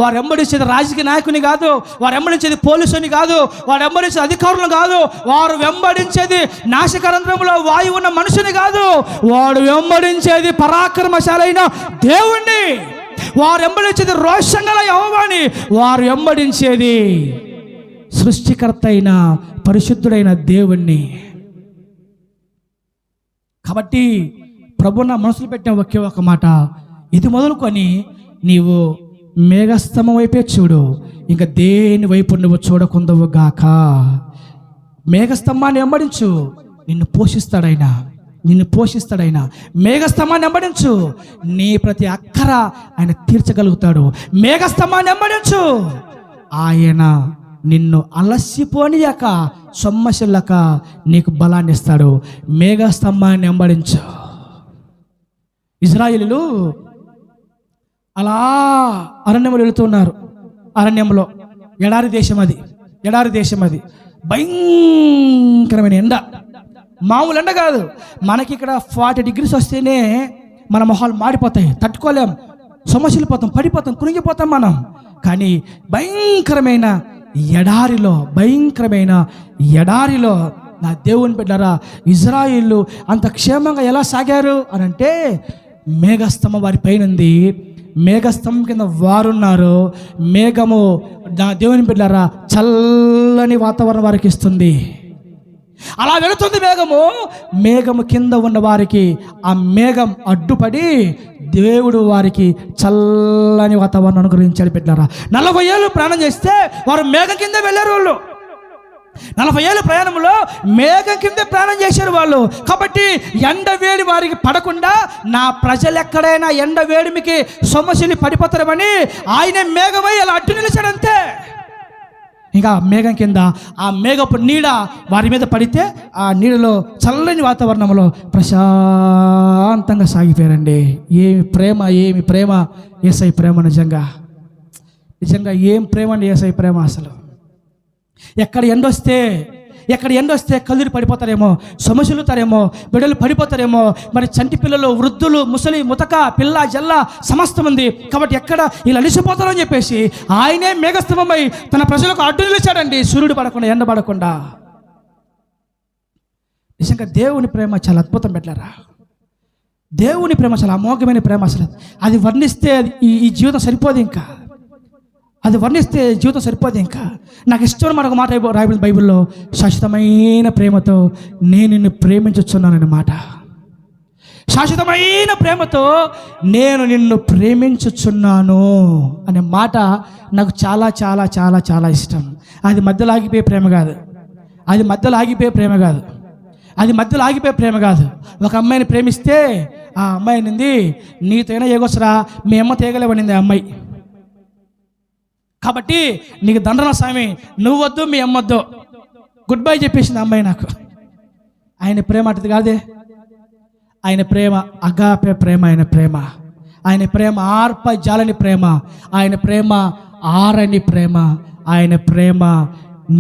S2: వారు వెంబడించేది రాజకీయ నాయకుని కాదు, వారు వెంబడించేది పోలీసుని కాదు, వారు వెంబడించేది అధికారులను కాదు, వారు వెంబడించేది నాశకరంధ్రంలో వాయువు ఉన్న మనుషుని కాదు, వాడు వెంబడించేది పరాక్రమశాలైన దేవుణ్ణి. వారు వెంబడించేది రోషంగల యెహోవాని. వారు వెంబడించేది సృష్టికర్త అయిన పరిశుద్ధుడైన దేవుణ్ణి. కాబట్టి ప్రభు నా మనసులో పెట్టిన ఒకే ఒక మాట, ఇది మొదలుకొని నీవు మేఘస్తంభం వైపే చూడు, ఇంకా దేని వైపు నువ్వు చూడకుందవు గాక. మేఘస్తంభాన్ని వెంబడించు, నిన్ను పోషిస్తాడైనా. మేఘస్తంభాన్ని వెంబడించు, నీ ప్రతి అక్కర ఆయన తీర్చగలుగుతాడు. మేఘస్తంభాన్ని వెంబడించు, ఆయన నిన్ను అలసిపోనియక, సొమ్మసిల్లక నీకు బలాన్ని ఇస్తాడు. మేఘస్తంభాన్ని వెంబడించు. ఇశ్రాయేలీయులు అలా అరణ్యంలో వెళుతున్నారు. అరణ్యంలో ఎడారి దేశం అది భయంకరమైన ఎండ, మామూలు ఎండ కాదు. మనకి ఇక్కడ 40 degrees వస్తేనే మన మొహాలు మాడిపోతాయి, తట్టుకోలేం, సమస్యలు పడిపోతాం, కునిగిపోతాం మనం. కానీ భయంకరమైన ఎడారిలో నా దేవుని బిడ్డలారా, ఇశ్రాయేలు అంత క్షేమంగా ఎలా సాగారు అని అంటే, మేఘస్తంభం వారి పైనుంది, మేఘస్తంభం కింద వారున్నారు. మేఘము నా దేవుని బిడ్డలారా చల్లని వాతావరణం వారికి ఇస్తుంది. అలా వెళుతుంది మేఘము కింద ఉన్న వారికి ఆ మేఘం అడ్డుపడి దేవుడు వారికి చల్లని వాతావరణం అనుగ్రహించాడు. బిడ్డలారా, 40 ఏళ్ళు ప్రయాణం చేస్తే వారు మేఘం కింద వెళ్ళారు. వాళ్ళు 40 ఏళ్ళ ప్రయాణంలో మేఘం కింద ప్రయాణం చేశారు వాళ్ళు. కాబట్టి ఎండ వేడి వారికి పడకుండా, నా ప్రజలు ఎక్కడైనా ఎండ వేడిమికి సమస్యలు పడిపోతారని ఆయనే మేఘమై అలా అడ్డు నిలిచాడంతే. ఇంకా మేఘం కింద ఆ మేఘపు నీడ వారి మీద పడితే ఆ నీడలో చల్లని వాతావరణంలో ప్రశాంతంగా సాగిపోయారండి. ఏమి ప్రేమ యేసయ్య ప్రేమ! నిజంగా ఏం ప్రేమ అండి యేసయ్య ప్రేమ! అసలు ఎక్కడ ఎండొస్తే కళ్ళురు పడిపోతారేమో, సమస్యలుతారేమో, బిడ్డలు పడిపోతారేమో, మరి చంటి పిల్లలు, వృద్ధులు, ముసలి, ముతక, పిల్ల, జల్ల సమస్తం ఉంది. కాబట్టి ఎక్కడ ఇలా అలిసిపోతారని చెప్పేసి ఆయనే మేఘస్తంభమై తన ప్రజలకు అడ్డు నిలిచాడండి, సూర్యుడు పడకుండా, ఎండ పడకుండా. నిజంగా దేవుని ప్రేమ చాలా అద్భుతం. పెట్టారా, దేవుని ప్రేమ చాలా అమోఘమైన ప్రేమ. అసలు అది వర్ణిస్తే ఈ జీవితం సరిపోదు. ఇంకా నాకు ఇష్టమైన మాట, ఒక మాట రాయబడింది బైబిల్లో, శాశ్వతమైన ప్రేమతో నేను నిన్ను ప్రేమించుచున్నాననే మాట. శాశ్వతమైన ప్రేమతో నేను నిన్ను ప్రేమించుచున్నాను అనే మాట నాకు చాలా చాలా చాలా చాలా ఇష్టం. అది మధ్యలో ఆగిపోయే ప్రేమ కాదు. ఒక అమ్మాయిని ప్రేమిస్తే ఆ అమ్మాయి నింది, నీతోనే ఏగొసరా, మీ అమ్మ తేగలేవనింది ఆ అమ్మాయి. కాబట్టి నీకు దండన స్వామి, నువ్వు వద్దు, మీ అమ్మొద్దు, గుడ్ బై చెప్పేసింది అమ్మాయి నాకు. ఆయన ప్రేమ అటుది కాదే. ఆయన ప్రేమ అగాపే ప్రేమ. ఆయన ప్రేమ ఆర్ప జాలని ప్రేమ. ఆయన ప్రేమ ఆరని ప్రేమ. ఆయన ప్రేమ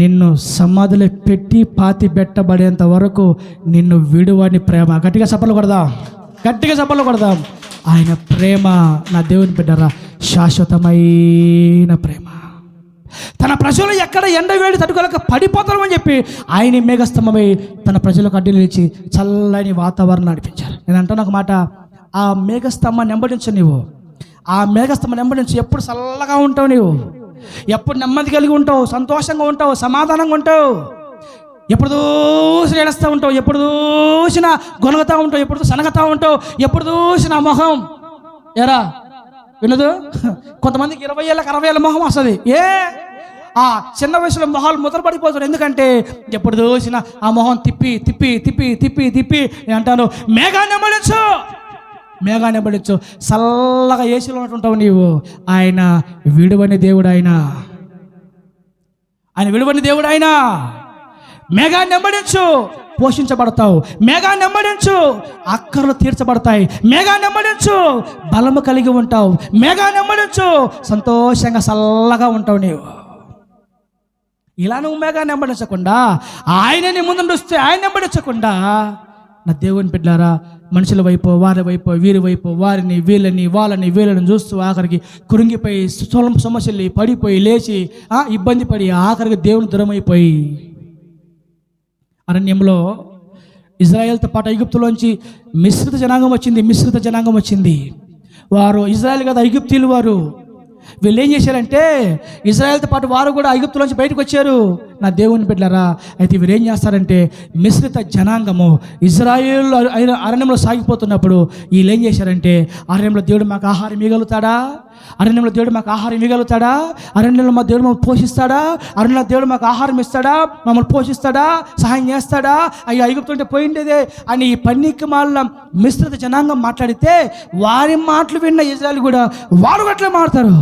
S2: నిన్ను సమాధిలో పెట్టి పాతి పెట్టబడేంత వరకు నిన్ను విడువని ప్రేమ. గట్టిగా చప్పట్లు కొడదాం. ఆయన ప్రేమ నా దేవుని బిడ్డరా శాశ్వతమైన ప్రేమ. తన ప్రజలు ఎక్కడ ఎండ వేడి తట్టుకోలేక పడిపోతారని చెప్పి ఆయన మేఘస్తంభమై తన ప్రజలకు అడ్డు నిలిచి చల్లని వాతావరణం నడిపించారు. నేను అంటాను ఒక మాట, ఆ మేఘస్తంభాన్ని వెంబడించు నీవు. ఆ మేఘస్తంభాన్ని వెంబడించు. ఎప్పుడు చల్లగా ఉంటావు నీవు, ఎప్పుడు నెమ్మది కలిగి ఉంటావు, సంతోషంగా ఉంటావు, సమాధానంగా ఉంటావు. ఎప్పుడు చూసినా ఏడుస్తూ ఉంటావు, ఎప్పుడు చూసినా గొనగతా ఉంటావు, ఎప్పుడు సనగతా ఉంటావు, ఎప్పుడు చూసినా మొహం ఎరా వినదు. కొంతమందికి 20 ఏళ్ళకి 60 ఏళ్ళ మొహం వస్తుంది. ఆ చిన్న వయసులో మొహాలు ముద్రపడిపోతారు. ఎందుకంటే ఎప్పుడు చూసినా ఆ మొహం తిప్పి తిప్పి తిప్పి తిప్పి తిప్పి నేను అంటాను, మేఘాన్ని వెంబడించు, మేఘాన్ని వెంబడించు. చల్లగా ఏసీలో ఉంటుంటావు నీవు. ఆయన విడువని దేవుడు, ఆయన విడువని దేవుడు. ఆయన మేఘాన్ని వెంబడించు, పోషించబడతావు. మేఘాన్ని వెంబడించు, అక్కర్లు తీర్చబడతాయి. మేఘాన్ని వెంబడించు, బలము కలిగి ఉంటావు. మేఘాన్ని వెంబడించు, సంతోషంగా చల్లగా ఉంటావు నీవు. ఇలా నువ్వు మేఘాన్ని వెంబడించకుండా, ఆయన నీ ముందు వస్తే ఆయన వెంబడించకుండా, నా దేవుని బిడ్డలారా, మనుషుల వైపు, వారి వైపు, వీరి వైపు, వారిని వీళ్ళని వాళ్ళని వీళ్ళని చూస్తూ ఆఖరికి కురింగిపోయి సమస్యలు పడిపోయి లేచి ఇబ్బంది పడి ఆఖరికి దేవుని దూరమైపోయి, అరణ్యంలో ఇజ్రాయేల్తో పాటు ఐగుప్తులోంచి మిశ్రిత జనాంగం వచ్చింది. వారు ఇజ్రాయేల్ కదా, ఐగుప్తీయులు వారు. వీళ్ళు ఏం చేశారంటే ఇజ్రాయేల్తో పాటు వారు కూడా ఐగుప్తులోంచి బయటకు వచ్చారు. నా దేవుని బిడ్డలారా, అయితే వీరు ఏం చేస్తారంటే మిశ్రిత జనాంగము ఇజ్రాయేల్ అరణ్యంలో సాగిపోతున్నప్పుడు వీళ్ళు ఏం చేశారంటే, అరణ్యంలో దేవుడు మాకు ఆహారం ఇవ్వగలుగుతాడా, అరణ్యంలో దేవుడు మాకు ఆహారం ఇవ్వగలుగుతాడా, అరణ్యంలో మా దేవుడు మమ్మల్ని పోషిస్తాడా, అరణ్యంలో దేవుడు మాకు ఆహారం ఇస్తాడా, మమ్మల్ని పోషిస్తాడా, సహాయం చేస్తాడా, అయ్యో ఐగుప్తుంటే పోయిండేదే అని ఈ పన్నీకి మాల మిశ్రిత జనాంగం మాట్లాడితే వారి మాటలు విన్న ఇజ్రాయేల్ కూడా వారు అట్లా మాట్లాడతారు.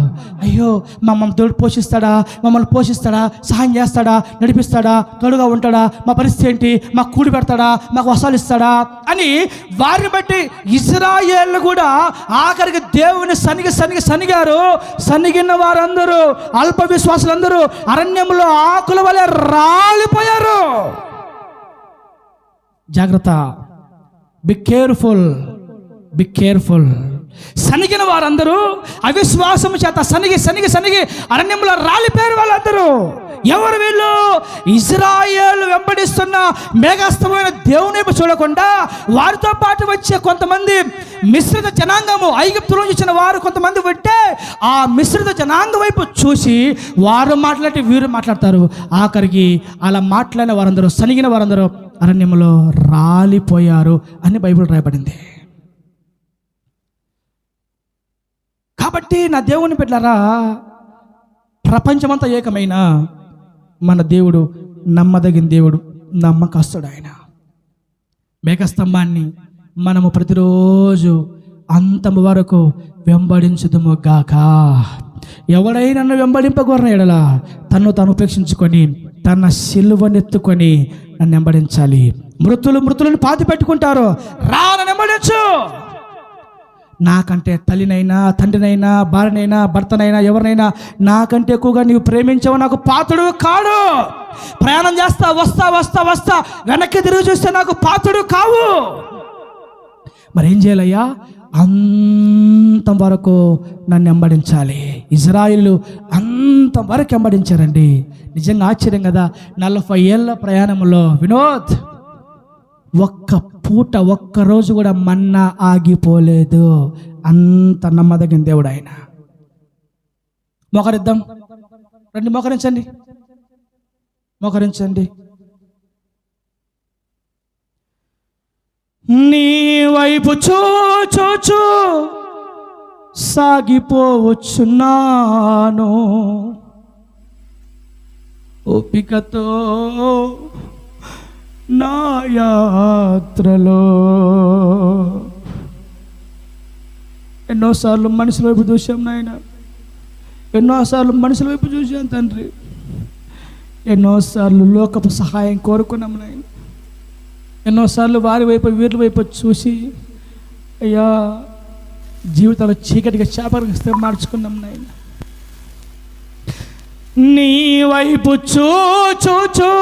S2: అయ్యో మమ్మల్ని దేవుడు పోషిస్తాడా, మమ్మల్ని పోషిస్తాడా, సహాయం చేస్తాడా, నడిపిస్తాడా, తోడుగా ఉంటాడా, మా పరిస్థితి ఏంటి, మాకు కూడి పెడతాడా, మాకు వసాలు ఇస్తాడా అని వారిని బట్టి ఇశ్రాయేలు కూడా ఆఖరికి దేవుని సనిగారు. సనిగిన వారందరూ, అల్ప విశ్వాసులందరూ అరణ్యంలో ఆకుల వలె రాలిపోయారు. జాగ్రత్త, బి కేర్ఫుల్. సనిగిన వారందరూ అవిశ్వాసం చేత సనిగి అరణ్యంలో రాలిపోయారు. వాళ్ళందరూ ఎవరు? వీళ్ళు ఇజ్రాయేలు వెంబడిస్తున్న మేఘస్తమైన దేవుని వైపు చూడకుండా వారితో పాటు వచ్చే కొంతమంది మిశ్రిత జనాంగము, ఐగుప్తులో వచ్చిన వారు కొంతమంది ఉంటే ఆ మిశ్రిత జనాంగం వైపు చూసి వారు మాట్లాడి వీరు మాట్లాడతారు. ఆఖరికి అలా మాట్లాడిన వారందరూ, సనిగిన వారందరూ అరణ్యంలో రాలిపోయారు అని బైబిల్ రాయబడింది. కాబట్టి నా దేవుని బిడ్డలారా, ప్రపంచమంతా ఏకమైన మన దేవుడు నమ్మదగిన దేవుడు, నమ్మకస్తుడు. ఆయన మేఘస్తంభాన్ని మనము ప్రతిరోజు అంతము వరకు వెంబడించుదుము గాక. ఎవడైనా నన్ను వెంబడింపగోరిన ఎడల తన్ను తాను ఉపేక్షించుకొని తన సిలువనెత్తుకొని నన్ను వెంబడించాలి. మృతులను పాతి పెట్టుకుంటారు, రా నన్ను వెంబడించు. నాకంటే తల్లినైనా, తండ్రినైనా, భార్యనైనా, భర్తనైనా, ఎవరినైనా నాకంటే ఎక్కువగా నీవు ప్రేమించావు నాకు పాత్రుడు కాడు. ప్రయాణం చేస్తా వస్తా వెనక్కి తిరిగి చూస్తే నాకు పాత్రుడు కావు. మరి ఏం చేయాలయ్యా? అంతం వరకు నన్ను వెంబడించాలి. ఇజ్రాయిల్ అంతవరకు వెంబడించారండి. నిజంగా ఆశ్చర్యం కదా. 40 ఏళ్ళ ప్రయాణంలో వినోద్ ఒక్క రోజు కూడా మన్నా ఆగిపోలేదు. అంత నమ్మదగిన దేవుడు ఆయన. మోకరిద్దాం రండి, మోకరించండి. నీ వైపు చూచూ సాగిపోవచ్చున్నాను, ఓపికతో నా యాత్రలో. ఎన్నోసార్లు మనుషుల వైపు చూసాం నాయన, ఎన్నోసార్లు మనుషుల వైపు చూసాం తండ్రి, ఎన్నోసార్లు లోకపు సహాయం కోరుకున్నాం నాయన, ఎన్నోసార్లు వారి వైపు వీరి వైపు చూసి అయ్యా జీవితాలు చీకటిగా చేపరిస్తే మార్చుకున్నాం నాయన. నీ వైపు చూచూ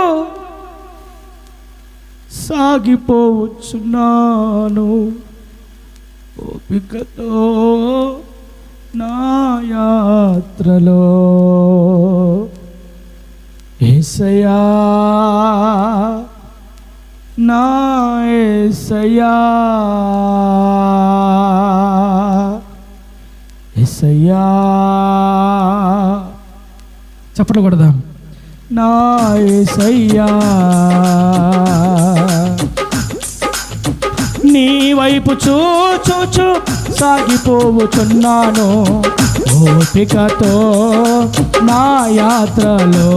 S2: సాగిపోవచ్చున్నాను, ఓపికతో నా యాత్రలో. యేసయ్యా నా యేసయ్యా యేసయ్యా చప్పట్లు కొడదాం. నా యేసయ్యా నీ వైపు చూచూ సాగిపోవుచున్నాను ఓపికతో నా యాత్రలో.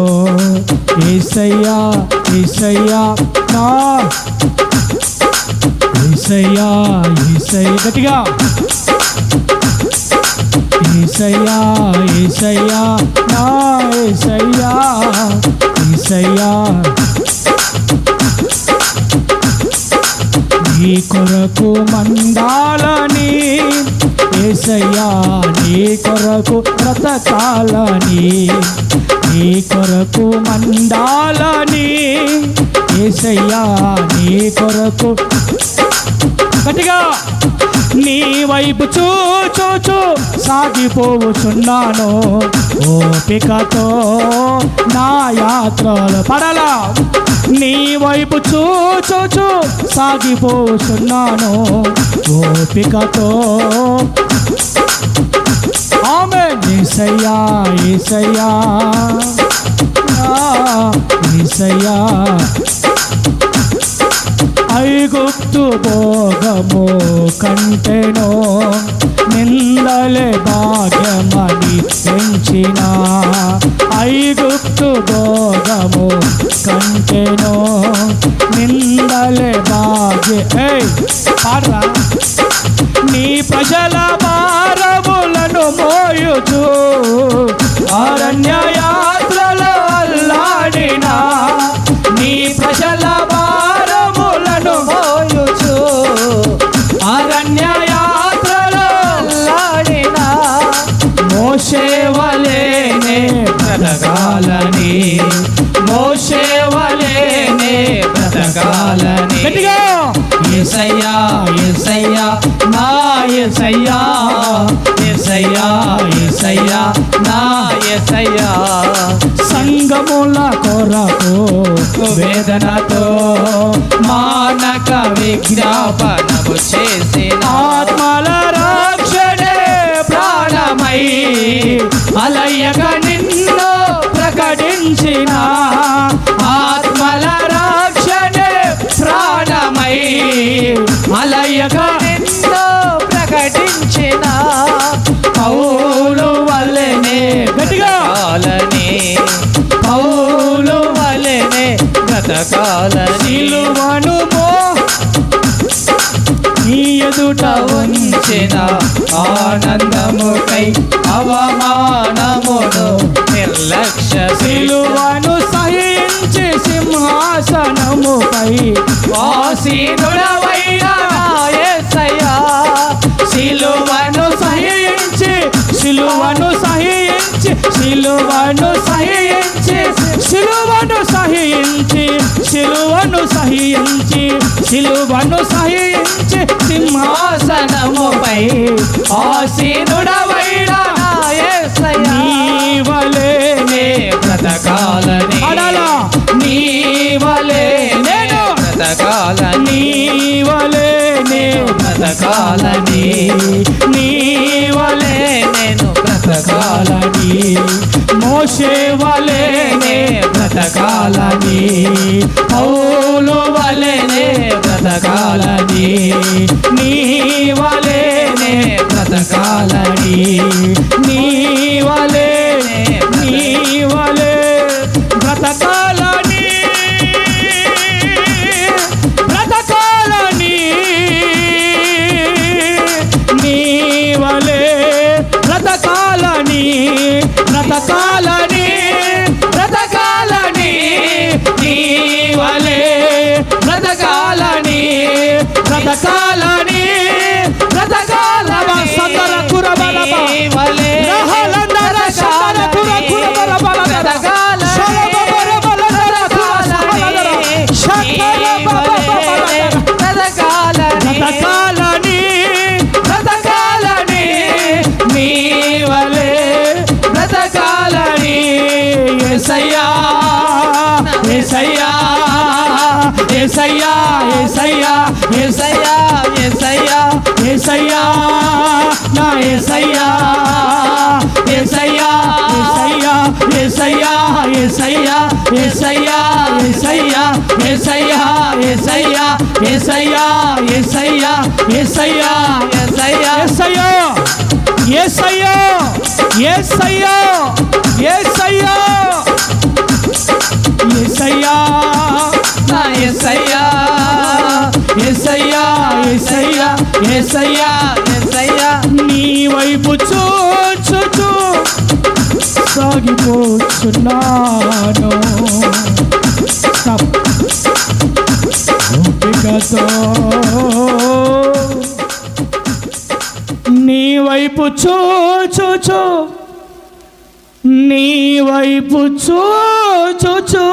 S2: యేసయ్యా యేసయ్యా నా యేసయ్యా యేసయ్యా గట్టిగా యేసయ్యా యేసయ్యా నా యేసయ్యా యేసయ్యా నీ కొరకు మండాలని యేసయ్యా నీ కొరకు బ్రతకాలని నీ కొరకు మండాలని యేసయ్యా నీ కొరకు గట్టిగా నీ వైపు చూచూ సాగిపోవుచున్నాను ఓపికతో నా యాత్రలు. పడాలా నీ వైపు చూచూ సాగిపోచున్నాను ఓపికతో. ఆమేన్. యేసయ్యా యేసయ్యా యేసయ్యా ఐగుప్తు భోగము కంటెనో నిందలే భాగ్యమని పెంచిన ఐగుప్తు భోగము కంటెనో నిందలే భాగ్య పాడరా నీ ప్రజల భారములను మోయుచు అరణ్య యాత్రలో అల్లాడినా నీ ప్రజల భారములను మోయుచు అరణ్య యాత్రలో అల్లాడినా మోషే వలెనే బ్రతకాలని మోషే వలెనే బ్రతకాలని. యేసయ్యా యేసయ్యా నా యేసయ్యా యేసయ్యా యేసయ్యా నా యేసయ్యా సంగముల కొరకు వేదనతో మానక విజ్ఞాపనము చేసిన ఆత్మల రక్షణే ప్రాణమై అలయగా నిన్ను ప్రకటించిన ఆత్మల రక్షణే ప్రాణమై అలయగా నిన్ను ప్రకటించిన పౌలు వలెనే బ్రతకాలని పౌలు వలెనే బ్రతకాలని. సిలువను నీ ఎదుట ఉంచిన ఆనందముకై అవమానమును నిర్లక్ష్య సిలువను సహించి సింహాసనముపై ఆసీనుడవైన యేసయ్యా సిలువను సహించి సిలువను సహించి సిలువను సహించి సిలువను సహించి సిలువను సహించి సిలువను సహించి సింహాసనముపై ఆసీనుడవైన యేసయ్యా నీ వలెనే బ్రతకాలని నీ వలెనే బ్రతకాలని నీ వలెనే బ్రతకాలని నీ వలె నేను బ్రతకాలని మోషే వలెనే బ్రతకాలని పౌలు వలెనే బ్రతకాలని నీ వలెనే బ్రతకాలని నీ వలెనే నీ వలె బ్రతకాలని బ్రతకాలని నీ వలె బ్రతకాలని బ్రతకాలని బ్రతకాలని నీ వలె బ్రతకాలని బ్రతకాలని బ్రతకాలని సందర కురబలబ వలె రహలందర సందర కురబలబ బ్రతకాలని బ్రతకాలని బ్రతకాలని నీ వలె బ్రతకాలని యేసయ్యా యేసయ్యా యేసయ్యా యేసయ్యా యేసయ్యా యేసయ్యా యేసయ్యా యేసయ్యా యేసయ్యా యేసయ్యా యేసయ్యా యేసయ్యా యేసయ్యా యేసయ్యా
S1: నా యేసయ్యా
S2: యేసయ్యా యేసయ్యా యేసయ్యా
S1: యేసయ్యా
S2: నీ వైపు చూచుచు సాగిపోచున్నాను ఓపికతో నీ వైపు చూచుచు నీ వైపు చూచుచు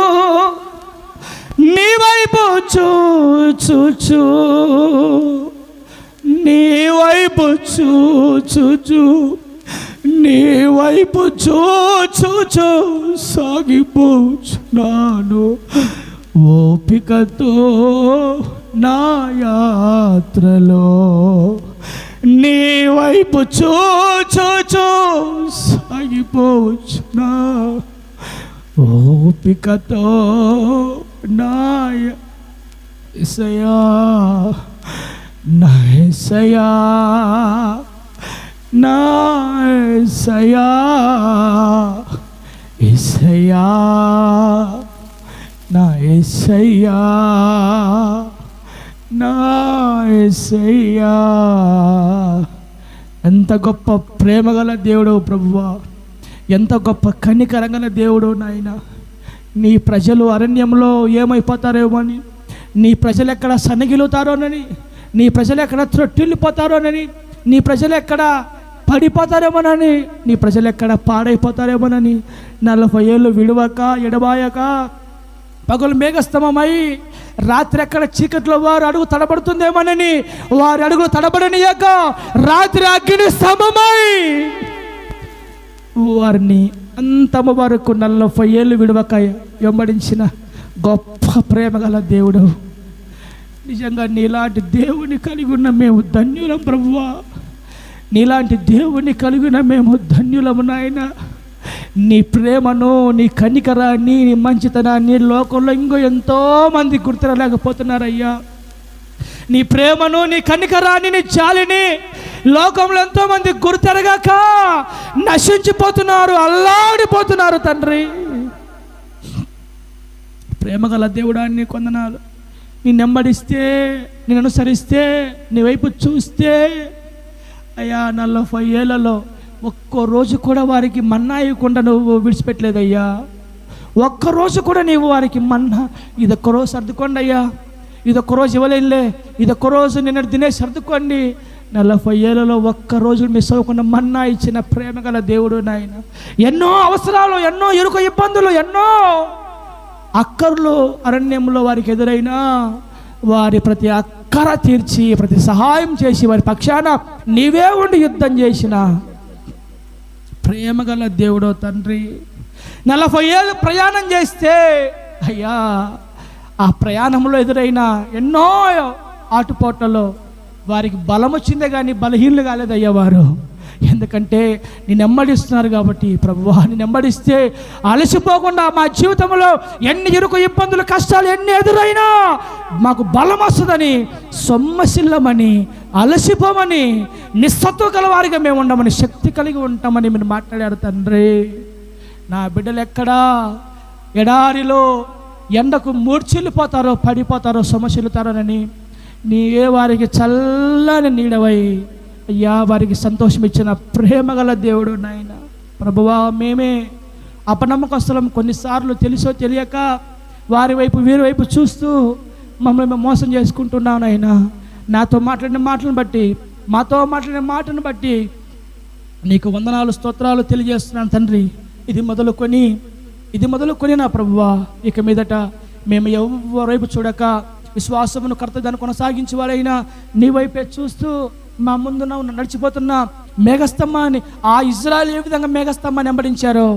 S2: నీ వైపు చూచుచు నీ వైపు చూచుచు నీ వైపు చూచుచు సాగిపోచున్నాను ఓపికతో నా యాత్రలో నీ వైపు చూచుచు సాగిపోచున్నా ఓపికతో నా యేసయ్యా నా యేసయ్యా నా యేసయ్యా యేసయ్యా నా యేసయ్యా నా యేసయ్యా ఎంత గొప్ప ప్రేమగల దేవుడు ప్రభువా, ఎంత గొప్ప కనికరంగల దేవుడు నాయన. నీ ప్రజలు అరణ్యంలో ఏమైపోతారేమోని, నీ ప్రజలు ఎక్కడ సన్నగిలుతారోనని, నీ ప్రజలు ఎక్కడ త్రొట్టిల్లిపోతారోనని, నీ ప్రజలు ఎక్కడ పడిపోతారేమోనని, నీ ప్రజలు ఎక్కడ పాడైపోతారేమోనని 40 ఏళ్ళు విడవక ఎడబాయక పగలు మేఘస్తంభమై రాత్రి ఎక్కడ చీకట్లో వారు అడుగు తడబడుతుందేమోనని వారి అడుగులు తడబడనియక రాత్రి అగ్ని స్తంభమై వారిని అంతమ వరకు 40 ఏళ్ళు విడవక వెంబడించిన గొప్ప ప్రేమగల దేవుడు. నిజంగా నీలాంటి దేవుని కలిగి ఉన్న మేము ధన్యులం ప్రభువా, నీలాంటి దేవుని కలిగిన మేము ధన్యులము నాయన. నీ ప్రేమను, నీ కనికరాన్ని, నీ మంచితనాన్ని లోకంలో ఇంకో ఎంతోమంది గుర్తిరలేకపోతున్నారయ్యా. నీ ప్రేమను, నీ కనికరాన్ని, నీ జాలిని లోకంలో ఎంతోమంది గుర్తెరగాక నశించిపోతున్నారు, అల్లాడిపోతున్నారు తండ్రి. ప్రేమగల దేవుడాన్ని కొందనాలు. నేను నెమ్మడిస్తే, నేను అనుసరిస్తే, నీ వైపు చూస్తే అయ్యా 40 ఏళ్లలో ఒక్కరోజు కూడా వారికి మన్నా ఇవ్వకుండా నువ్వు విడిచిపెట్టలేదయ్యా. ఒక్కరోజు కూడా నీవు వారికి మన్నా, ఇదొక్కరోజు సర్దుకోండి అయ్యా, ఇదొక్కరోజు ఇవ్వలేనులే, ఇదొక్కరోజు నిన్న తినేసి సర్దుకోండి. 40 ఏళ్లలో ఒక్కరోజు మిస్ అవ్వకుండా మన్నా ఇచ్చిన ప్రేమగల దేవుడు నాయన. ఎన్నో అవసరాలు, ఎన్నో ఇరుకు ఇబ్బందులు, ఎన్నో అక్కర్లు అరణ్యంలో వారికి ఎదురైనా వారి ప్రతి అక్కర తీర్చి, ప్రతి సహాయం చేసి వారి పక్షాన నీవే ఉండి యుద్ధం చేసిన ప్రేమగల దేవుడో తండ్రి. 40 ఏళ్ళు ప్రయాణం చేస్తే అయ్యా ఆ ప్రయాణంలో ఎదురైన ఎన్నో ఆటుపోట్లలో వారికి బలం వచ్చిందే కానీ బలహీనలు కాలేదయ్యా వారు. ఎందుకంటే నేను నెమ్మడిస్తున్నారు కాబట్టి ప్రభువా, నేను నెమ్మడిస్తే అలసిపోకుండా మా జీవితంలో ఎన్ని ఇరుకు ఇబ్బందులు, కష్టాలు ఎన్ని ఎదురైనా మాకు బలం వస్తుందని, సొమ్మశిల్లమని, అలసిపోమని, నిస్సత్వ గలవారిగా మేము ఉండమని, శక్తి కలిగి ఉంటామని మీరు మాట్లాడారు తండ్రి. నా బిడ్డలు ఎక్కడా ఎడారిలో ఎండకు మూర్చిల్లిపోతారో, పడిపోతారో, సొమ్మశిల్లుతారోనని నీవే వారికి చల్లని నీడవై అయ్యా వారికి సంతోషం ఇచ్చిన ప్రేమగల దేవుడు నాయన. ప్రభువా, మేమే అపనమ్మకస్తులం, కొన్నిసార్లు తెలుసో తెలియక వారి వైపు వీరి వైపు చూస్తూ మమ్మల్ని మేము మోసం చేసుకుంటున్నాం నాయన. నాతో మాట్లాడిన మాటలను బట్టి, మాతో మాట్లాడిన మాటను బట్టి నీకు వందనాలు, స్తోత్రాలు తెలియజేస్తున్నాను తండ్రి. ఇది మొదలుకొని నా ప్రభువా, ఇక మీదట మేము ఎవరి వైపు చూడక విశ్వాసమును కర్తవ్యాన్ని కొనసాగించి వారైనా నీ వైపే చూస్తూ మా ముందున నడిచిపోతున్న మేఘస్తంభాన్ని, ఆ ఇజ్రాయెల్ ఏ విధంగా మేఘస్తంభాన్ని వెంబడించారో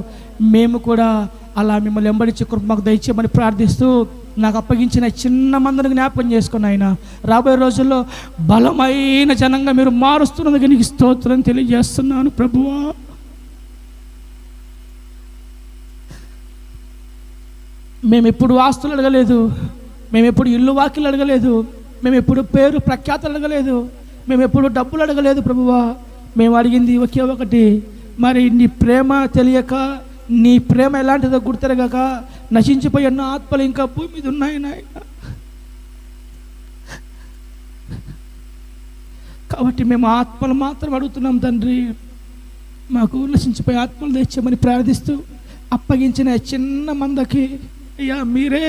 S2: మేము కూడా అలా మిమ్మల్ని వెంబడించి కృప మాకు దయచేయమని ప్రార్థిస్తూ నాకు అప్పగించిన చిన్న మందిని జ్ఞాపకం చేసుకుని ఆయన రాబోయే రోజుల్లో బలమైన జనంగా మీరు మారుస్తున్నందుకు నీకు స్తోత్రం తెలియజేస్తున్నాను ప్రభువా. మేము ఎప్పుడు ఆస్తులు అడగలేదు, మేము ఎప్పుడు ఇల్లు వాకిలు అడగలేదు, మేము ఎప్పుడు పేరు ప్రఖ్యాతలు అడగలేదు, మేము ఎప్పుడు డబ్బులు అడగలేదు ప్రభువా. మేము అడిగింది ఒకే ఒకటి, మరి నీ ప్రేమ తెలియక, నీ ప్రేమ ఎలాంటిదో గుర్తెరగక నశించిపోయి ఎన్నో ఆత్మలు ఇంకా భూమి మీద ఉన్నాయి నాయన. కాబట్టి మేము ఆత్మలు మాత్రం అడుగుతున్నాం తండ్రి. మాకు నశించిపోయి ఆత్మలు తెచ్చామని ప్రార్థిస్తూ అప్పగించిన చిన్న మందకి అయ్యా మీరే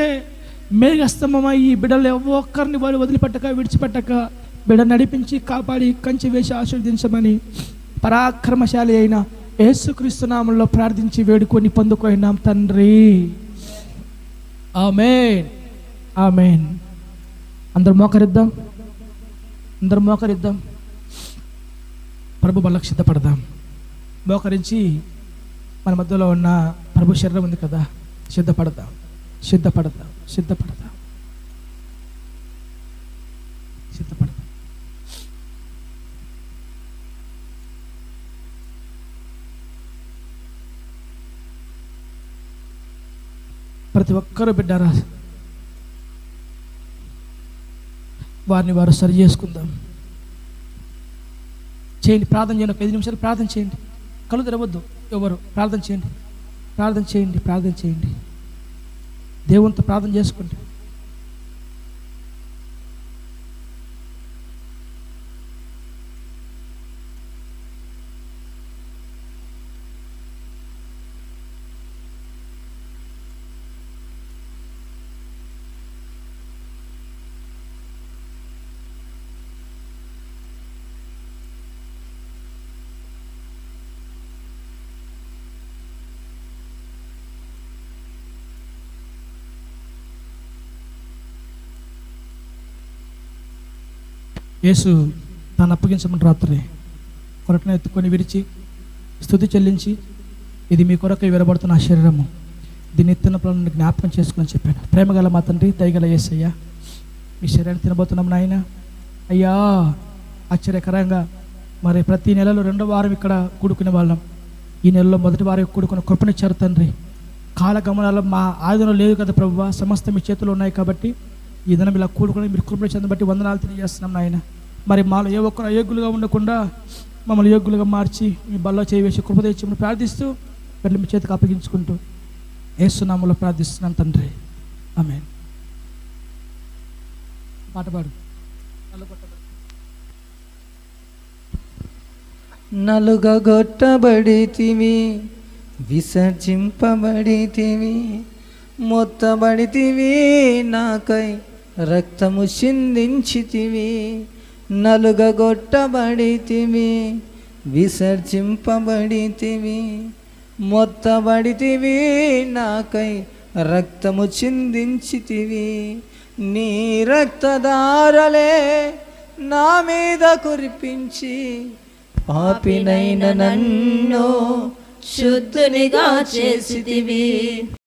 S2: మేఘస్తంభమై ఈ బిడ్డలు ఒక్కరిని వారు వదిలిపెట్టక విడిచిపెట్టక బిడ్డ నడిపించి కాపాడి కంచి వేసి ఆశీర్వదించమని పరాక్రమశాలి అయిన యేసుక్రీస్తు నామములో ప్రార్థించి వేడుకొని పొందుకున్నాం తండ్రి. ఆమేన్, ఆమేన్. అందరూ మోకరిద్దాం, అందరూ మోకరిద్దాం, ప్రభు బలకు సిద్ధపడదాం. మోకరించి మన మధ్యలో ఉన్న ప్రభు శరీరం ఉంది కదా, సిద్ధపడదాం, సిద్ధపడదాం, సిద్ధపడదాం, సిద్ధపడదాం. ప్రతి ఒక్కరూ బిడ్డారా వారిని వారు సరి చేసుకుందాం. చేయండి, ప్రార్థన చేయండి. ఒక 5 నిమిషాలు ప్రార్థన చేయండి. కళ్ళు తెరవద్దు ఎవరు, ప్రార్థన చేయండి, ప్రార్థన చేయండి, ప్రార్థన చేయండి. దేవునితో ప్రార్థన చేసుకోండి. యేసు తాను అప్పగించమని రాత్రి కొరటను ఎత్తుకొని విరిచి స్తుతి చెల్లించి, ఇది మీ కొరకై విరబడుతున్న ఆ శరీరము, దీన్ని ఎత్తినప్పుడు జ్ఞాపకం చేసుకొని చెప్పాను. ప్రేమగల మా తండ్రి, దయగల యేసయ్యా, మీ శరీరాన్ని తినబోతున్నాం నాయన. అయ్యా ఆశ్చర్యకరంగా మరి ప్రతి నెలలో 2వ వారం ఇక్కడ కూడుకునే వాళ్ళం. ఈ నెలలో మొదటి వారం కూడుకున్న కృపనిచ్చారు తండ్రి. కాలగమనాలు మా ఆయుధంలో లేదు కదా ప్రభువా, సమస్త మీ చేతులు ఉన్నాయి కాబట్టి ఈ దినం ఇలా కూడుకుని మీరు కృపనిచ్చేందుకు బట్టి వందనాలు తెలియజేస్తున్నాం నాయన. మరి మాలో ఏ ఒక్కరు అయోగ్యులుగా ఉండకుండా మమ్మల్ని యోగ్యులుగా మార్చి మీ బల్లో చేయవేసి కృప తెచ్చి ప్రార్థిస్తూ వెళ్ళి మీ చేతికి అప్పగించుకుంటూ యేసు నామములో ప్రార్థిస్తున్నాం తండ్రి. ఆమేన్. పాట పాడు.
S4: నలుగగొట్టబడితివి, విసర్జింపబడితివి, మొత్తబడితివి, నాకై రక్తము చిందించితివి. నలుగగొట్టబడితివి, విసర్జింపబడితివి, మొత్తబడితివి, నాకై రక్తము చిందించితివి. నీ రక్తధారలే నా మీద కురిపించి పాపినైన నన్ను
S5: శుద్ధునిగా చేసితివి.